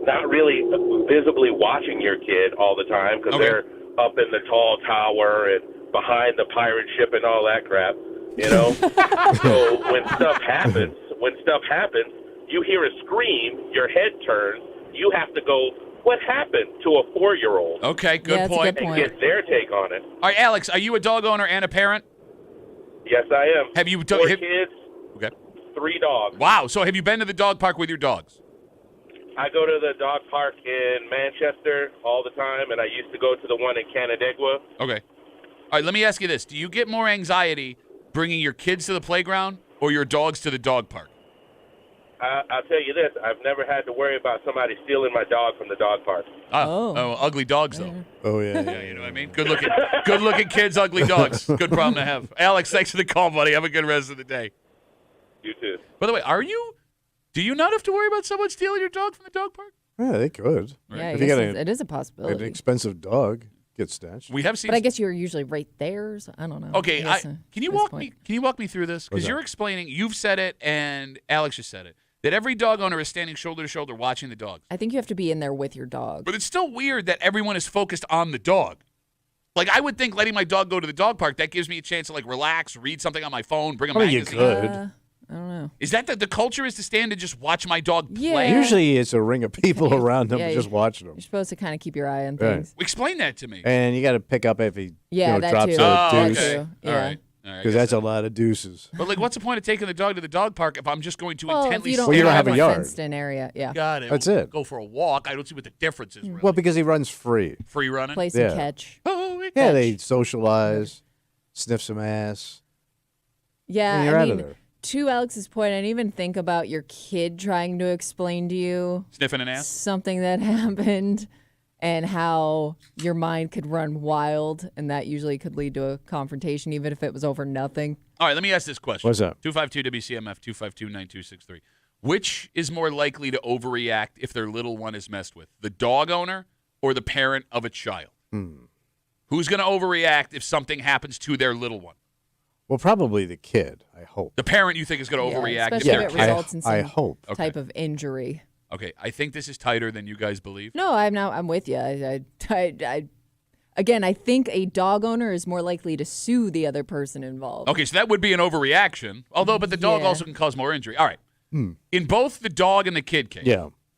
not really visibly watching your kid all the time because they're up in the tall tower and behind the pirate ship and all that crap, So when stuff happens, you hear a scream, your head turns, you have to go, what happened to a 4-year-old? Okay, good point. And get their take on it. All right, Alex, are you a dog owner and a parent? Yes, I am. Have you 4 kids? Okay. 3 dogs. Wow. So have you been to the dog park with your dogs? I go to the dog park in Manchester all the time, and I used to go to the one in Canandaigua. Okay. All right, let me ask you this. Do you get more anxiety bringing your kids to the playground or your dogs to the dog park? I'll tell you this. I've never had to worry about somebody stealing my dog from the dog park. Oh, ugly dogs, though. Oh, yeah. Yeah, you know what I mean? Good-looking kids, ugly dogs. Good problem to have. Alex, thanks for the call, buddy. Have a good rest of the day. You too. By the way, do you not have to worry about someone stealing your dog from the dog park? Yeah, they could. Right. Yeah, I guess it is a possibility. An expensive dog gets snatched. We have seen, but I guess you're usually right there. So I don't know. Okay, can you walk me through this? Because you're explaining. You've said it, and Alex just said it. That every dog owner is standing shoulder to shoulder watching the dogs. I think you have to be in there with your dog. But it's still weird that everyone is focused on the dog. Like, I would think letting my dog go to the dog park, that gives me a chance to, relax, read something on my phone, bring a magazine. You could. I don't know. Is that the culture is to stand and just watch my dog play? Yeah. Usually it's a ring of people around them just watching them. You're supposed to kind of keep your eye on things. Explain that to me. And you got to pick up if he that drops too. a deuce. Okay. Yeah. All right. Because that's a lot of deuces. But what's the point of taking the dog to the dog park if I'm just going to intently you stare? don't, you don't have a yard. Fenced-in area. Yeah. Got it. That's it. Go for a walk. I don't see what the difference is. Really. Well, because he runs free. Free running. Play some catch. Yeah, they socialize, sniff some ass. Yeah, and you're out of there. To Alex's point, I didn't even think about your kid trying to explain to you sniffing an ass, something that happened, and how your mind could run wild, and that usually could lead to a confrontation, even if it was over nothing. All right, let me ask this question. What's up? 252 WCMF 252-9263. Which is more likely to overreact if their little one is messed with, the dog owner or the parent of a child? Who's going to overreact if something happens to their little one? Well, probably the kid, I hope. The parent you think is going to overreact? Especially if it results in some hope. type of injury. Okay, I think this is tighter than you guys believe. No, I'm with you. Again, I think a dog owner is more likely to sue the other person involved. Okay, so that would be an overreaction. But the dog also can cause more injury. All right. In both the dog and the kid case,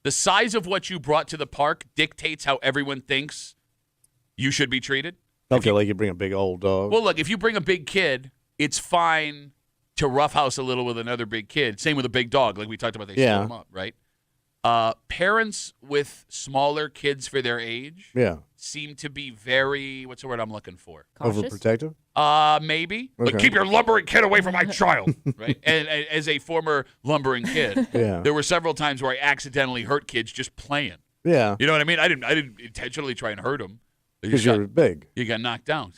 the size of what you brought to the park dictates how everyone thinks you should be treated. Okay, like you bring a big old dog. Well, look, if you bring a big kid, it's fine to roughhouse a little with another big kid. Same with a big dog, like we talked about. They slow them up, right? Parents with smaller kids for their age seem to be very, what's the word I'm looking for? Cautious? Overprotective? Maybe. Okay. Like, keep your lumbering kid away from my child, right? And as a former lumbering kid, there were several times where I accidentally hurt kids just playing. Yeah. You know what I mean? I didn't intentionally try and hurt them. Because you're big. You got knocked down.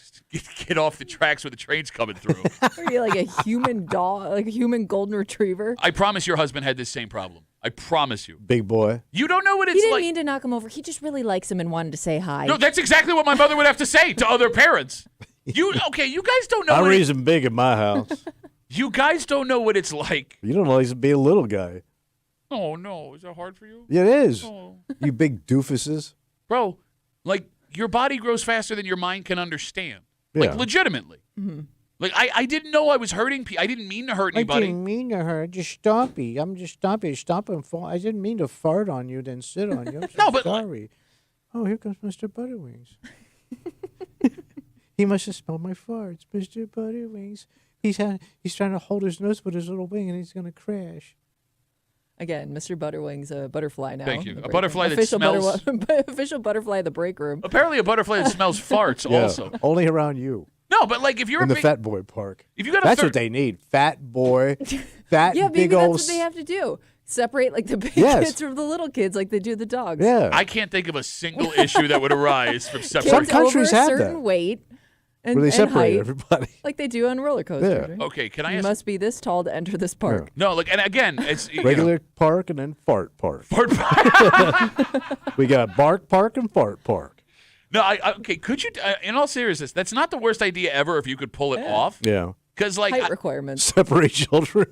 Get off the tracks where the train's coming through. Are you like a human dog, like a human golden retriever? I promise your husband had this same problem. I promise you. Big boy. You don't know what it's He didn't like. mean to knock him over. He just really likes him and wanted to say hi. No, that's exactly what my mother would have to say to other parents. You guys don't know. I raise him big in my house. You guys don't know what it's like. You don't know he's be a little guy. Oh no, is that hard for you? Yeah, it is. Oh. You big doofuses. Bro, like your body grows faster than your mind can understand. Yeah. Like legitimately. Mm-hmm. Like I didn't know I was hurting people. I didn't mean to hurt anybody. I didn't mean to hurt. Just stompy. I'm just stompy. Stop and fall. I didn't mean to fart on you, then sit on you. I'm so No, but sorry. Oh, here comes Mr. Butterwings. He must have smelled my farts, Mr. Butterwings. He's trying to hold his nose with his little wing, and he's gonna crash. Again, Mr. Butterwing's a butterfly now. Thank you. A butterfly that official smells. Official butterfly of the break room. Apparently, a butterfly that smells farts. Yeah, Also, only around you. No, but like if you're in a the big, fat boy park. If you got that's what they need. Fat boy, fat Yeah, maybe big that's old. what they have to do. Separate like the big Yes. kids from the little kids, like they do the dogs. Yeah. I can't think of a single issue that would arise from Kids separating. Some countries over a have certain that. weight and, Where they and separate height, everybody. like they do on roller coasters. Yeah. Right? Okay, can I You ask? must be this tall to enter this park. No, like, and again, it's Regular park and then fart park. Fart We got bark park and fart park. No, okay. Could you, in all seriousness, that's not the worst idea ever if you could pull it off. Yeah. Because like Height requirements. Separate children.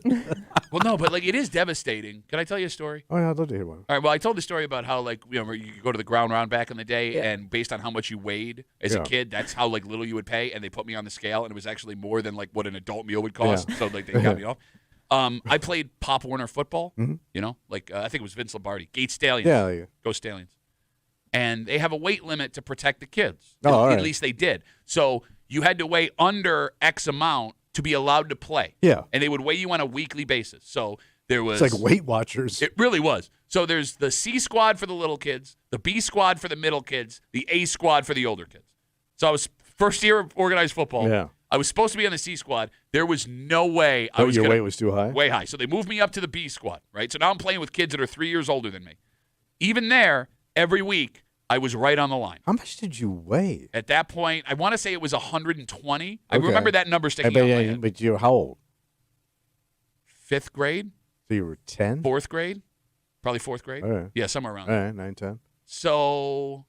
well, no, but like it is devastating. Can I tell you a story? Oh yeah, I'd love to hear one. All right. Well, I told the story about how like you go to the ground round back in the day, and based on how much you weighed as a kid, that's how like little you would pay, and they put me on the scale, and it was actually more than like what an adult meal would cost. So like they got me off. I played Pop Warner football. You know, like I think it was Vince Lombardi, Gate Stallions. Yeah. Go Stallions. And they have a weight limit to protect the kids. Oh, all right. At least they did. So you had to weigh under X amount to be allowed to play. Yeah. And they would weigh you on a weekly basis. So there was. It's like Weight Watchers. It really was. So there's the C squad for the little kids, the B squad for the middle kids, the A squad for the older kids. So I was first year of organized football. Yeah. I was supposed to be on the C squad. There was no way I was your gonna, weight was too high? Way high. So they moved me up to the B squad, right? So now I'm playing with kids that are 3 years older than me. Even there, every week, I was right on the line. How much did you weigh? At that point, I want to say it was 120. I Okay. remember that number sticking out in my head. But you're how old? 5th grade? So you were 10? 4th grade? Probably 4th grade? All right. Yeah, somewhere around All there. right, 9, 10. So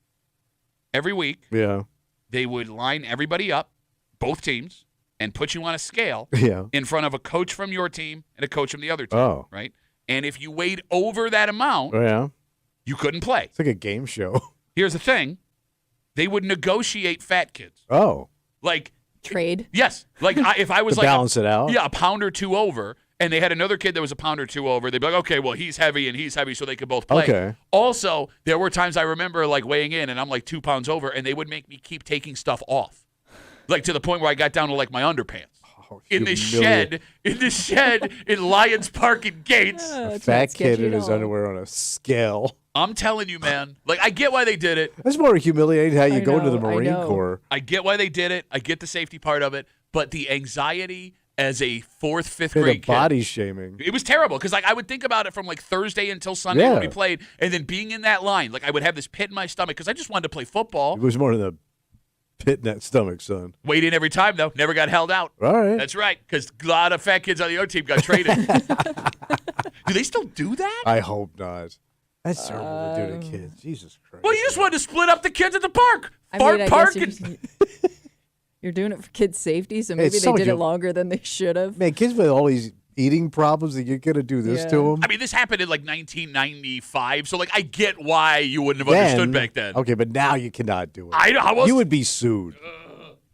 every week, Yeah. they would line everybody up, both teams, and put you on a scale Yeah. in front of a coach from your team and a coach from the other team, Oh. right? And if you weighed over that amount, Oh, yeah. you couldn't play. It's like a game show. Here's the thing. They would negotiate fat kids. Oh. Like Trade. yes. Like if I was To like balance it out? Yeah, a pound or two over, and they had another kid that was a pound or two over, they'd be like, okay, well, he's heavy and he's heavy, so they could both play. Okay. Also, there were times I remember like weighing in and I'm like 2 pounds over, and they would make me keep taking stuff off. Like to the point where I got down to like my underpants. Oh, In the shed in Lions Park in Gates. A fat kid in his underwear on a scale. I'm telling you, man. Like, I get why they did it. That's more humiliating how you I go into the know, I Marine know. Corps. I get why they did it. I get the safety part of it. But the anxiety as a 4th, 5th The grade kid. body shaming. It was terrible because, like, I would think about it from, like, Thursday until Sunday Yeah. when we played. And then being in that line, like, I would have this pit in my stomach because I just wanted to play football. It was more than the pit in that stomach, son. Weighed in every time, though. Never got held out. All right. That's right, because a lot of fat kids on the other team got traded. Do they still do that? I hope not. That's terrible to do to kids. Jesus Christ. Well, you just wanted to split up the kids at the park. I Fart mean, I park. guess you're doing it for kids' safety, so maybe It's they so did it you- longer than they should have. Man, kids with all these eating problems, that you're going to do this to them? I mean, this happened in like 1995, so like I get why you wouldn't have understood back then. Okay, but now you cannot do it. I know. How else? You would be sued.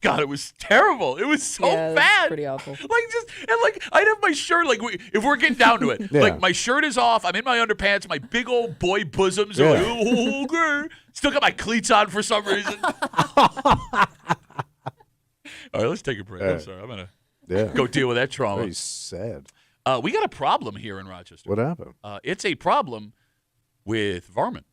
God, it was terrible. It was so Yeah, that's bad. pretty awful. Like just and like I'd have my shirt like if we're getting down to it, Yeah. like my shirt is off. I'm in my underpants. My big old boy bosoms are like, Yeah. oh, okay. Still got my cleats on for some reason. All right, let's take a break. I'm sorry. I'm going to go deal with that trauma. Very sad. We got a problem here in Rochester. What happened? It's a problem with varmint.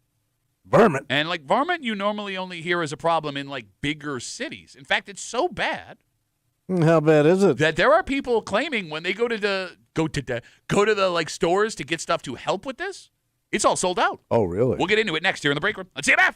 Varmint? And, like, varmint you normally only hear as a problem in, like, bigger cities. In fact, it's so bad. How bad is it? That there are people claiming when they go to the like stores to get stuff to help with this, it's all sold out. Oh, really? We'll get into it next here in the break room. Let's WCMF.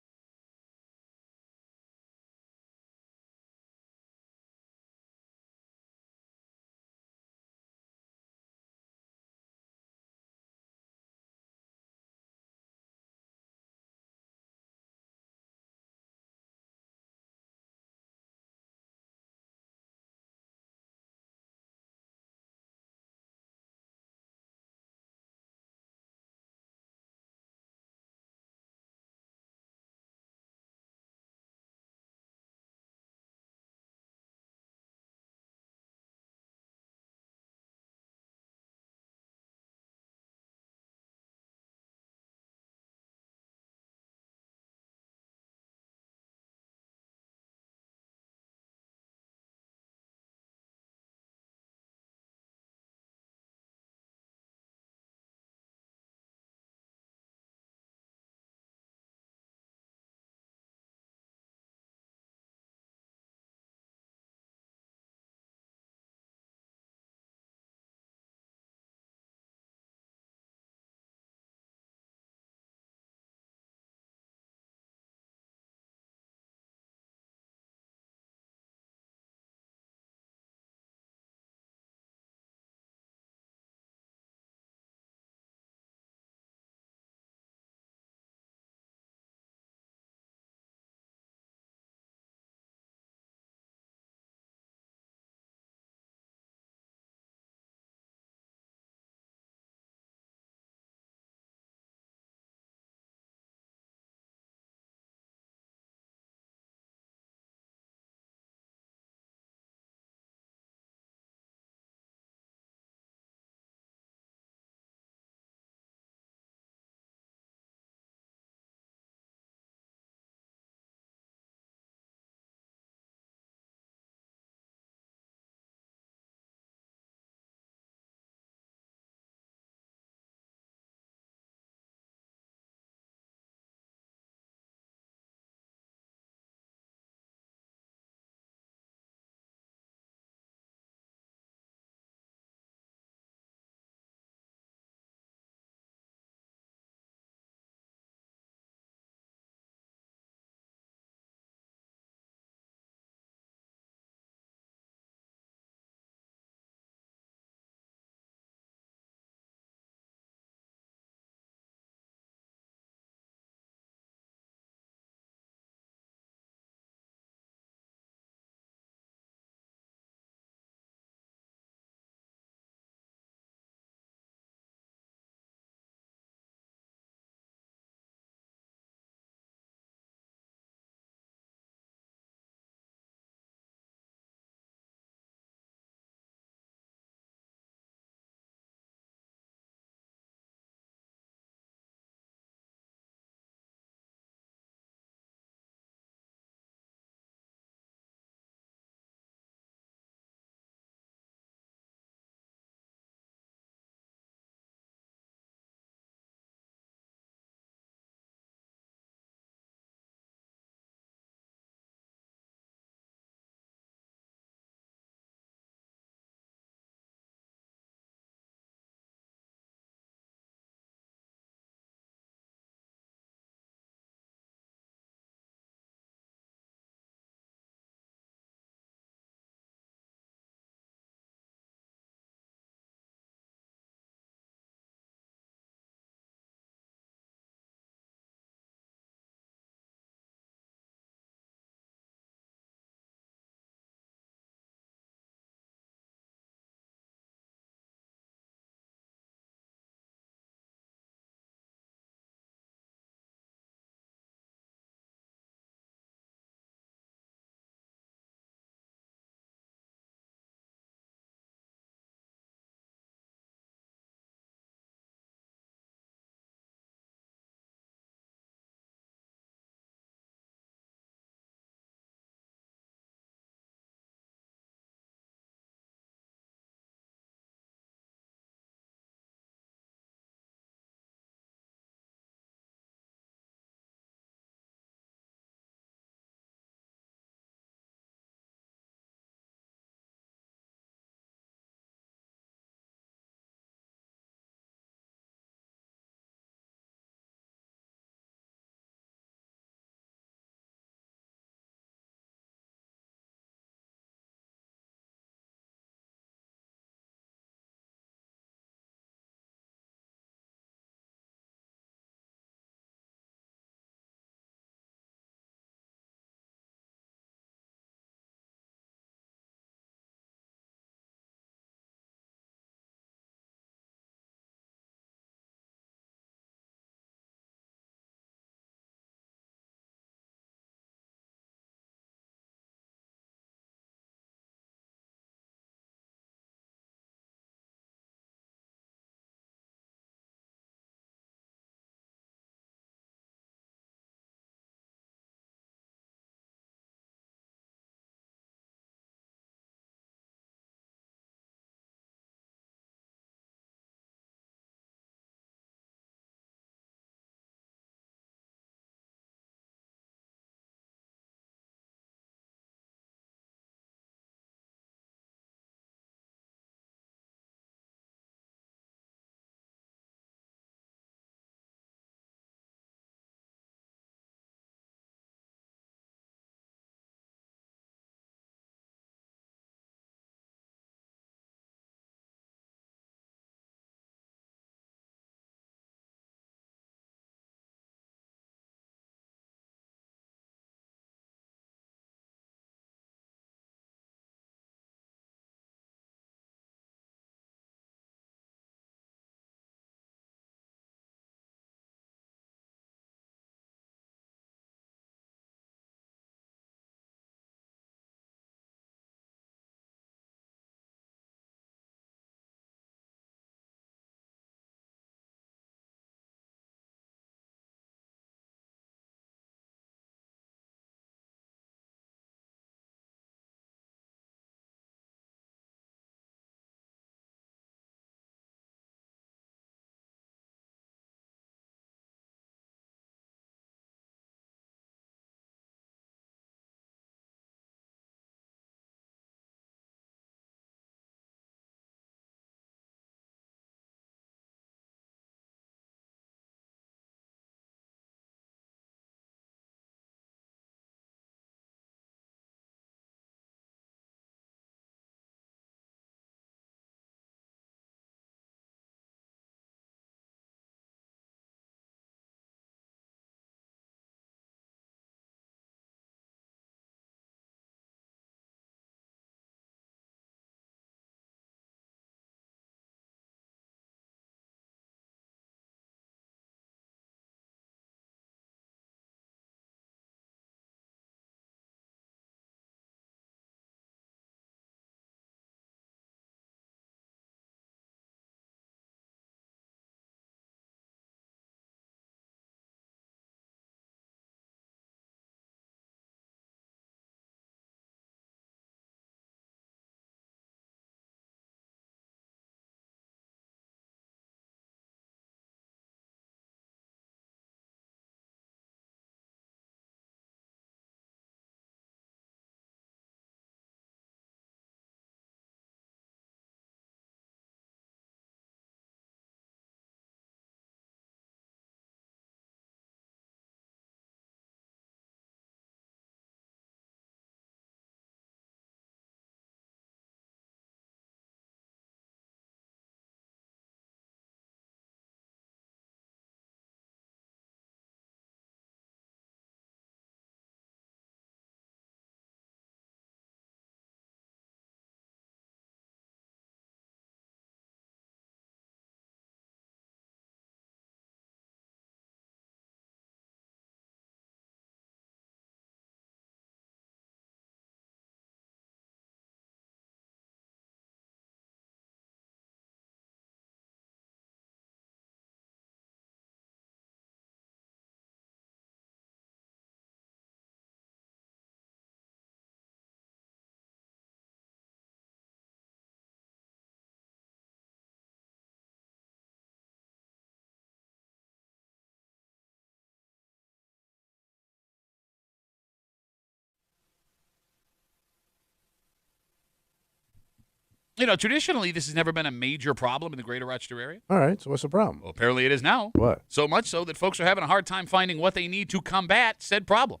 Traditionally, this has never been a major problem in the greater Rochester area. All right, so what's the problem? Well, apparently it is now. What? So much so that folks are having a hard time finding what they need to combat said problem.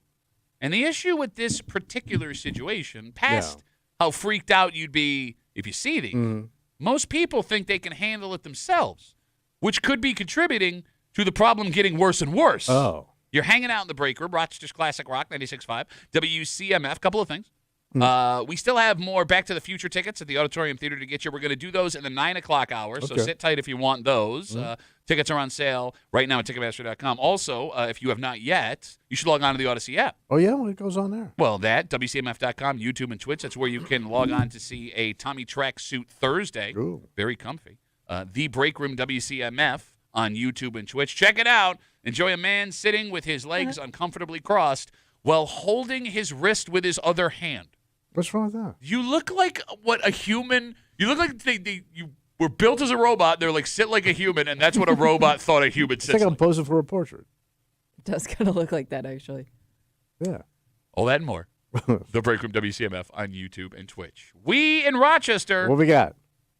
And the issue with this particular situation, past how freaked out you'd be if you see these, most people think they can handle it themselves, which could be contributing to the problem getting worse and worse. Oh. You're hanging out in the break room, Rochester's Classic Rock, 96.5, WCMF, couple of things. We still have more Back to the Future tickets at the Auditorium Theater to get you. We're going to do those in the 9 o'clock hour, so sit tight if you want those. Tickets are on sale right now at Ticketmaster.com. Also, if you have not yet, you should log on to the Odyssey app. Oh, yeah? Well, it goes on there. Well, WCMF.com, YouTube, and Twitch. That's where you can log on to see a Tommy Tracksuit Thursday. Ooh. Very comfy. The Break Room WCMF on YouTube and Twitch. Check it out. Enjoy a man sitting with his legs uncomfortably crossed while holding his wrist with his other hand. What's wrong with that? You look like what a human. You look like you were built as a robot. They're like, sit like a human, and that's what a robot thought a human sits It's like I'm like. posing for a portrait. It does kind of look like that, actually. Yeah. All that and more. The Break Room WCMF on YouTube and Twitch. We in Rochester What we got?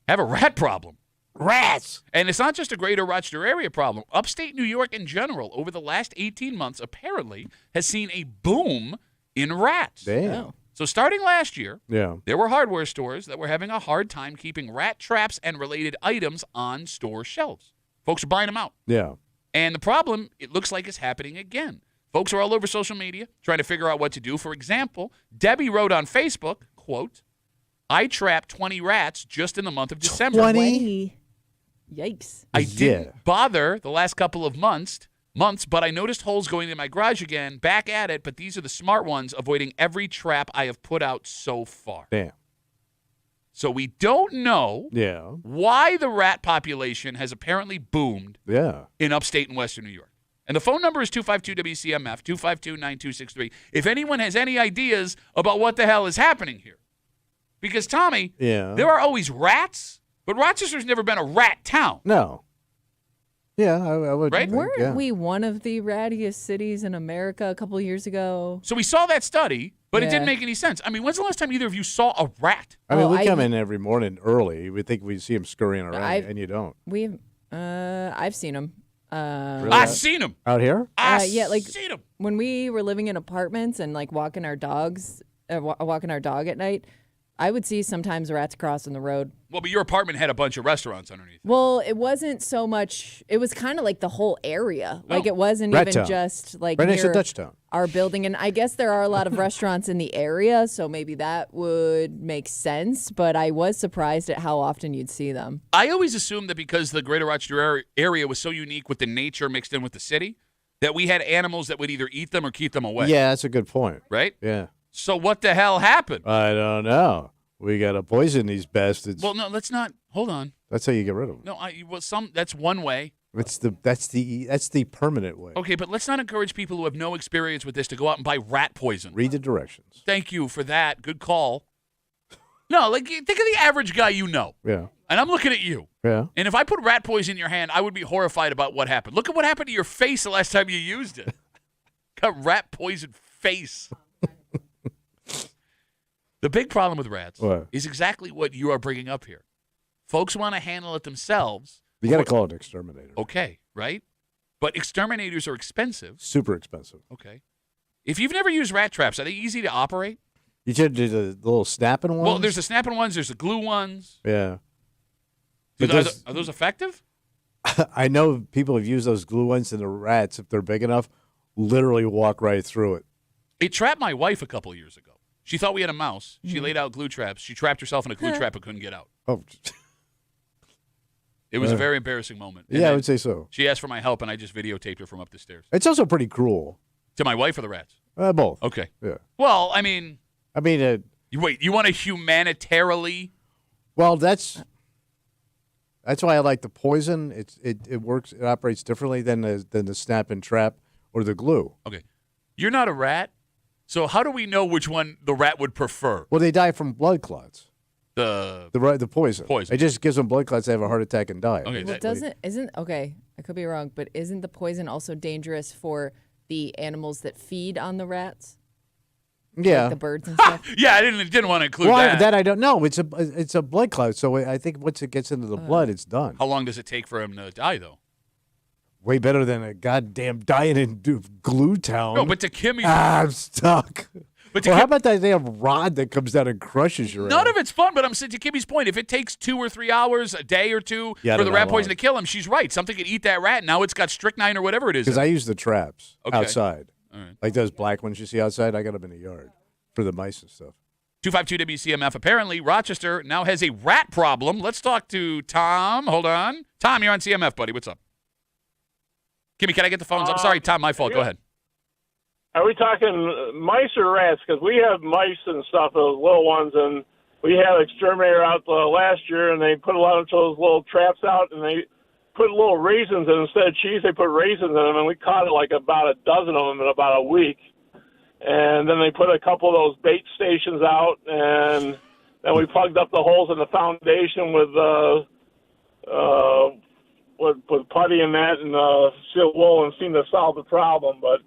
have a rat problem. Rats! And it's not just a greater Rochester area problem. Upstate New York in general, over the last 18 months, apparently has seen a boom in rats. Damn. Oh. So starting last year, Yeah. there were hardware stores that were having a hard time keeping rat traps and related items on store shelves. Folks are buying them out. Yeah. And the problem, it looks like, is happening again. Folks are all over social media trying to figure out what to do. For example, Debbie wrote on Facebook, quote, I trapped 20 rats just in the month of December. 20? Yikes. I didn't bother the last couple of months, but I noticed holes going in my garage again. Back at it, but these are the smart ones, avoiding every trap I have put out so far. Damn. So we don't know why the rat population has apparently boomed in upstate and western New York. And the phone number is 252-WCMF, 252-9263. If anyone has any ideas about what the hell is happening here. Because, Tommy, there are always rats, but Rochester's never been a rat town. No. Yeah, I would. Right? Weren't we one of the rattiest cities in America a couple years ago? So we saw that study, but it didn't make any sense. I mean, when's the last time either of you saw a rat? I mean, we come in every morning early. We think we see them scurrying around, and you don't. I've seen them. Really? I've seen them. Out here? Seen them. When we were living in apartments and like walking our dog at night, I would see sometimes rats crossing the road. Well, but your apartment had a bunch of restaurants underneath. Well, it wasn't so much. It was kind of like the whole area. Like it wasn't Rat even town. just like Right next to near Dutch Town. our building. And I guess there are a lot of restaurants in the area, so maybe that would make sense. But I was surprised at how often you'd see them. I always assumed that because the greater Rochester area was so unique with the nature mixed in with the city, that we had animals that would either eat them or keep them away. Yeah, that's a good point. Right? Yeah. So what the hell happened? I don't know. We got to poison these bastards. Well, no, let's not. Hold on. That's how you get rid of them. No, that's one way. That's the permanent way. Okay, but let's not encourage people who have no experience with this to go out and buy rat poison. Read the directions. Thank you for that. Good call. No, like think of the average guy you know. Yeah. And I'm looking at you. Yeah. And if I put rat poison in your hand, I would be horrified about what happened. Look at what happened to your face the last time you used it. Got rat poison face. The big problem with rats is exactly what you are bringing up here. Folks want to handle it themselves. You got to call it an exterminator. Okay, right? But exterminators are expensive. Super expensive. Okay. If you've never used rat traps, are they easy to operate? You should do the little snapping ones? Well, there's the snapping ones. There's the glue ones. Yeah. Are those effective? I know people have used those glue ones, and the rats, if they're big enough, literally walk right through it. It trapped my wife a couple of years ago. She thought we had a mouse. She laid out glue traps. She trapped herself in a glue trap and couldn't get out. Oh. It was a very embarrassing moment. And yeah, I would say so. She asked for my help, and I just videotaped her from up the stairs. It's also pretty cruel. To my wife or the rats? Both. Okay. Yeah. Well, I mean. Wait, you want to humanitarily? Well, that's why I like the poison. It works. It operates differently than the snap and trap or the glue. Okay. You're not a rat, so how do we know which one the rat would prefer? Well, they die from blood clots. The poison. It just gives them blood clots. They have a heart attack and die. Okay. Well, I could be wrong, but isn't the poison also dangerous for the animals that feed on the rats? Yeah. Like the birds and stuff. Yeah, I didn't want to include Well, that. I don't know. It's a blood clot, so I think once it gets into the blood, it's done. How long does it take for him to die, though? Way better than a goddamn dying in Glue Town. No, but to Kimmy's... I'm stuck. But to how about that damn rod that comes down and crushes your None ass? of it's fun, but I'm saying to Kimmy's point, if it takes 2 or 3 hours, a day or two Yeah, for the not rat long. poison to kill him, she's right. Something could eat that rat, and now it's got strychnine or whatever it is. Because I use the traps outside. All right. Like those black ones you see outside, I got them in the yard for the mice and stuff. 252 WCMF. Apparently, Rochester now has a rat problem. Let's talk to Tom. Hold on. Tom, you're on CMF, buddy. What's up? Kimmy, can I get the phones? I'm sorry, Tom. My fault. Go ahead. Are we talking mice or rats? Because we have mice and stuff, those little ones, and we had an exterminator out last year, and they put a lot of those little traps out, and they put little raisins in. Instead of cheese, they put raisins in them, and we caught like about a dozen of them in about a week. And then they put a couple of those bait stations out, and then we plugged up the holes in the foundation with putty and that and seal wool and seemed to solve the problem. But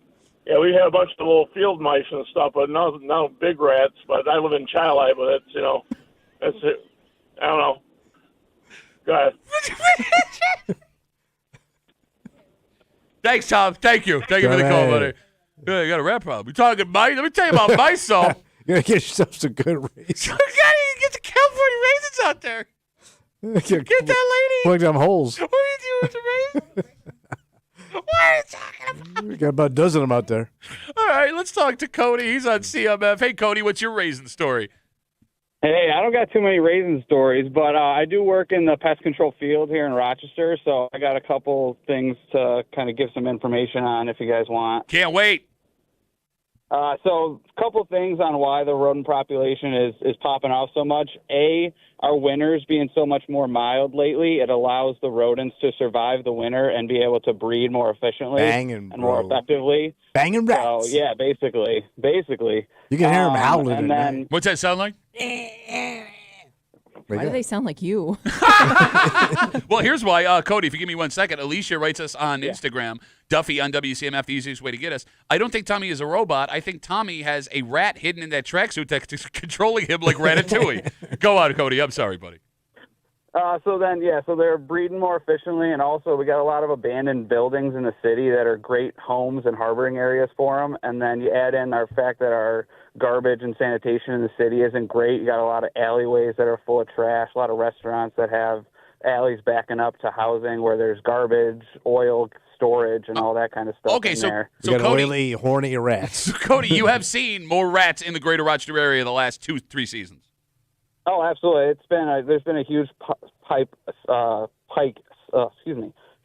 yeah, we had a bunch of little field mice and stuff, but no big rats. But I live in Chili, but it's that's it. I don't know. Go ahead. Thanks, Tom. Thank you. Thank you for the call, buddy. Yeah, you got a rat problem. You're talking mice? Let me tell you about mice, though. You gotta get yourself some good raisins. You gotta get the California raisins out there. Get that lady. Plug them holes. What are you doing with the raisins? What are you talking about? We got about a dozen of them out there. All right, let's talk to Cody. He's on CMF. Hey, Cody, what's your raisin story? Hey, I don't got too many raisin stories, but I do work in the pest control field here in Rochester, so I got a couple things to kind of give some information on if you guys want. Can't wait. So a couple things on why the rodent population is popping off so much. A, our winters being so much more mild lately, it allows the rodents to survive the winter and be able to breed more efficiently and more effectively. Banging rats. So, yeah, basically. You can hear them howling and at then, night. What's that sound like? Why do they sound like you? Well, here's why. Cody, if you give me 1 second. Alicia writes us on Instagram, Duffy on WCMF, the easiest way to get us. I don't think Tommy is a robot. I think Tommy has a rat hidden in that tracksuit that's controlling him like Ratatouille. Go on, Cody. I'm sorry, buddy. So they're breeding more efficiently, and also we got a lot of abandoned buildings in the city that are great homes and harboring areas for them. And then you add in our fact that our garbage and sanitation in the city isn't great. You got a lot of alleyways that are full of trash, a lot of restaurants that have alleys backing up to housing where there's garbage, oil storage, and all that kind of stuff in there. We got Cody, oily, horny rats. So Cody, you have seen more rats in the greater Rochester area the last 2-3 seasons. Oh, absolutely. There's been a huge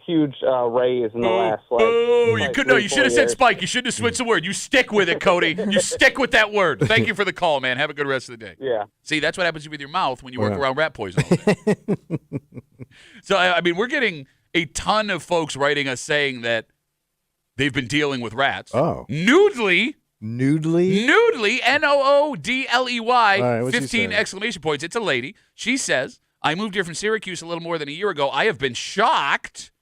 huge raise in the last. You should have said spike. You shouldn't have switched the word. You stick with it, Cody. You stick with that word. Thank you for the call, man. Have a good rest of the day. Yeah. See, that's what happens with your mouth when you work around rat poison all day. So, I mean, we're getting a ton of folks writing us saying that they've been dealing with rats. Oh. Noodly, Noodley, Noodley, right, 15 exclamation points. It's a lady. She says, I moved here from Syracuse a little more than a year ago. I have been shocked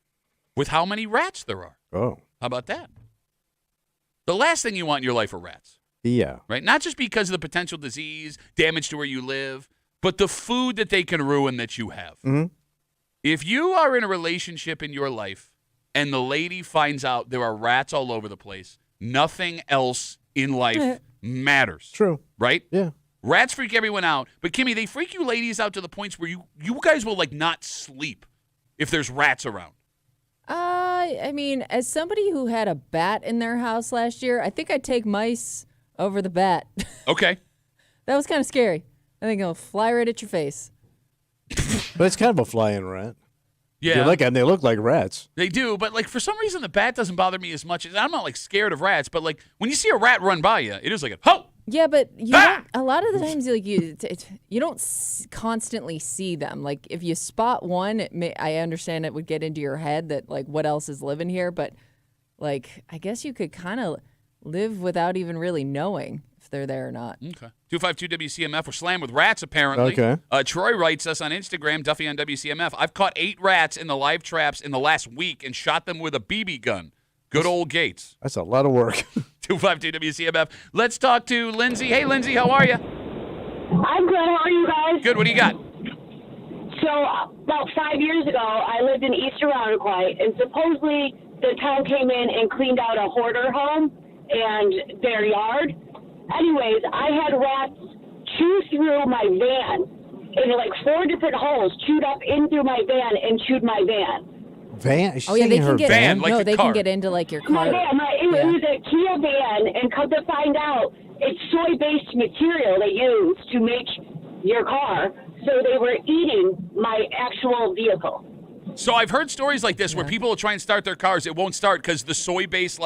with how many rats there are. Oh. How about that? The last thing you want in your life are rats. Yeah. Right? Not just because of the potential disease, damage to where you live, but the food that they can ruin that you have. Mm-hmm. If you are in a relationship in your life and the lady finds out there are rats all over the place, nothing else in life matters. True. Right? Yeah. Rats freak everyone out. But, Kimmy, they freak you ladies out to the points where you guys will, like, not sleep if there's rats around. I mean, as somebody who had a bat in their house last year, I think I'd take mice over the bat. Okay. That was kind of scary. I think it'll fly right at your face. But it's kind of a flying rat. Yeah. You look at them, they look like rats. They do, but, like, for some reason, the bat doesn't bother me as much. I'm not, like, scared of rats, but, like, when you see a rat run by you, it is like ho! Yeah, but you don't, a lot of the times you don't constantly see them. Like if you spot one, I understand it would get into your head that like what else is living here, but like I guess you could kind of live without even really knowing if they're there or not. Okay. 252 WCMF. We're slammed with rats apparently. Okay. Troy writes us on Instagram, Duffy on WCMF. I've caught 8 rats in the live traps in the last week and shot them with a BB gun. Good old Gates. That's a lot of work. 252 WCMF. Let's talk to Lindsay. Hey, Lindsay, how are you? I'm good. How are you guys? Good. What do you got? So about 5 years ago, I lived in East Irondequoit, and supposedly the town came in and cleaned out a hoarder home and their yard. Anyways, I had rats chew through my van in like 4 different holes, chewed up in through my van and chewed my van. Van? Oh yeah, they can get van, like no, the they car. can get into like your My car. van, it was a Kia van, and come to find out, it's soy-based material they use to make your car. So they were eating my actual vehicle. So I've heard stories like this where people will try and start their cars. It won't start because the soy-based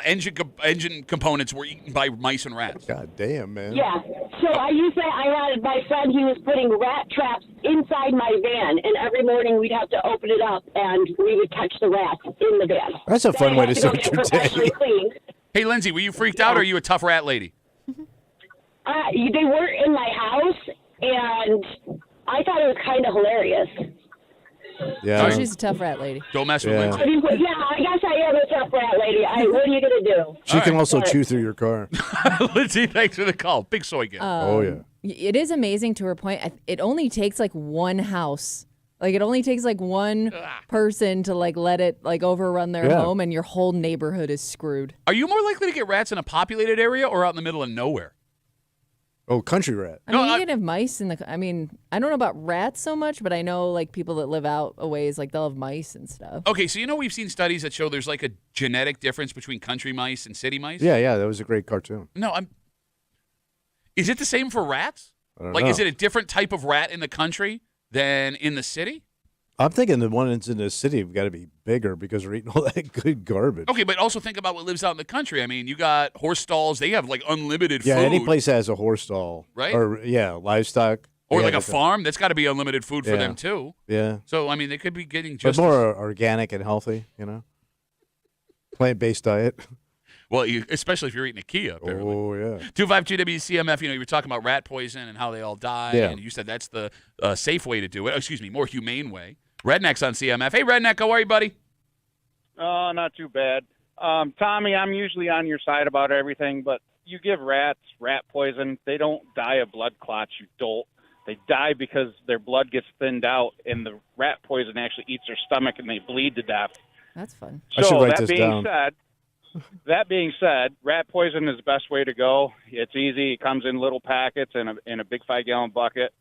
engine components were eaten by mice and rats. God damn, man. Yeah. So I had my friend, he was putting rat traps inside my van, and every morning we'd have to open it up and we would catch the rats in the van. That's a fun way to start your day. Cleaned. Hey, Lindsay, were you freaked out or are you a tough rat lady? They were in my house, and I thought it was kind of hilarious. Yeah. Oh, she's a tough rat lady. Don't mess with Lindsay. I guess I am a tough rat lady. What are you going to do? She can also chew through your car. Lindsay, thanks for the call. Big soy gift. Oh, yeah. It is amazing to her point. It only takes like one house. Like it only takes like one person to like let it like overrun their home, and your whole neighborhood is screwed. Are you more likely to get rats in a populated area or out in the middle of nowhere? Oh, country rat. I mean, you can have mice in the. I mean, I don't know about rats so much, but I know like people that live out a ways, like they'll have mice and stuff. Okay, so we've seen studies that show there's like a genetic difference between country mice and city mice? Yeah, that was a great cartoon. No, is it the same for rats? I don't Like, know. is it a different type of rat in the country than in the city? I'm thinking the ones in the city have got to be bigger because we're eating all that good garbage. Okay, but also think about what lives out in the country. I mean, you got horse stalls. They have like unlimited Yeah, food. any place that has a horse stall. Right? Or, livestock. Or Yeah, like a that's farm. That's got to be unlimited food for Yeah. them too. Yeah. So, I mean, they could be getting But just more organic and healthy, Plant-based diet. well, especially if you're eating a Kia, apparently. Oh, yeah. 252 WCMF, you were talking about rat poison and how they all die, Yeah. and you said that's the safe way to do it. Excuse me, more humane way. Redneck's on CMF. Hey, Redneck, how are you, buddy? Oh, not too bad. Tommy, I'm usually on your side about everything, but you give rats rat poison, they don't die of blood clots, you dolt. They die because their blood gets thinned out, and the rat poison actually eats their stomach, and they bleed to death. That's fun. I should So write that this being down. that being said, rat poison is the best way to go. It's easy. It comes in little packets in a big 5-gallon bucket.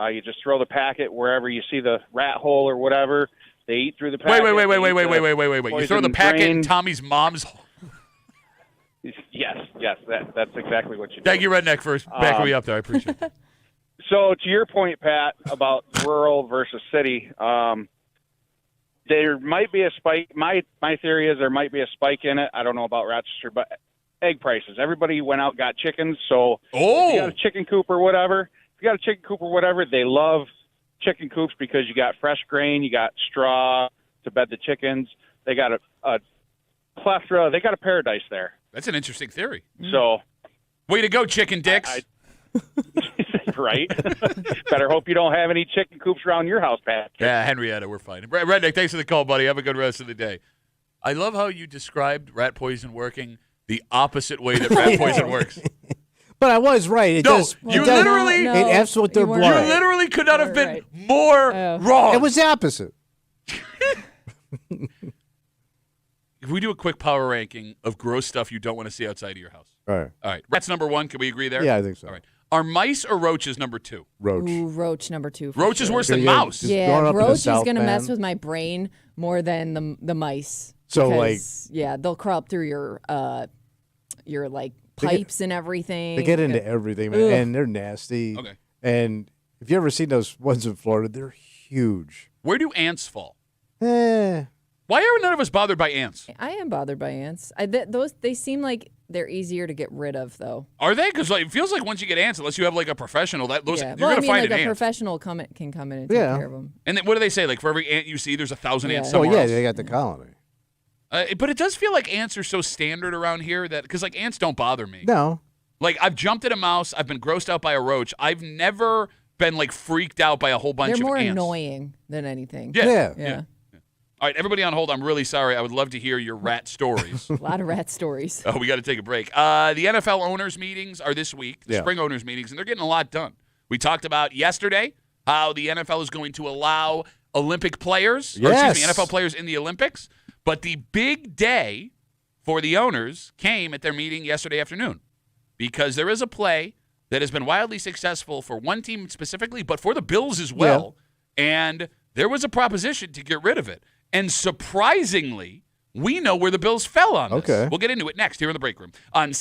You just throw the packet wherever you see the rat hole or whatever. They eat through the packet. Wait. You throw the packet in Tommy's mom's. Yes, that's exactly what you do. Thank you, Redneck, for backing me up there. I appreciate it. So to your point, Pat, about rural versus city, there might be a spike. My theory is there might be a spike in it. I don't know about Rochester, but egg prices. Everybody went out and got chickens. So if you got a chicken coop or whatever, they love chicken coops because you got fresh grain, you got straw to bed the chickens. They got a plethora. They got a paradise there. That's an interesting theory. So, way to go, chicken dicks. Right? Better hope you don't have any chicken coops around your house, Pat. Yeah, Henrietta, we're fine. Redneck, thanks for the call, buddy. Have a good rest of the day. I love how you described rat poison working the opposite way that rat poison works. But I was right. It does. You it does, literally. It F's with their blood. You literally could not have been more wrong. It was the opposite. If we do a quick power ranking of gross stuff you don't want to see outside of your house. All right. Rats number 1. Can we agree there? Yeah, I think so. All right. Are mice or roaches number 2? Roach. Ooh, roach number 2. Roach is worse than mouse. Yeah, roach is going to mess with my brain more than the mice. So, because, yeah, they'll crawl up through your like pipes and everything. They get into everything, man, and they're nasty. Okay. And if you ever seen those ones in Florida, they're huge. Where do ants fall? Eh. Why are none of us bothered by ants? I am bothered by ants. They seem like they're easier to get rid of, though. Are they? Because it feels like once you get ants, unless you have like a professional, you're Well, going I to mean, find like an a ant. professional can come in and take care of them. And then what do they say? Like for every ant you see, there's 1,000 ants Oh, somewhere yeah, else. they got the colony. But it does feel like ants are so standard around here that because like ants don't bother me. No. Like I've jumped at a mouse. I've been grossed out by a roach. I've never been like freaked out by a whole bunch They're of more ants. annoying than anything. Yeah. All right, everybody on hold, I'm really sorry. I would love to hear your rat stories. A lot of rat stories. Oh, we got to take a break. The NFL owners' meetings are this week, the Yeah. spring owners' meetings, and they're getting a lot done. We talked about yesterday how the NFL is going to allow Olympic players, or excuse me, Yes. NFL players in the Olympics. But the big day for the owners came at their meeting yesterday afternoon because there is a play that has been wildly successful for one team specifically, but for the Bills as well. And there was a proposition to get rid of it. And surprisingly, we know where the Bills fell on this. Okay. We'll get into it next here in the break room on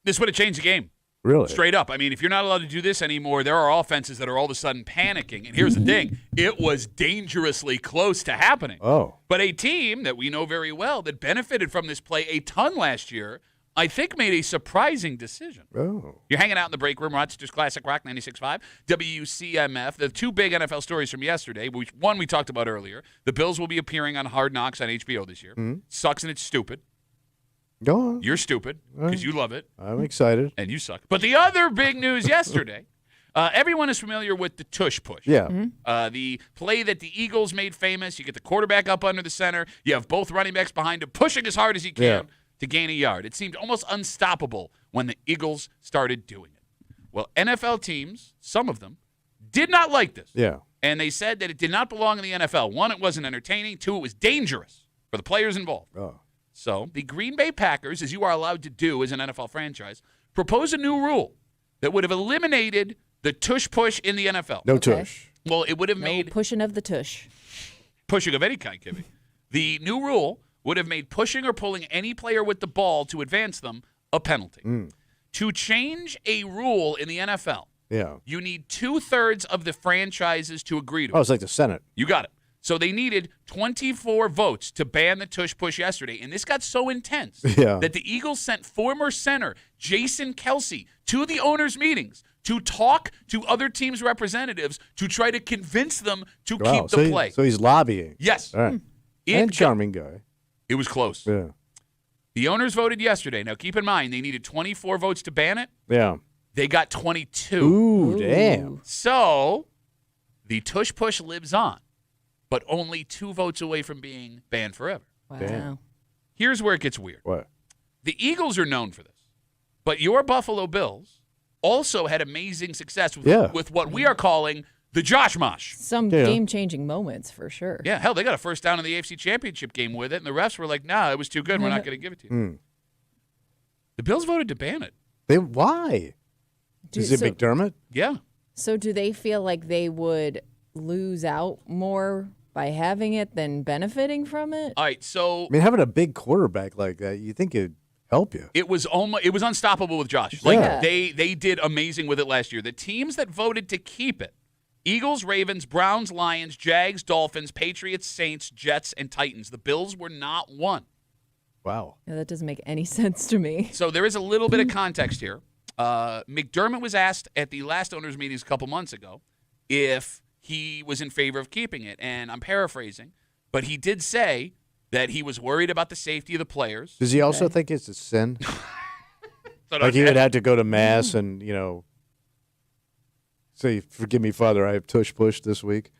This would have changed the game. Really? Straight up. I mean, if you're not allowed to do this anymore, there are offenses that are all of a sudden panicking. And here's the thing. It was dangerously close to happening. Oh. But a team that we know very well that benefited from this play a ton last year, I think made a surprising decision. Oh. You're hanging out in the break room, Rochester's Classic Rock 96.5, WCMF. The two big NFL stories from yesterday, one we talked about earlier. The Bills will be appearing on Hard Knocks on HBO this year. Mm-hmm. Sucks and it's stupid. Go on. You're stupid because you love it. I'm excited. And you suck. But the other big news yesterday, everyone is familiar with the tush push. Yeah. The play that the Eagles made famous. You get the quarterback up under the center. You have both running backs behind him pushing as hard as he can to gain a yard. It seemed almost unstoppable when the Eagles started doing it. Well, NFL teams, some of them, did not like this. Yeah. And they said that it did not belong in the NFL. One, it wasn't entertaining. Two, it was dangerous for the players involved. Oh. So the Green Bay Packers, as you are allowed to do as an NFL franchise, proposed a new rule that would have eliminated the tush push in the NFL. No tush. Well, it would have No made pushing of the tush. pushing of any kind, Kimmy. The new rule would have made pushing or pulling any player with the ball to advance them a penalty. To change a rule in the NFL, you need 2/3 of the franchises to agree to it. Oh, it's like the Senate. You got it. So they needed 24 votes to ban the tush push yesterday. And this got so intense that the Eagles sent former center Jason Kelsey to the owners' meetings to talk to other teams' representatives to try to convince them to keep the play. So he's lobbying. Yes. All right. And charming guy. It was close. Yeah. The owners voted yesterday. Now, keep in mind, they needed 24 votes to ban it. Yeah. They got 22. Ooh, damn. So the tush push lives on, but only 2 votes away from being banned forever. Wow. Damn. Here's where it gets weird. What? The Eagles are known for this, but your Buffalo Bills also had amazing success with what we are calling the Josh Mosh. Some game-changing moments for sure. Yeah, hell, they got a first down in the AFC Championship game with it, and the refs were like, nah, it was too good. We're not going to give it to you. The Bills voted to ban it. Why? Is it McDermott? Yeah. So do they feel like they would lose out more by having it than benefiting from it? All right, so I mean, having a big quarterback like that, you think it'd help you. it was unstoppable with Josh. Like they did amazing with it last year. The teams that voted to keep it: Eagles, Ravens, Browns, Lions, Jags, Dolphins, Patriots, Saints, Jets, and Titans. The Bills were not one. Wow. Yeah, that doesn't make any sense to me. So there is a little bit of context here. McDermott was asked at the last owners' meetings a couple months ago if he was in favor of keeping it, and I'm paraphrasing, but he did say that he was worried about the safety of the players. Does he also think it's a sin? Like he would have to go to mass and, say, "Forgive me, Father, I have tush pushed this week."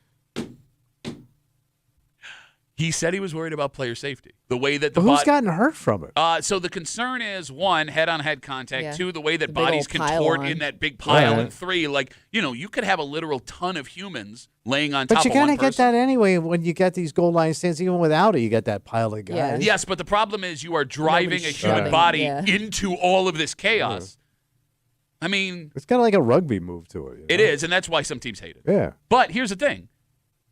He said he was worried about player safety. The way that who's gotten hurt from it? So the concern is, 1, head-on-head contact. Yeah. 2, the way that The big bodies old contort pile-on. in that big pile. Right. And 3, you could have a literal ton of humans laying on But top you of one kind of get person. that anyway when you get these goal line stands. Even without it, you get that pile of guys. Yeah. Yes, but the problem is you are driving Nobody's a human shoving, body yeah. into all of this chaos. I mean, It's kind of like a rugby move to it. it is, and that's why some teams hate it. Yeah. But here's the thing.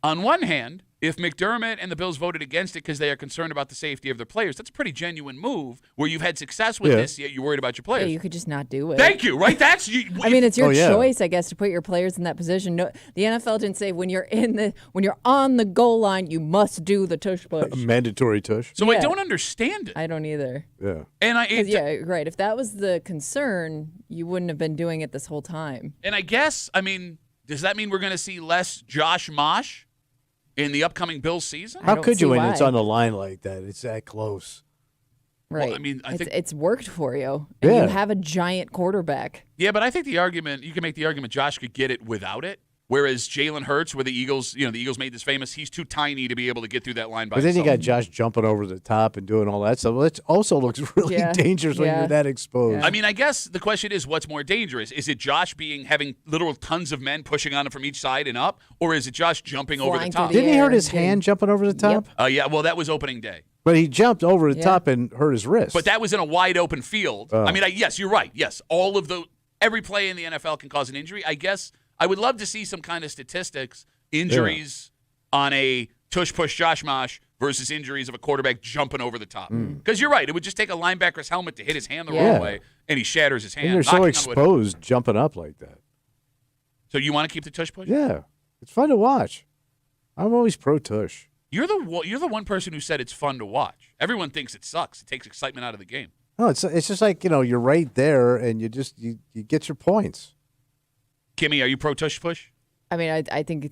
On one hand, if McDermott and the Bills voted against it because they are concerned about the safety of their players, that's a pretty genuine move where you've had success with this, yet you're worried about your Yeah, players. you could just not do it. Thank you, right? That's you. I mean, it's your Oh, yeah. choice, I guess, to put your players in that position. No, the NFL didn't say when you're on the goal line, you must do the tush push. Mandatory tush. So I Yeah. don't understand it. I don't either. Yeah. And 'Cause, yeah, right. If that was the concern, you wouldn't have been doing it this whole time. And I guess, does that mean we're going to see less Josh Mosh in the upcoming Bills season? How don't could you see when why. it's on the line like that? It's that close. Right. I think it's worked for you. And Yeah. you have a giant quarterback. Yeah, but I think you can make the argument Josh could get it without it. Whereas Jalen Hurts, where the Eagles made this famous, he's too tiny to be able to get through that line by But then you himself. got Josh jumping over the top and doing all that stuff. Well, it also looks really Yeah. dangerous when Yeah. you're that exposed. Yeah. I mean, I guess the question is, what's more dangerous? Is it Josh having literal tons of men pushing on him from each side and up, or is it Josh jumping over the Flying top? through the Didn't he hurt air his and hand jumping over the top? Yeah, well, that was opening day. But he jumped over the Yeah. top and hurt his wrist. But that was in a wide open field. Oh. I mean, yes, you're right. Yes, every play in the NFL can cause an injury. I guess I would love to see some kind of statistics, injuries on a tush push Josh Mosh versus injuries of a quarterback jumping over the top. Because you're right. It would just take a linebacker's helmet to hit his hand the wrong way, and he shatters his hand. And you're so exposed jumping up like that. So you want to keep the tush push? Yeah. It's fun to watch. I'm always pro tush. You're the one person who said it's fun to watch. Everyone thinks it sucks. It takes excitement out of the game. No, it's just like, you're right there, and you get your points. Kimmy, are you pro tush push? I mean, I think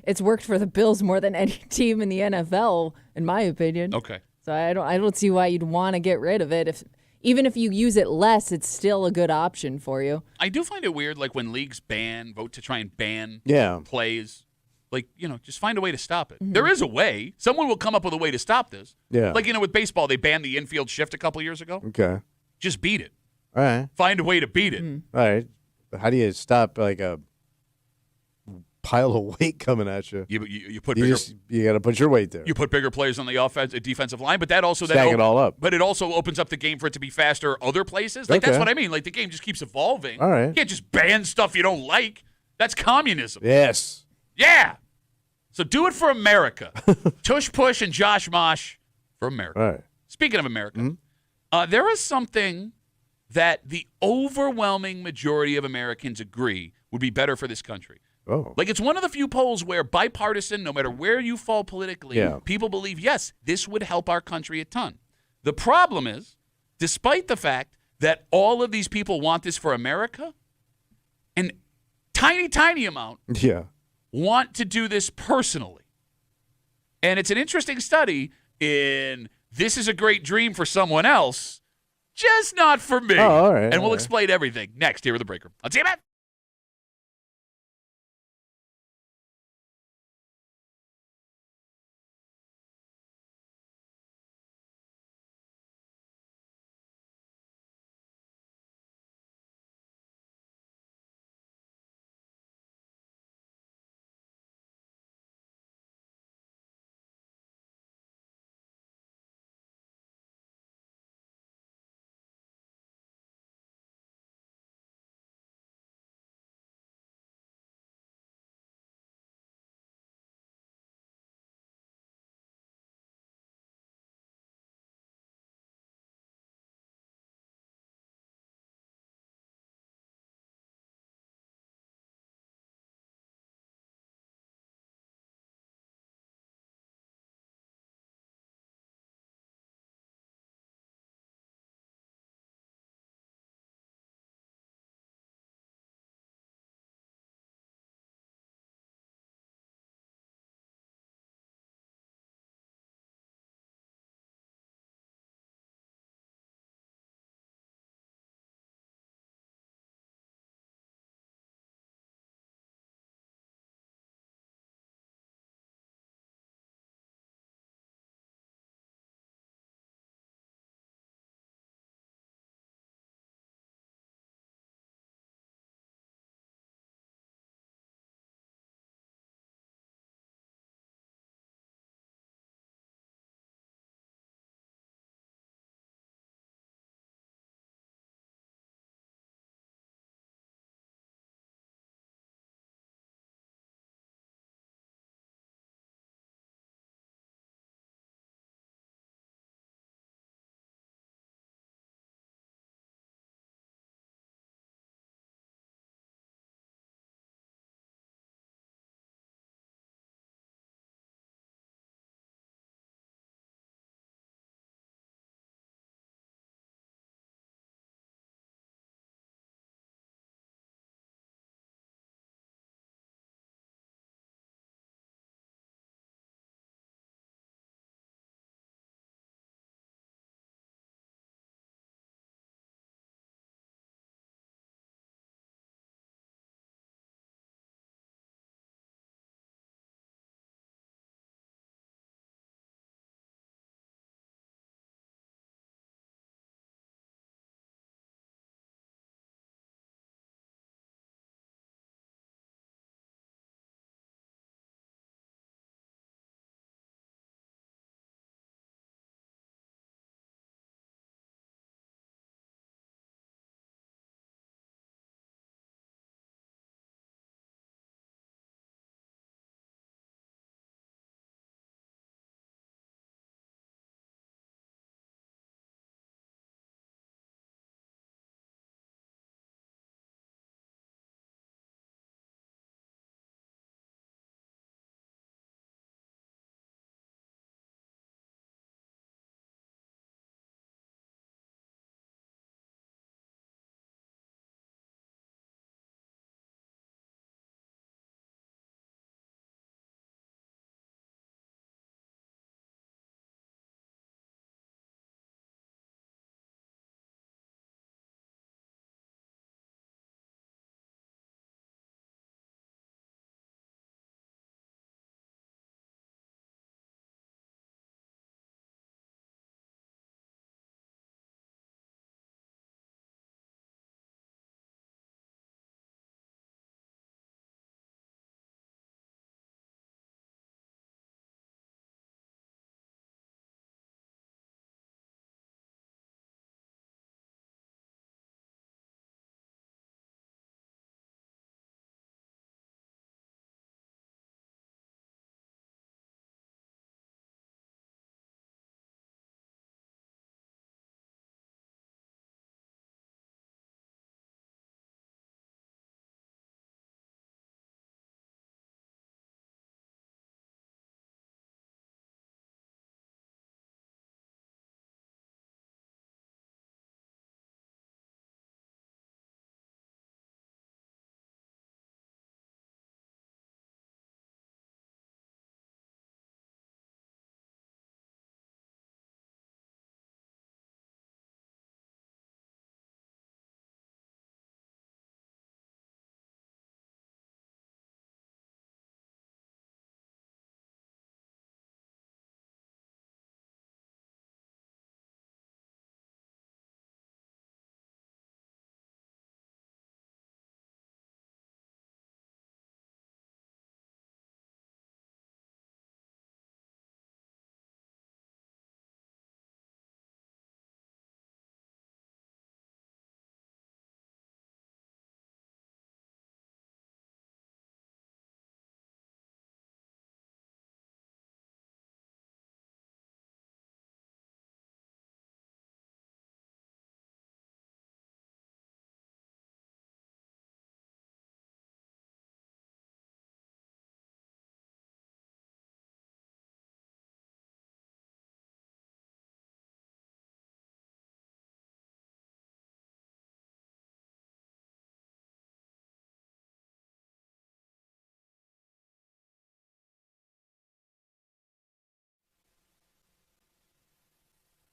it's worked for the Bills more than any team in the NFL, in my opinion. Okay. So I don't see why you'd want to get rid of it. Even if you use it less, it's still a good option for you. I do find it weird, like when leagues vote to try and ban plays. Like, just find a way to stop it. Mm-hmm. There is a way. Someone will come up with a way to stop this. Yeah. Like, with baseball, they banned the infield shift a couple years ago. Okay. Just beat it. All right. Find a way to beat it. Mm-hmm. All right. How do you stop, like, a pile of weight coming at you? You put bigger. You got to put your weight there. You put bigger players on the defensive line, but that also stack it all up. But it also opens up the game for it to be faster other places. Like that's what I mean. Like the game just keeps evolving. All right. You can't just ban stuff you don't like. That's communism. Yes. Yeah. So do it for America. Tush Push and Josh Mosh for America. All right. Speaking of America, there is something that the overwhelming majority of Americans agree would be better for this country. Oh. Like it's one of the few polls where bipartisan, no matter where you fall politically, people believe, yes, this would help our country a ton. The problem is, despite the fact that all of these people want this for America, an tiny amount want to do this personally. And it's an interesting study in this is a great dream for someone else, just not for me. Oh, all right. And we'll explain everything next here with the Breaker on WCMF.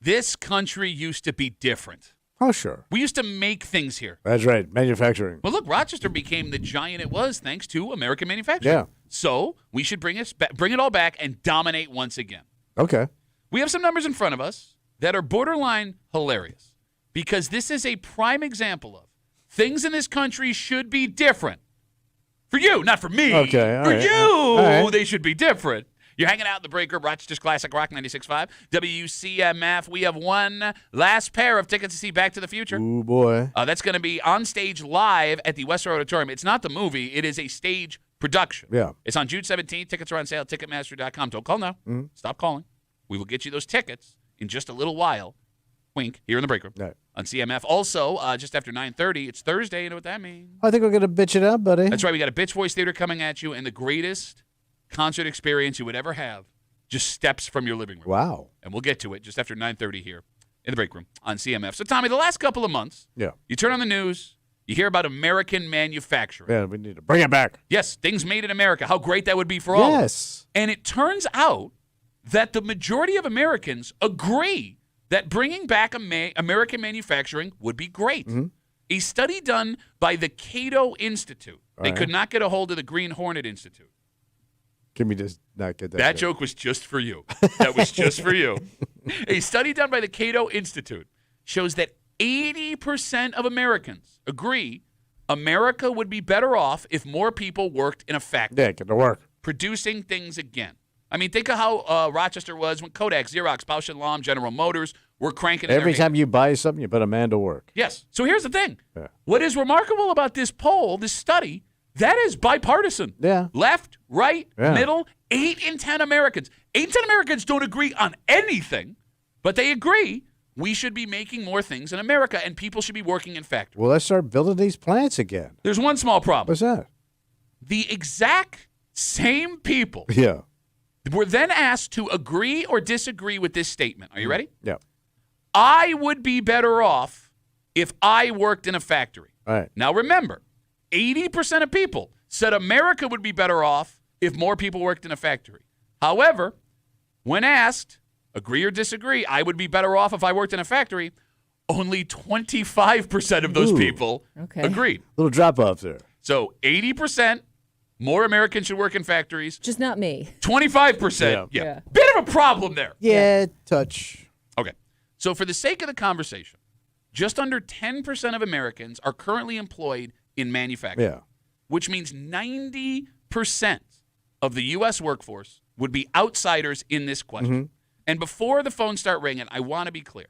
This country used to be different. Oh, sure. We used to make things here. That's right. Manufacturing. Well, look, Rochester became the giant it was thanks to American manufacturing. Yeah. So we should bring it all back and dominate once again. Okay. We have some numbers in front of us that are borderline hilarious because this is a prime example of things in this country should be different. For you, not for me. Okay. For right. you, All right. they should be different. You're hanging out in the break room, Rochester's Classic Rock 96.5, WCMF. We have one last pair of tickets to see Back to the Future. Ooh, boy. That's going to be on stage live at the Western Auditorium. It's not the movie. It is a stage production. Yeah. It's on June 17th. Tickets are on sale at Ticketmaster.com. Don't call now. Mm-hmm. Stop calling. We will get you those tickets in just a little while. Wink, here in the break room Right. on CMF. Also, just after 9:30, it's Thursday. You know what that means? I think we're going to bitch it up, buddy. That's right. We got a Bitch Voice Theater coming at you, and the greatest concert experience you would ever have just steps from your living room. Wow. And we'll get to it just after 9:30 here in the break room on CMF. So, Tommy, the last couple of months, you turn on the news, you hear about American manufacturing. Yeah, we need to bring it back. Yes, things made in America. How great that would be for all of us. Yes. And it turns out that the majority of Americans agree that bringing back American manufacturing would be great. Mm-hmm. A study done by the Cato Institute. They could not get a hold of the Green Hornet Institute. Can we just not get that? That joke was just for you. That was just for you. A study done by the Cato Institute shows that 80% of Americans agree America would be better off if more people worked in a factory. Yeah, get to work. Producing things again. I mean, think of how Rochester was when Kodak, Xerox, Bausch & Lomb, General Motors were cranking Every in their time you buy something, you put a man to work. Yes. So here's the thing. Yeah. What is remarkable about this poll, this study, that is bipartisan. Yeah. Left, right, Yeah. middle, 8 in 10 Americans. 8 in 10 Americans don't agree on anything, but they agree we should be making more things in America and people should be working in factories. Well, let's start building these plants again. There's one small problem. What's that? The exact same people Yeah. were then asked to agree or disagree with this statement. Are you ready? Yeah. I would be better off if I worked in a factory. All right. Now remember, 80% of people said America would be better off if more people worked in a factory. However, when asked, agree or disagree, I would be better off if I worked in a factory, only 25% of those people agreed. Little drop off there. So 80% more Americans should work in factories. Just not me. 25%. Yeah. Bit of a problem there. Yeah, touch. Okay. So for the sake of the conversation, just under 10% of Americans are currently employed in manufacturing. Yeah. Which means 90% of the U.S. workforce would be outsiders in this question. Mm-hmm. And before the phones start ringing, I want to be clear.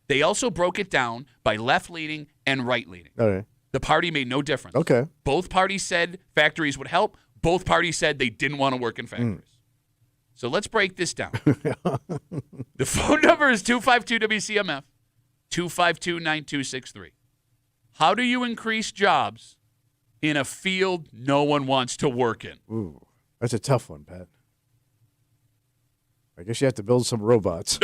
They also broke it down by left-leaning and right-leaning. All right. The party made no difference. Okay. Both parties said factories would help. Both parties said they didn't want to work in factories. So let's break this down. The phone number is 252-WCMF, 252-9263. How do you increase jobs in a field no one wants to work in? Ooh, that's a tough one, Pat. I guess you have to build some robots.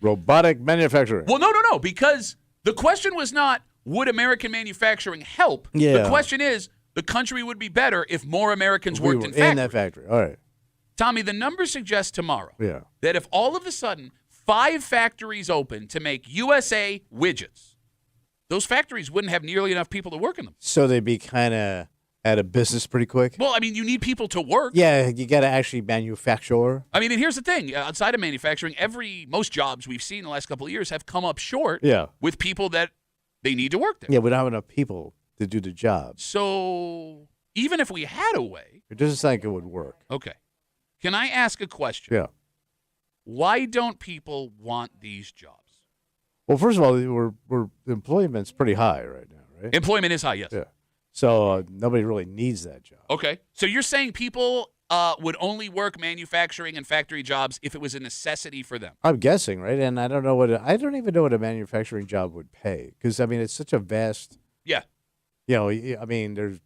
Robotic manufacturing. Well, no, because the question was not, would American manufacturing help? Yeah. The question is, the country would be better if more Americans worked in factories. In that factory. All right. Tommy, the numbers suggest tomorrow Yeah. that if all of a sudden 5 factories open to make USA widgets, those factories wouldn't have nearly enough people to work in them. So they'd be kind of out of business pretty quick. Well, I mean, you need people to work. Yeah, you got to actually manufacture. I mean, and here's the thing. Outside of manufacturing, most jobs we've seen in the last couple of years have come up short with people that they need to work there. Yeah, we don't have enough people to do the job. So even if we had a way. It doesn't sound like it would work. Okay. Can I ask a question? Yeah. Why don't people want these jobs? Well, first of all, the employment's pretty high right now, right? Employment is high, yes. Yeah. So nobody really needs that job. Okay. So you're saying people would only work manufacturing and factory jobs if it was a necessity for them? I'm guessing, right? And I don't even know what a manufacturing job would pay because I mean it's such a vast. Yeah. You know, I mean there's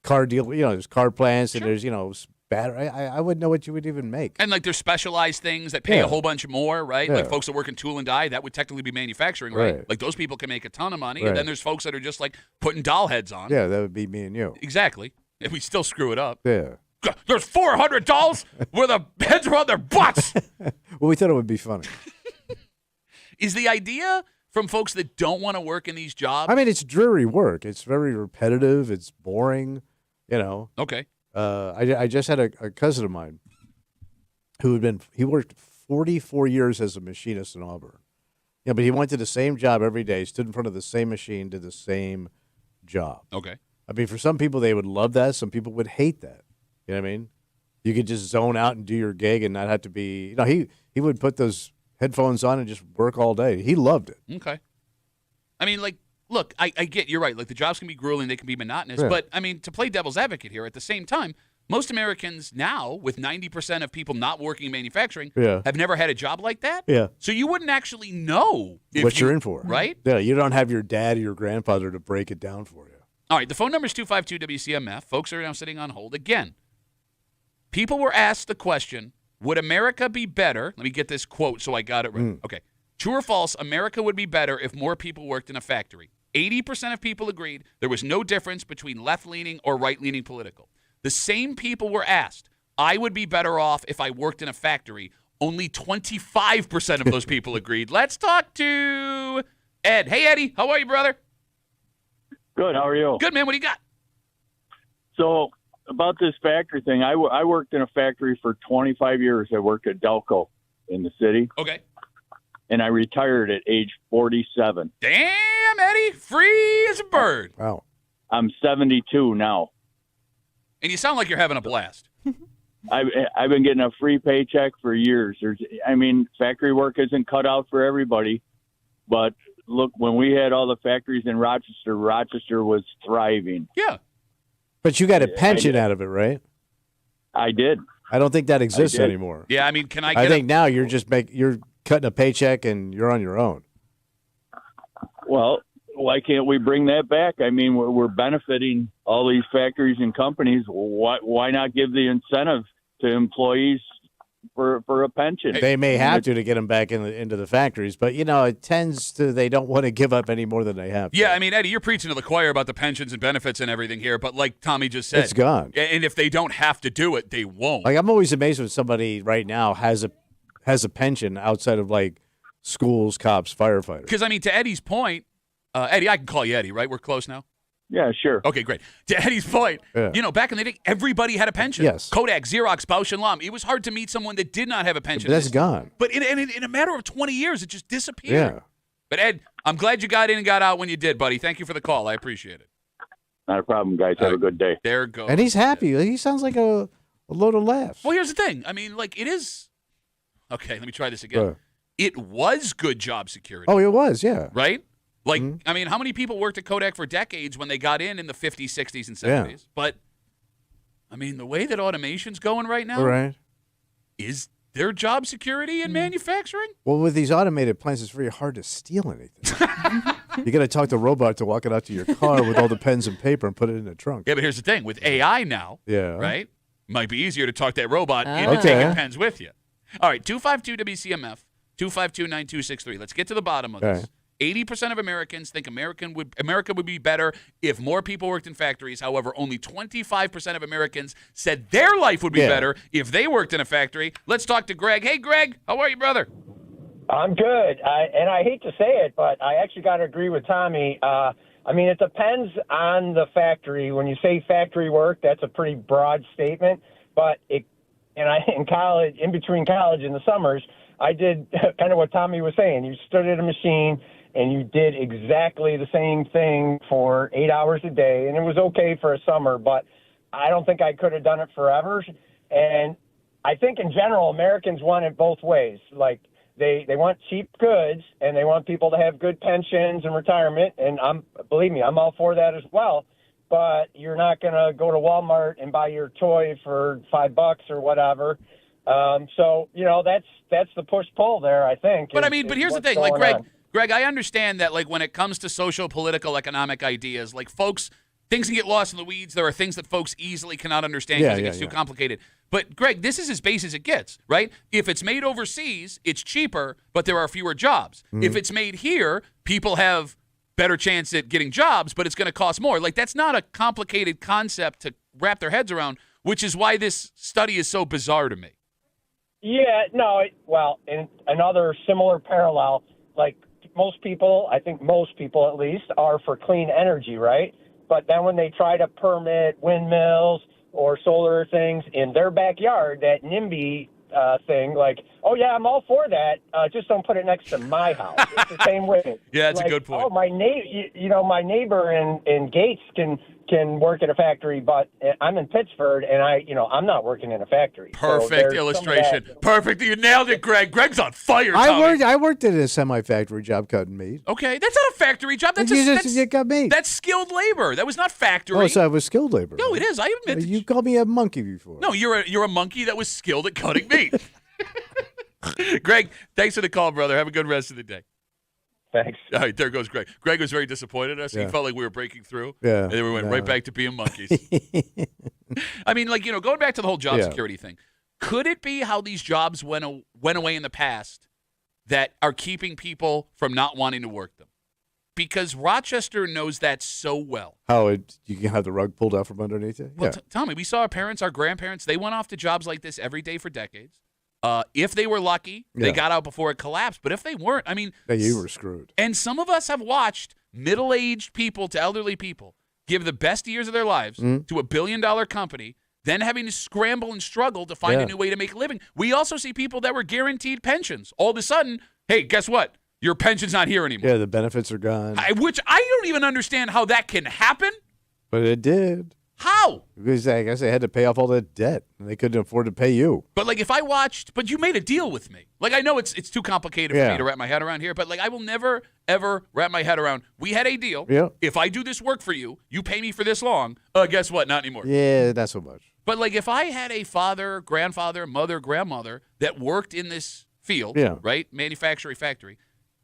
there's car plants and there's battery. I wouldn't know what you would even make. And like there's specialized things that pay a whole bunch more, right? Yeah. Like folks that work in tool and die, that would technically be manufacturing, right? Right. Like those people can make a ton of money. Right. And then there's folks that are just like putting doll heads on. Yeah, that would be me and you. Exactly. And we still screw it up. Yeah. There's 400 dolls where the heads are on their butts. Well, we thought it would be funny. Is the idea from folks that don't want to work in these jobs? I mean, it's dreary work. It's very repetitive. It's boring. Okay. I just had a cousin of mine he worked 44 years as a machinist in Auburn. Yeah, but he went to the same job every day, stood in front of the same machine, did the same job. Okay. I mean, for some people, they would love that. Some people would hate that. You know what I mean? You could just zone out and do your gig and not have to be, he would put those headphones on and just work all day. He loved it. Okay. I mean, look, I get, you're right. Like, the jobs can be grueling, they can be monotonous. Yeah. But, I mean, to play devil's advocate here, at the same time, most Americans now, with 90% of people not working in manufacturing, have never had a job like that. Yeah. So you wouldn't actually know what you're in for. Right? Yeah, you don't have your dad or your grandfather to break it down for you. All right, the phone number is 252-WCMF. Folks are now sitting on hold. Again, people were asked the question, would America be better? Let me get this quote so I got it right. Okay. True or false, America would be better if more people worked in a factory. 80% of people agreed there was no difference between left-leaning or right-leaning political. The same people were asked, I would be better off if I worked in a factory. Only 25% of those people agreed. Let's talk to Ed. Hey, Eddie. How are you, brother? Good. How are you? Good, man. What do you got? So about this factory thing, I worked in a factory for 25 years. I worked at Delco in the city. Okay. And I retired at age 47. Damn, Eddie. Free as a bird. Wow. I'm 72 now. And you sound like you're having a blast. I've been getting a free paycheck for years. Factory work isn't cut out for everybody. But look, when we had all the factories in Rochester was thriving. Yeah. But you got a pension out of it, right? I did. I don't think that exists anymore. Yeah, I mean, can I get I think now you're just you're cutting a paycheck and you're on your own. Well, why can't we bring that back? I mean, we're benefiting all these factories and companies. Why not give the incentive to employees for a pension? They may have to get them back into the factories, but it tends to they don't want to give up any more than they have. Yeah, I mean, Eddie, you're preaching to the choir about the pensions and benefits and everything here, but like Tommy just said, it's gone. And if they don't have to do it, they won't. Like I'm always amazed when somebody right now has a pension outside of like schools, cops, firefighters. Because I mean, to Eddie's point. Eddie, I can call you Eddie, right? We're close now? Yeah, sure. Okay, great. To Eddie's point, back in the day, everybody had a pension. Yes. Kodak, Xerox, Bausch & Lomb. It was hard to meet someone that did not have a pension. But that's gone. But in a matter of 20 years, it just disappeared. Yeah. But, Ed, I'm glad you got in and got out when you did, buddy. Thank you for the call. I appreciate it. Not a problem, guys. Have a good day. There goes. And he's happy. He sounds like a load of laughs. Well, here's the thing. I mean, like, it is – okay, let me try this again. It was good job security. Oh, it was, yeah. Right? Like, I mean, how many people worked at Kodak for decades when they got in the 50s, 60s, and 70s? Yeah. But, I mean, the way that automation's going right now, is there job security in manufacturing? Well, with these automated plants, it's very hard to steal anything. You got to talk to a robot to walk it out to your car with all the pens and paper and put it in the trunk. Yeah, but here's the thing. With AI now, right, might be easier to talk that robot into taking pens with you. All right, 252-WCMF, 252-9263. Let's get to the bottom of this. 80% of Americans think America would be better if more people worked in factories. However, only 25% of Americans said their life would be better if they worked in a factory. Let's talk to Greg. Hey, Greg, how are you, brother? I'm good. I hate to say it, but I actually got to agree with Tommy. I mean, it depends on the factory. When you say factory work, that's a pretty broad statement. But in college, in between college and the summers, I did kind of what Tommy was saying. You stood at a machine and you did exactly the same thing for 8 hours a day, and it was okay for a summer, but I don't think I could have done it forever. And I think in general, Americans want it both ways. Like they want cheap goods and they want people to have good pensions and retirement. And believe me, I'm all for that as well. But you're not going to go to Walmart and buy your toy for $5 or whatever. So, that's the push-pull there, I think. But but here's the thing, like Greg, I understand that, like, when it comes to social, political, economic ideas, like, folks, things can get lost in the weeds. There are things that folks easily cannot understand because it gets too complicated. But, Greg, this is as base as it gets, right? If it's made overseas, it's cheaper, but there are fewer jobs. Mm-hmm. If it's made here, people have better chance at getting jobs, but it's going to cost more. Like, that's not a complicated concept to wrap their heads around. which is why this study is so bizarre to me. Yeah, no, well, in another similar parallel, like most people, I think most people at least, are for clean energy, right? But then when they try to permit windmills or solar things in their backyard, that NIMBY thing, like, oh yeah, I'm all for that. Just don't put it next to my house. It's the same way. Yeah, that's like, a good point. Oh, my my neighbor in Gates can work at a factory, but I'm in Pittsford and I'm not working in a factory. Perfect illustration. Perfect. You nailed it, Greg. Greg's on fire, Tommy. I worked at a semi-factory job cutting meat. Okay, that's not a factory job. That's you got meat. That's skilled labor. That was not factory. Oh, so I was skilled labor. No, it is. I admit. You called me a monkey before. No, you're a monkey that was skilled at cutting meat. Greg, thanks for the call, brother. Have a good rest of the day. Thanks. All right, there goes Greg. Greg was very disappointed in us. Yeah. He felt like we were breaking through. Yeah. And then we went right back to being monkeys. I mean, going back to the whole job security thing, could it be how these jobs went away in the past that are keeping people from not wanting to work them? Because Rochester knows that so well. How you can have the rug pulled out from underneath you? Well, Tommy, we saw our parents, our grandparents, they went off to jobs like this every day for decades. If they were lucky, they got out before it collapsed. But if they weren't, I mean... you were screwed. And some of us have watched middle-aged people to elderly people give the best years of their lives to $1 billion company, then having to scramble and struggle to find a new way to make a living. We also see people that were guaranteed pensions. All of a sudden, hey, guess what? Your pension's not here anymore. Yeah, the benefits are gone. Which I don't even understand how that can happen. But it did. How? Because I guess they had to pay off all that debt, and they couldn't afford to pay you. But if I watched, but you made a deal with me. I know it's too complicated for me to wrap my head around here, but I will never ever wrap my head around. We had a deal. Yeah. If I do this work for you, you pay me for this long. Guess what? Not anymore. Yeah, not so much. But if I had a father, grandfather, mother, grandmother that worked in this field, right, manufacturing factory,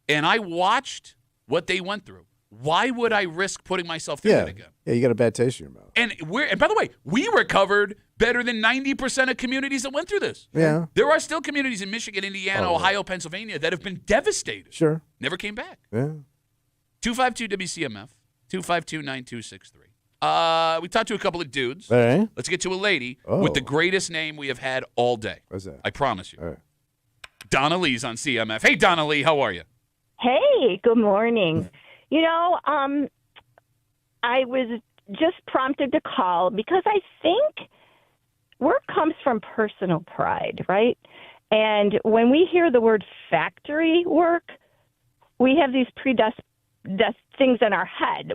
and I watched what they went through, why would I risk putting myself through that again? Yeah, you got a bad taste in your mouth. And by the way, we recovered better than 90% of communities that went through this. Yeah. There are still communities in Michigan, Indiana, Ohio, Pennsylvania that have been devastated. Sure. Never came back. Yeah. 252 WCMF, 252-9263. We talked to a couple of dudes. All right. Let's get to a lady with the greatest name we have had all day. What's that? I promise you. All right. Donna Lee's on CMF. Hey, Donna Lee, how are you? Hey, good morning. I was just prompted to call because I think work comes from personal pride, right? And when we hear the word factory work, we have these things in our head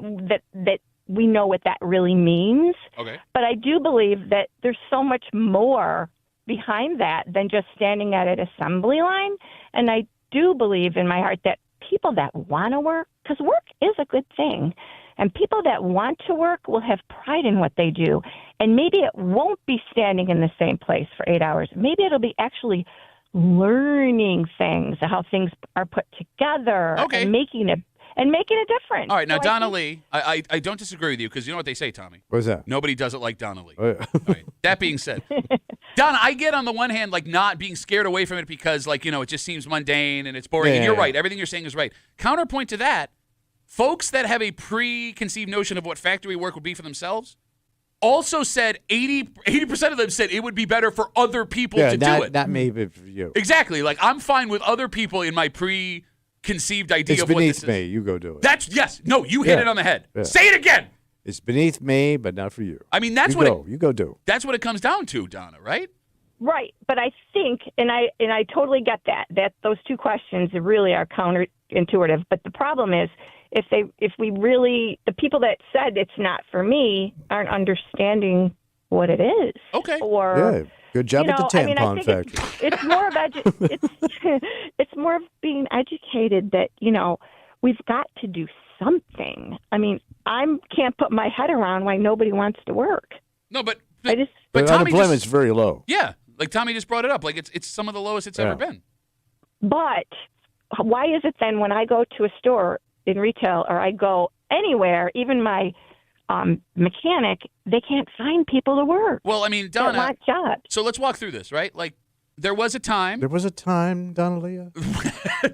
that we know what that really means. Okay. But I do believe that there's so much more behind that than just standing at an assembly line. And I do believe in my heart that people that want to work, because work is a good thing, and people that want to work will have pride in what they do. And maybe it won't be standing in the same place for 8 hours. Maybe it'll be actually learning things, how things are put together, and making a difference. All right, now, Donna Lee, I don't disagree with you because you know what they say, Tommy. What's that? Nobody does it like Donna Lee. Oh, yeah. All right. That being said, Donna, I get on the one hand not being scared away from it because it just seems mundane and it's boring. And you're right. Everything you're saying is right. Counterpoint to that, folks that have a preconceived notion of what factory work would be for themselves also said 80% of them said it would be better for other people to do it. Not maybe for you. Exactly. I'm fine with other people in my preconceived idea of what this is. It's beneath me. You go do it. You hit it on the head. Yeah. Say it again. It's beneath me, but not for you. I mean, you go do. That's what it comes down to, Donna, right? Right, but I think, and I totally get that those two questions really are counterintuitive. But the problem is, if the people that said it's not for me aren't understanding what it is. Okay. Or good job at the tampon factory. It's more of it's more of being educated that we've got to do something. I mean, I can't put my head around why nobody wants to work. No, but unemployment's very low. Yeah, like Tommy just brought it up. Like it's some of the lowest it's ever been. But why is it then when I go to a store in retail or I go anywhere, even my mechanic, they can't find people to work? Well, I mean, Donna, that want jobs. So let's walk through this, right? Like there was a time, Donna Lee.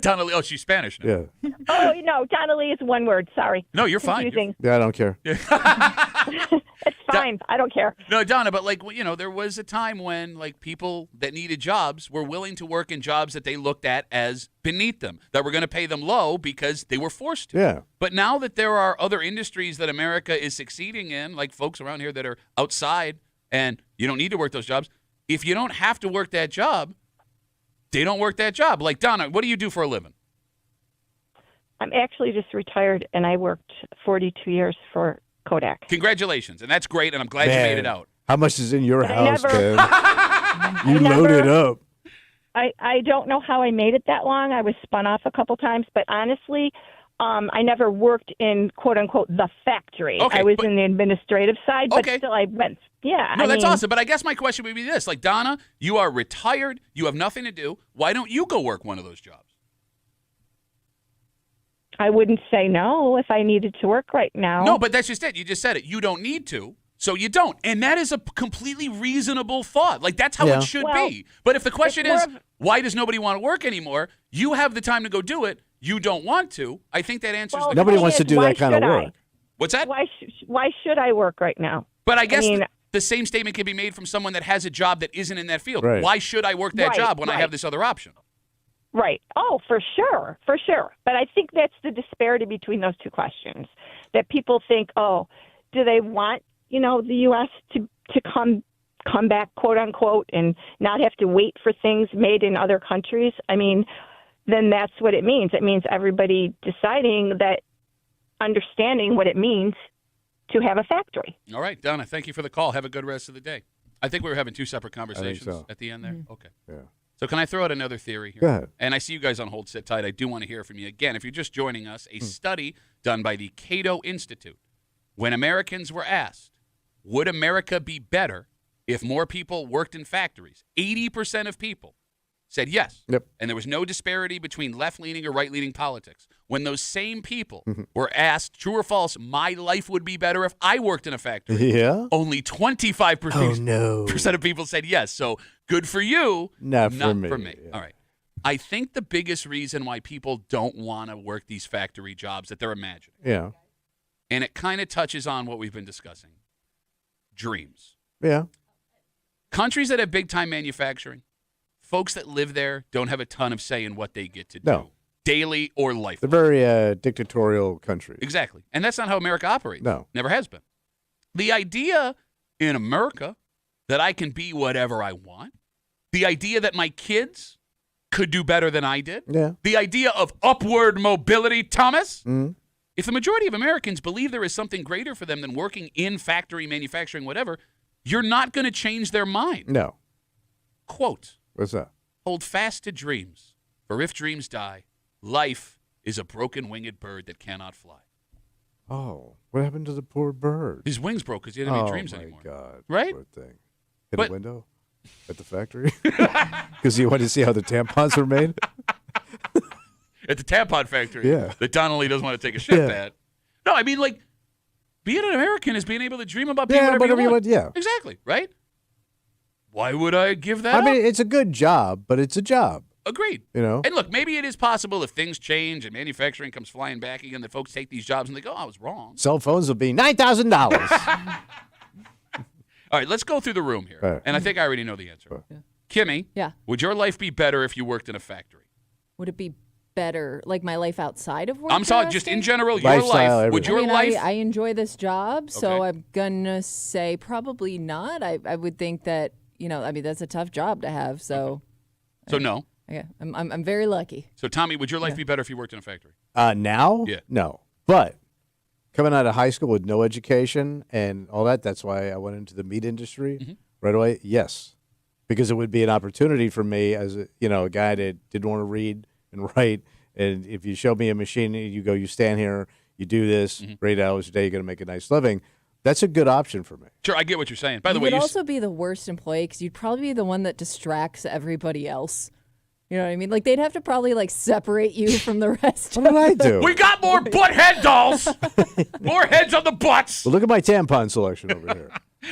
Donna Lee. Oh, she's Spanish now. Yeah. Oh, no, Donna Lee is one word. Sorry. No, you're fine. Yeah, I don't care. It's fine. fine. I don't care. No, Donna, but there was a time when people that needed jobs were willing to work in jobs that they looked at as beneath them, that were going to pay them low because they were forced to. Yeah. But now that there are other industries that America is succeeding in, like folks around here that are outside and you don't need to work those jobs, if you don't have to work that job, they don't work that job. Like, Donna, what do you do for a living? I'm actually just retired, and I worked 42 years for Kodak. Congratulations, and that's great, and I'm glad you made it out. How much is in your But I house, never- man? You loaded up. I don't know how I made it that long. I was spun off a couple times, but honestly, I never worked in, quote-unquote, the factory. Okay, I was in the administrative side, but Okay. still I went. Yeah. No, that's mean, awesome. But I guess my question would be this. Like, Donna, you are retired. You have nothing to do. Why don't you go work one of those jobs? I wouldn't say no if I needed to work right now. No, but that's just it. You just said it. You don't need to, so you don't. And that is a completely reasonable thought. Like, that's how it should be. But if the question is, why does nobody want to work anymore? You have the time to go do it. You don't want to. I think that answers the Nobody question. wants to do that kind of work. What's that? Why should I work right now? But I guess mean, the same statement can be made from someone that has a job that isn't in that field. Right. Why should I work that Right, job when I right. have this other option? Right. Oh, for sure. For sure. But I think that's the disparity between those two questions. That people think, oh, do they want, the U.S. to come back, quote unquote, and not have to wait for things made in other countries? I mean, then that's what it means. It means everybody deciding that, understanding what it means to have a factory. All right, Donna, thank you for the call. Have a good rest of the day. I think we were having two separate conversations so. at the end there. Mm-hmm. Okay. Yeah. So can I throw out another theory here? Go ahead. And I see you guys on hold. Sit tight. I do want to hear from you. Again, if you're just joining us, a study done by the Cato Institute. When Americans were asked, would America be better if more people worked in factories? 80% of people said yes. Yep. And there was no disparity between left-leaning or right-leaning politics. When those same people were asked, true or false, my life would be better if I worked in a factory. Yeah. Only 25% Oh, no. of people said yes. So good for you. Not for me. Yeah. All right. I think the biggest reason why people don't want to work these factory jobs that they're imagining, Yeah. and it kind of touches on what we've been discussing, dreams. Yeah. Countries that have big-time manufacturing, folks that live there don't have a ton of say in what they get to do, No. daily or life. They're very dictatorial country. Exactly. And that's not how America operates. No. Never has been. The idea in America that I can be whatever I want, the idea that my kids could do better than I did, Yeah. the idea of upward mobility, Thomas, Mhm. if the majority of Americans believe there is something greater for them than working in factory, manufacturing, whatever, you're not going to change their mind. No. Quote, What's that? hold fast to dreams, for if dreams die, life is a broken winged bird that cannot fly. Oh, what happened to the poor bird? His wings broke because he didn't have any dreams anymore. Oh, my God. Right? Poor thing. Hit But- a window at the factory? Because he wanted to see how the tampons were made? At the tampon factory Yeah. that Donnelly doesn't want to take a shit Yeah. at. No, I mean, like, being an American is being able to dream about being Yeah, whatever you want. yeah. Exactly, right? Why would I give that I up? mean, it's a good job, but it's a job. Agreed. You know? And look, maybe it is possible if things change and manufacturing comes flying back again that folks take these jobs and they go, oh, I was wrong. Cell phones will be $9,000. All right, let's go through the room here. Right. And I think I already know the answer. Kimmy, Yeah. would your life be better if you worked in a factory? Would it be better, like my life outside of work? I'm talking you're just in asking? general, your Lifestyle, life. Would your life? I enjoy this job, so Okay. I'm gonna say probably not. I would think that that's a tough job to have. So, So no. yeah, I'm very lucky. So Tommy, would your life be better if you worked in a factory? Now? Yeah. No. But coming out of high school with no education and all that, that's why I went into the meat industry right away. Yes. Because it would be an opportunity for me as a guy that didn't want to read and write. And if you show me a machine, you stand here, you do this, 8 hours a day, you're going to make a nice living. That's a good option for me. Sure, I get what you're saying. By the you way, would also be the worst employee because you'd probably be the one that distracts everybody else. You know what I mean? Like they'd have to probably separate you from the rest. What did I do? we got more butt head dolls. More heads on the butts. Well, look at my tampon selection over here.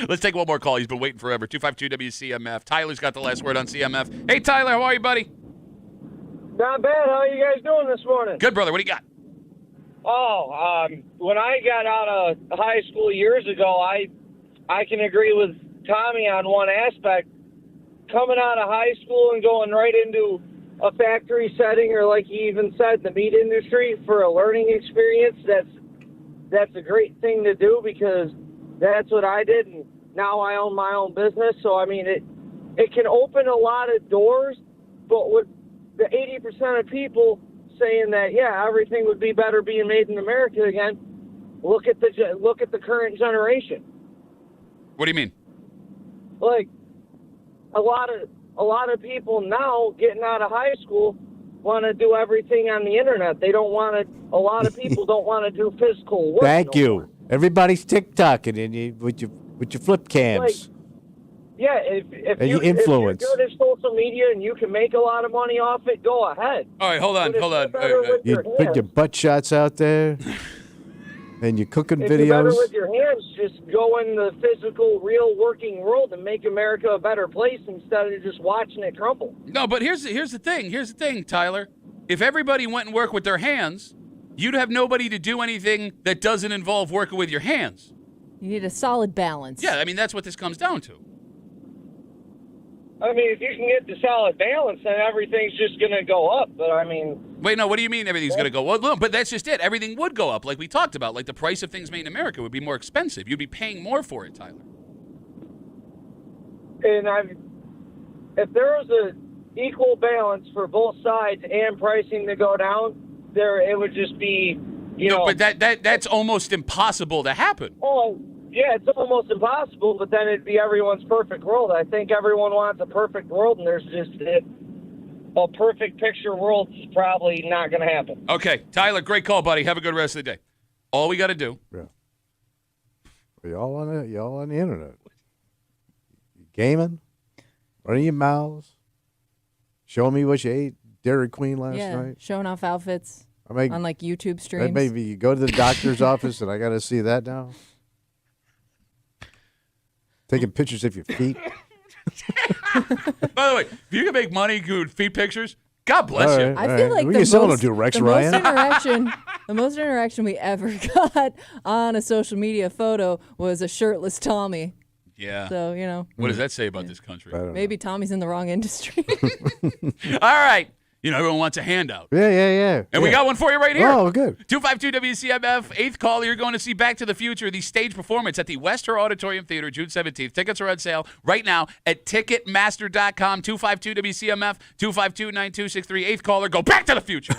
Let's take one more call. He's been waiting forever. 252 WCMF. Tyler's got the last word on CMF. Hey, Tyler, how are you, buddy? Not bad. How are you guys doing this morning? Good, brother. What do you got? Oh, when I got out of high school years ago, I I can agree with Tommy on one aspect. Coming out of high school and going right into a factory setting, or like he even said, the meat industry for a learning experience, that's a great thing to do, because that's what I did, and now I own my own business. So I mean, it can open a lot of doors, but with the 80% of people saying that, yeah, everything would be better being made in America again, look at the current generation. What do you mean? Like, a lot of people now getting out of high school want to do everything on the internet. They don't want to. A lot of people don't want to do physical work. Thank you. Everybody's TikToking and you with your flip cams. Like, yeah, if you're good at social media and you can make a lot of money off it, go ahead. All right, hold on. You put your butt shots out there, and you're cooking if videos. You're better with your hands, just go in the physical, real working world and make America a better place instead of just watching it crumble. No, but here's the thing. Here's the thing, Tyler. If everybody went and worked with their hands, you'd have nobody to do anything that doesn't involve working with your hands. You need a solid balance. Yeah, I mean, that's what this comes down to. I mean, if you can get the solid balance, then everything's just going to go up. But, I mean... Wait, no, what do you mean everything's going to go up? Well, but that's just it. Everything would go up, like we talked about. Like the price of things made in America would be more expensive. You'd be paying more for it, Tyler. And if there was a equal balance for both sides and pricing to go down, it would just be, But that's almost impossible to happen. Oh, yeah, it's almost impossible, but then it'd be everyone's perfect world. I think everyone wants a perfect world, and there's just a perfect picture world is probably not going to happen. Okay, Tyler, great call, buddy. Have a good rest of the day. All we got to do. Yeah. Y'all on the internet. Gaming, running your mouths, showing me what you ate Dairy Queen last night. Showing off outfits on like YouTube streams. Maybe you go to the doctor's office and I got to see that now. Taking pictures of your feet. By the way, if you can make money doing feet pictures, God bless you. I feel like the most interaction we ever got on a social media photo was a shirtless Tommy. Yeah. So, What does that say about this country? Maybe Tommy's in the wrong industry. All right. Everyone wants a handout. Yeah. And we got one for you right here. Oh, good. 252 WCMF, 8th call. You're going to see Back to the Future, the stage performance at the Wester Auditorium Theater, June 17th. Tickets are on sale right now at Ticketmaster.com. 252 WCMF, 252-9263. 8th caller, go Back to the Future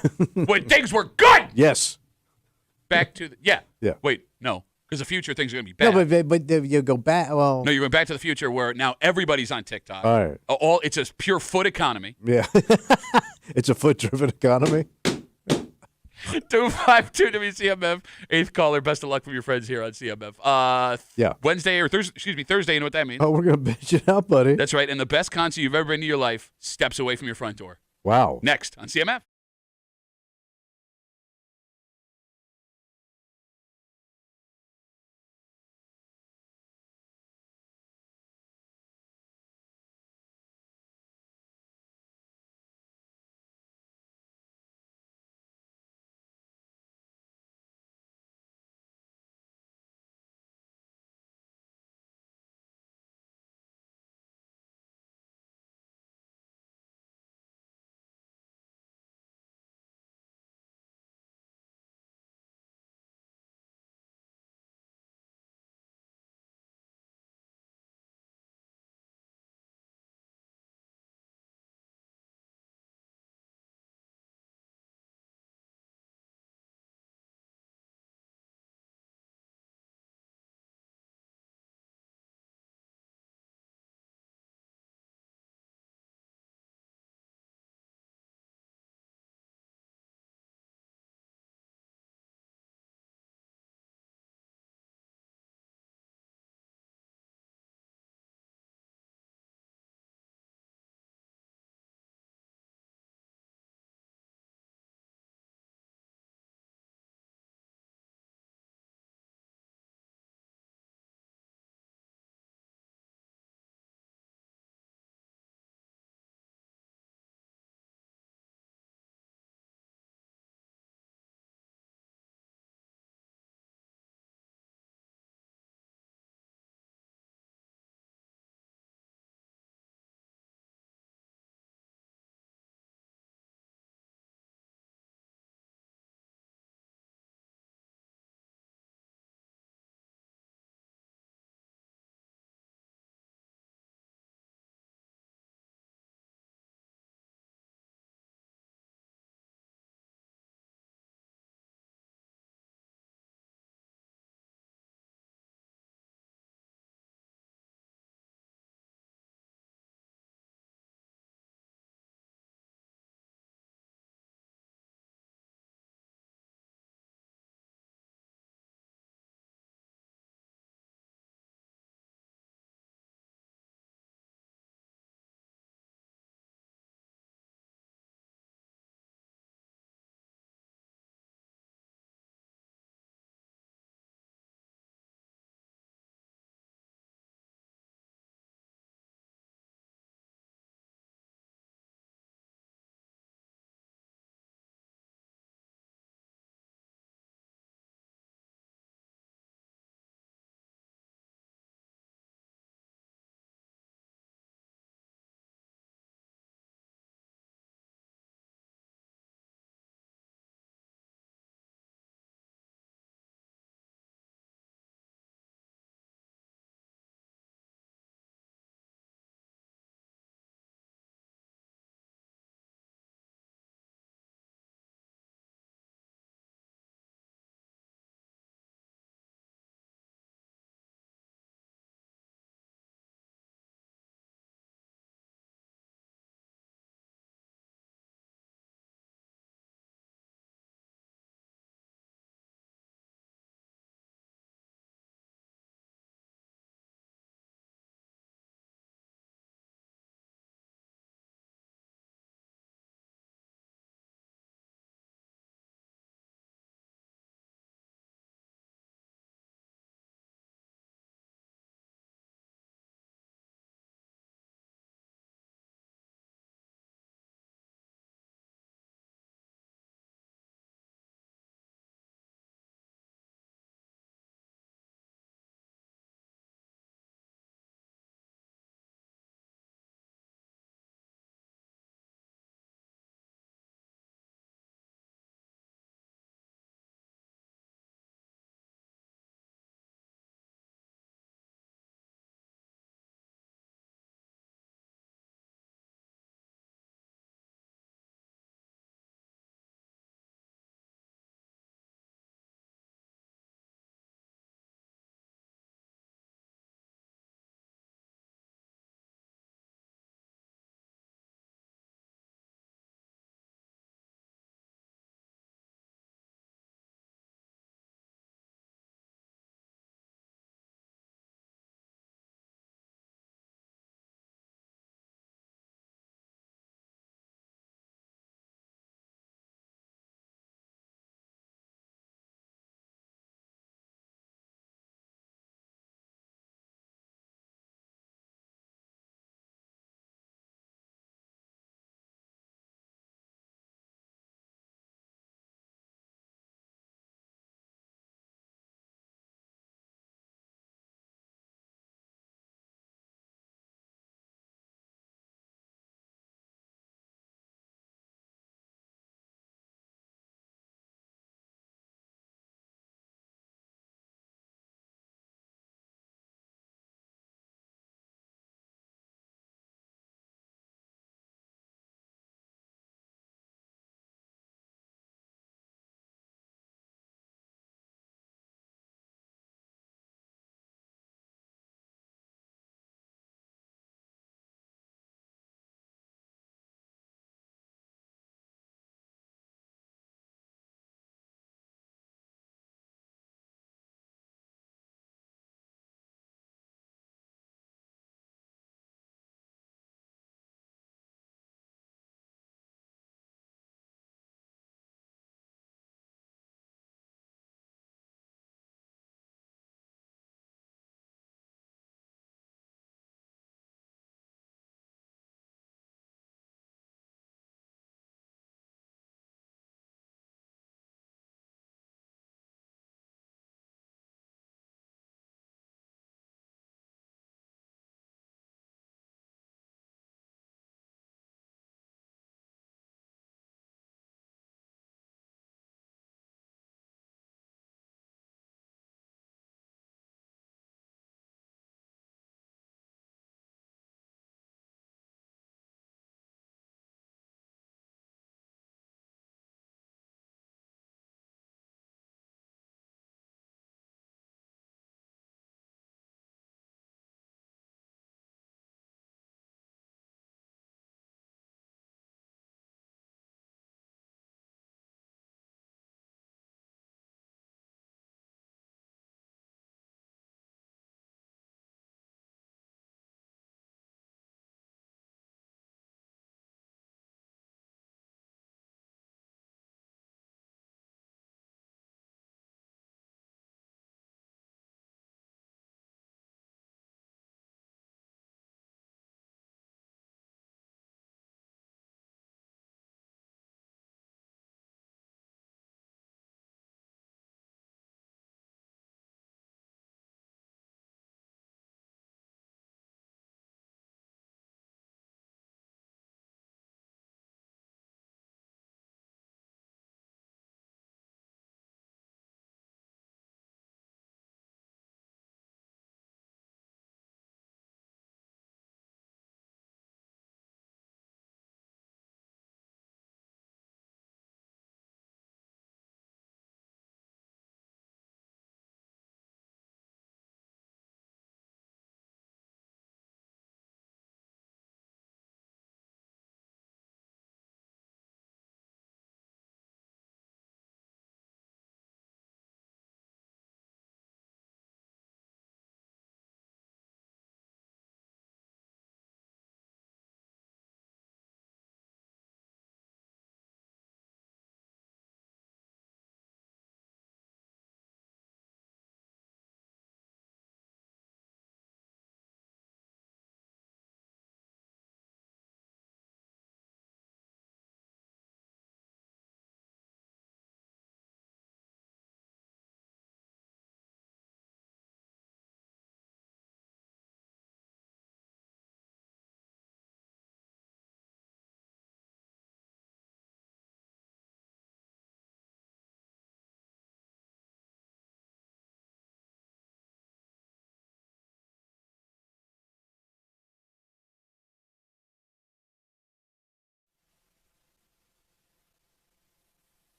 when things were good. Yes. Back to the, yeah. Wait, no. Because the future things are going to be bad. No, but you go back. Well, no, you're going Back to the Future where now everybody's on TikTok. All right. It's a pure foot economy. Yeah. It's a foot-driven economy. 252 WCMF, 8th caller. Best of luck from your friends here on CMF. Wednesday or Thursday, you know what that means? Oh, we're going to bitch it out, buddy. That's right. And the best concert you've ever been to your life steps away from your front door. Wow. Next on CMF.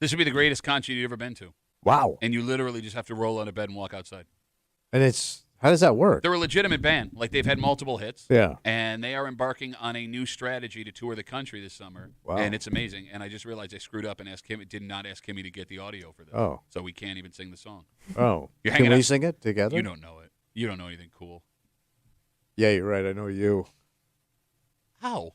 This would be the greatest concert you've ever been to. Wow. And you literally just have to roll out of bed and walk outside. And how does that work? They're a legitimate band. Like, they've had multiple hits. Yeah. And they are embarking on a new strategy to tour the country this summer. Wow. And it's amazing. And I just realized I screwed up and did not ask Kimmy to get the audio for this. Oh. So we can't even sing the song. Oh. You're Can hanging we out. sing it together? You don't know it. You don't know anything cool. Yeah, you're right. I know you. How?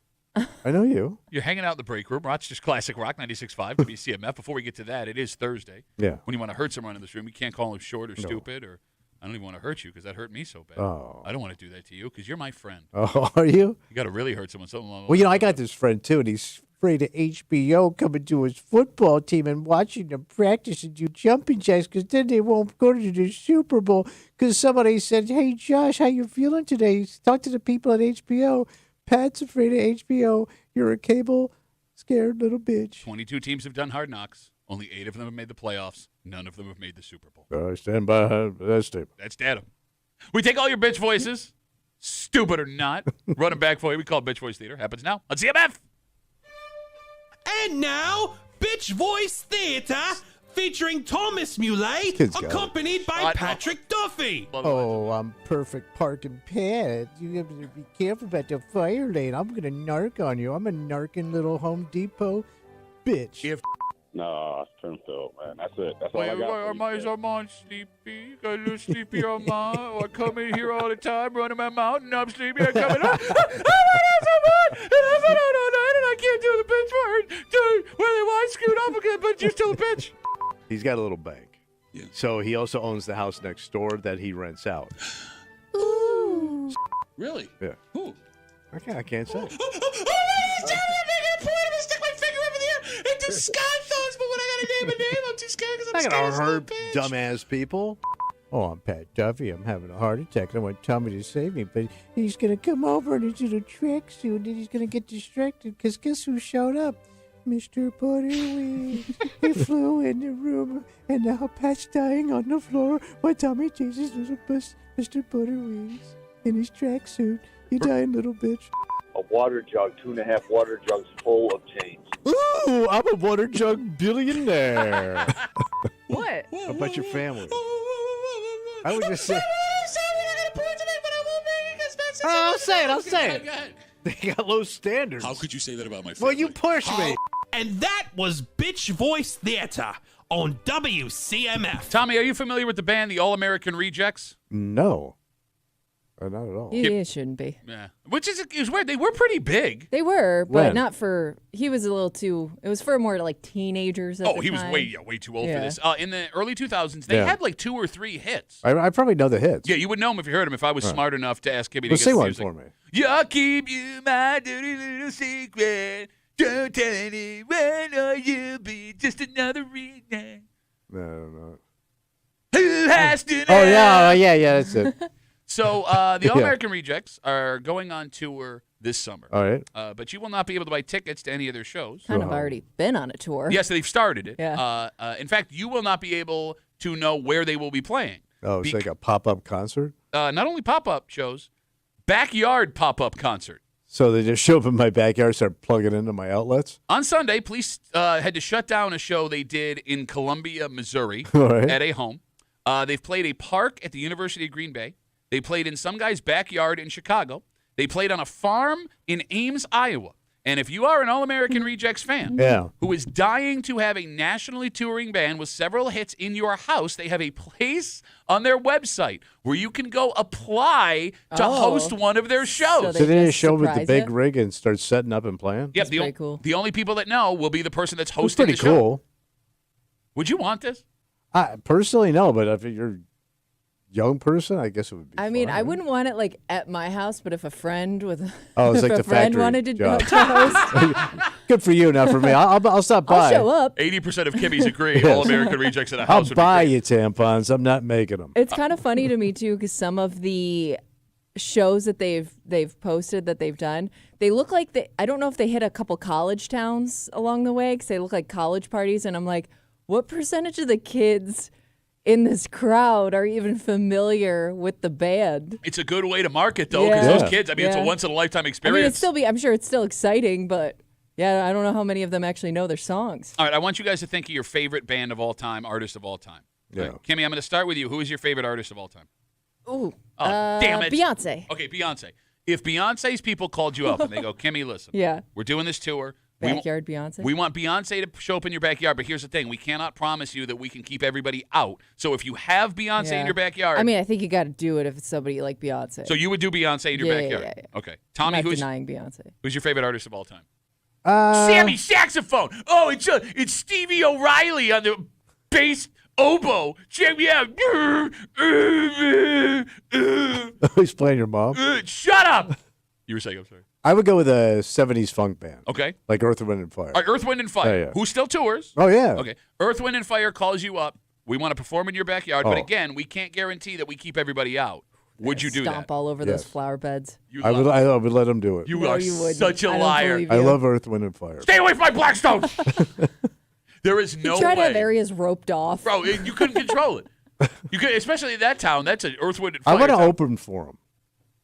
I know you. You're hanging out in the break room. Rochester's Classic Rock 96.5 WCMF. Before we get to that, it is Thursday. Yeah. When you want to hurt someone in this room, you can't call him short or stupid, or I don't even want to hurt you because that hurt me so bad. Oh. I don't want to do that to you because you're my friend. Oh, are you? You got to really hurt someone. Something along Well, I got this friend, too, and he's afraid of HBO coming to his football team and watching them practice and do jumping jacks because then they won't go to the Super Bowl because somebody said, hey, Josh, how you feeling today? Talk to the people at HBO. Pat's afraid of HBO. You're a cable-scared little bitch. 22 teams have done Hard Knocks. Only 8 of them have made the playoffs. None of them have made the Super Bowl. I stand by that statement. That's data. We take all your bitch voices, stupid or not, run them back for you. We call it Bitch Voice Theater. Happens now on CMF. And now, Bitch Voice Theater, featuring Thomas Muley, Kids got it. accompanied by Patrick Duffy. Oh, I'm perfect parking Pat. You have to be careful about the fire lane. I'm going to narc on you. I'm a narking little Home Depot bitch. No, turn out, man. That's it. That's all I got. I'm on sleepy. Got a little sleepy on my. Oh, I come in here all the time, running my mouth, and I'm sleepy. I come in. And I can't do the bitch word. Dude, well, I screwed up again, but you're still a bitch. He's got a little bank. Yeah. So he also owns the house next door that he rents out. Ooh. Really? Yeah. Who? I can't say. Stick my finger up in the air and do Scott thoughts, but when I gotta name a name, I'm too scared because I'm I'm not going to scared. hurt dumbass people. Oh, I'm Pat Duffy. I'm having a heart attack. I want Tommy to save me, but he's going to come over in his little tracksuit and he's going to get distracted because guess who showed up? Mr. Butterwings. He flew in the room and now Pat's dying on the floor while Tommy chases little Mr. Butterwings in his tracksuit. You dying little bitch. A water jug, 2.5 water jugs full of change. Ooh, I'm a water jug billionaire. What? How about your family? I would just say. I'll say it. They got low standards. How could you say that about my family? Well, you pushed me. And that was Bitch Voice Theater on WCMF. Tommy, are you familiar with the band, the All American Rejects? No. Not at all. It shouldn't be. Yeah. Which is weird. They were pretty big. They were, but When? not for. He was a little too. It was for more like teenagers. At the He was time. way too old for this. In the early 2000s, they Yeah. had like 2 or 3 hits. I probably know the hits. Yeah, you would know them if you heard them. If I was smart enough to ask Kimmy to Well, get sing the one music. for me. Yeah, keep you my dirty little secret. Don't tell anyone or you'll be just another reason. No. Who has to know? Oh, yeah, that's it. So the All Yeah. American Rejects are going on tour this summer. All right. But you will not be able to buy tickets to any of their shows. Kind of already been on a tour. Yes, they've started it. Yeah. In fact, you will not be able to know where they will be playing. Oh, it's like a pop-up concert? Not only pop-up shows, backyard pop-up concert. So they just show up in my backyard, start plugging into my outlets? On Sunday, police had to shut down a show they did in Columbia, Missouri, All right. at a home. They've played a park at the University of Green Bay. They played in some guy's backyard in Chicago. They played on a farm in Ames, Iowa. And if you are an All-American Rejects fan who is dying to have a nationally touring band with several hits in your house, they have a place on their website where you can go apply to host one of their shows. So they just show up with the surprise big you? rig and start setting up and playing? Yep, pretty cool. The only people that know will be the person that's It's hosting pretty the show. cool. Would you want this? Personally, no, but if you're a young person, I guess it would be I mean, fun. I wouldn't want it like at my house, but if a friend with Oh, it's if like a the friend factory wanted to job. host, Good for you, not for me. I'll stop by. I'll show up. 80% of Kimmy's agree. Yes. All-American Rejects at a I'll house would be buy great. you tampons. I'm not making them. It's kind of funny to me too, because some of the shows that they've posted that they've done, they look like I don't know if they hit a couple college towns along the way, because they look like college parties, and I'm like, what percentage of the kids in this crowd are even familiar with the band? It's a good way to market, though, because Yeah. those kids, I mean, it's a Yeah. once-in-a-lifetime I mean, experience. I'm sure it's still exciting, but Yeah, I don't know how many of them actually know their songs. All right, I want you guys to think of your favorite band of all time, artist of all time. Yeah. Right. Kimmy, I'm going to start with you. Who is your favorite artist of all time? Ooh. Damn it. Beyonce. Okay, Beyonce. If Beyonce's people called you up and they go, Kimmy, listen. Yeah. We're doing this tour. Backyard Beyonce. We want Beyonce to show up in your backyard, but here's the thing. We cannot promise you that we can keep everybody out. So if you have Beyonce in your backyard. I mean, I think you got to do it if it's somebody like Beyonce. So you would do Beyonce in your backyard? Yeah. Okay. Tommy, I'm not who's denying Beyonce? Who's your favorite artist of all time? Sammy Saxophone. Oh, it's Stevie O'Reilly on the bass oboe. Check me out. He's playing your mom. Shut up. You were saying, I'm sorry. I would go with a 70s funk band. Okay. Like Earth, Wind, and Fire. All right, Earth, Wind, and Fire. Yeah. Who still tours? Oh, yeah. Okay. Earth, Wind, and Fire calls you up. We want to perform in your backyard, but again, we can't guarantee that we keep everybody out. Would you do that? Stomp all over those flower beds. I would let him do it. You are such a liar. I love Earth, Wind, and Fire. Stay away from my Blackstone. There is no way. You try to have areas roped off. Bro, you couldn't control it. You could, especially in that town. That's an Earth, Wind, and Fire. I want to town. open for him.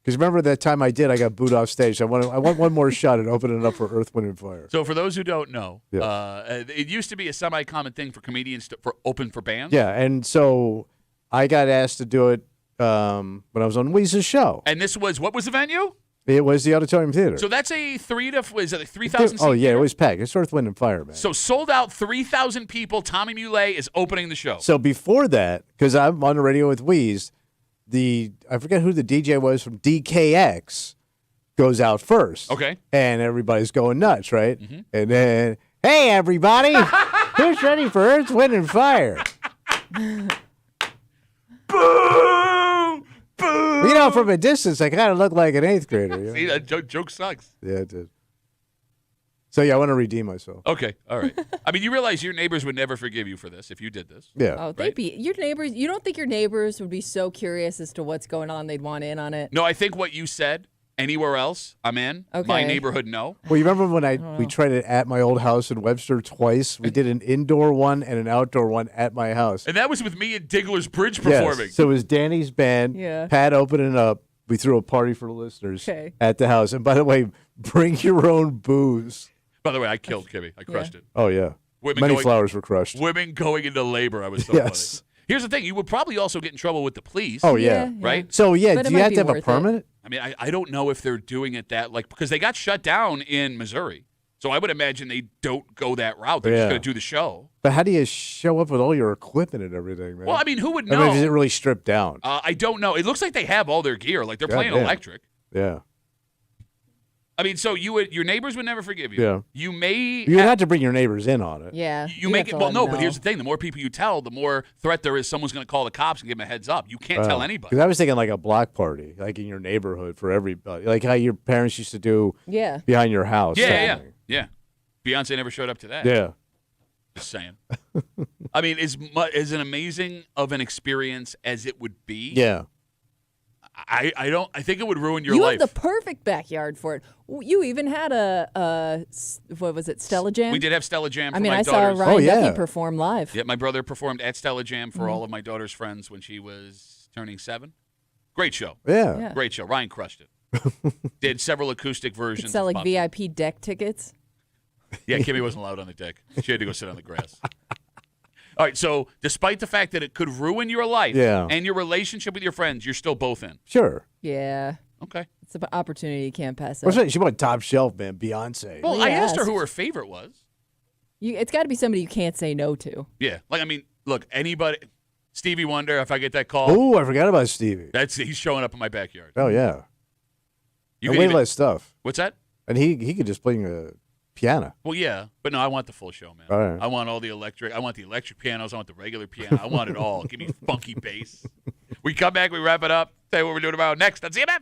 Because remember that time I did, I got booed off stage. I want one more shot at opening up for Earth, Wind, and Fire. So for those who don't know, it used to be a semi-common thing for comedians to open for bands. Yeah, and so I got asked to do it when I was on Weeze's show. And this was, what was the venue? It was the Auditorium Theater. So that's a 3,000 seat Oh, yeah, theater? it was packed. It's Earth, Wind, and Fire, man. So sold out 3,000 people. Tommy Muley is opening the show. So before that, because I'm on the radio with Weeze, I forget who the DJ was from DKX goes out first. Okay. And everybody's going nuts, right? Mm-hmm. And then, hey, everybody, who's ready for Earth, Wind, and Fire? Boo! Boo! You know, from a distance, I kind of look like an 8th grader. You know? See, that joke sucks. Yeah, it did. So, yeah, I want to redeem myself. Okay, all right. I mean, you realize your neighbors would never forgive you for this if you did this. Yeah. Oh, they'd be your neighbors. You don't think your neighbors would be so curious as to what's going on? They'd want in on it. No, I think what you said. Anywhere else, I'm in. Okay. My neighborhood, no. Well, you remember when we tried it at my old house in Webster twice? We did an indoor one and an outdoor one at my house. And that was with me and Diggler's Bridge performing. Yes. So it was Danny's band, Pat opening up. We threw a party for the listeners at the house. And by the way, bring your own booze. By the way, I killed Kimmy. I crushed it. Oh, yeah. Many flowers were crushed. Women going into labor. I was so funny. Here's the thing. You would probably also get in trouble with the police. Oh, yeah. Right? So, yeah, do you have to have a permit? I mean, I don't know if they're doing it because they got shut down in Missouri. So I would imagine they don't go that route. They're just going to do the show. But how do you show up with all your equipment and everything, man? Well, I mean, who would know? I mean, is it really stripped down? I don't know. It looks like they have all their gear. Like they're playing electric. Yeah. I mean, so your neighbors would never forgive you. Yeah. You have to bring your neighbors in on it. Yeah. You make it. Well, no, but here's the thing: the more people you tell, the more threat there is. Someone's going to call the cops and give them a heads up. You can't tell anybody. Because I was thinking like a block party, like in your neighborhood for everybody, like how your parents used to do. Yeah. Behind your house. Yeah. Beyonce never showed up to that. Yeah. Just saying. I mean, as an amazing of an experience as it would be. Yeah. I think it would ruin your you life. You have the perfect backyard for it. You even had what was it, Stella Jam? We did have Stella Jam for I mean, my I daughters. saw Ryan Duffy perform live. Yeah, my brother performed at Stella Jam for all of my daughter's friends when she was turning 7. Great show. Yeah. Great show. Ryan crushed it. Did several acoustic versions. Could sell like VIP deck tickets. Yeah, Kimmy wasn't allowed on the deck. She had to go sit on the grass. All right, so despite the fact that it could ruin your life and your relationship with your friends, you're still both in. Sure. Yeah. Okay. It's an opportunity you can't pass up. She went top shelf, man. Beyonce. Well, I asked her who her favorite was. It's got to be somebody you can't say no to. Yeah. Like, I mean, look, anybody. Stevie Wonder, if I get that call. Oh, I forgot about Stevie. He's showing up in my backyard. Oh, yeah. You way less stuff. What's that? And he could just play a piano. Well, yeah, but no, I want the full show, man. All right. I want all the electric. I want the electric pianos. I want the regular piano. I want it all. Give me funky bass. We come back. We wrap it up. Tell you what we're doing tomorrow next on WCMF.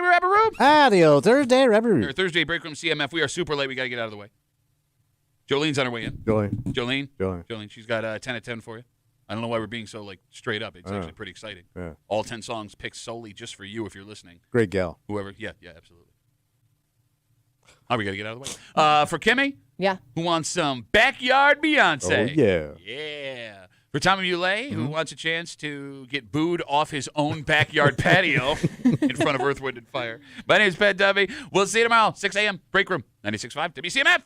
Give me Rapper Room. Adios. Thursday, Rapper Room. Or Thursday, Break Room CMF. We are super late. We got to get out of the way. Jolene's on her way in. Jolene. She's got 10 at 10 for you. I don't know why we're being so straight up. It's actually pretty exciting. Yeah. All 10 songs picked solely just for you if you're listening. Great gal. Whoever. Yeah, absolutely. All right, we got to get out of the way. For Kimmy? Yeah. Who wants some backyard Beyonce? Oh, yeah. Yeah. For Tommy Muley, who wants a chance to get booed off his own backyard patio in front of Earth, Wind, and Fire. My name is Pat Dovey. We'll see you tomorrow, 6 a.m., Break Room, 96.5 WCMF.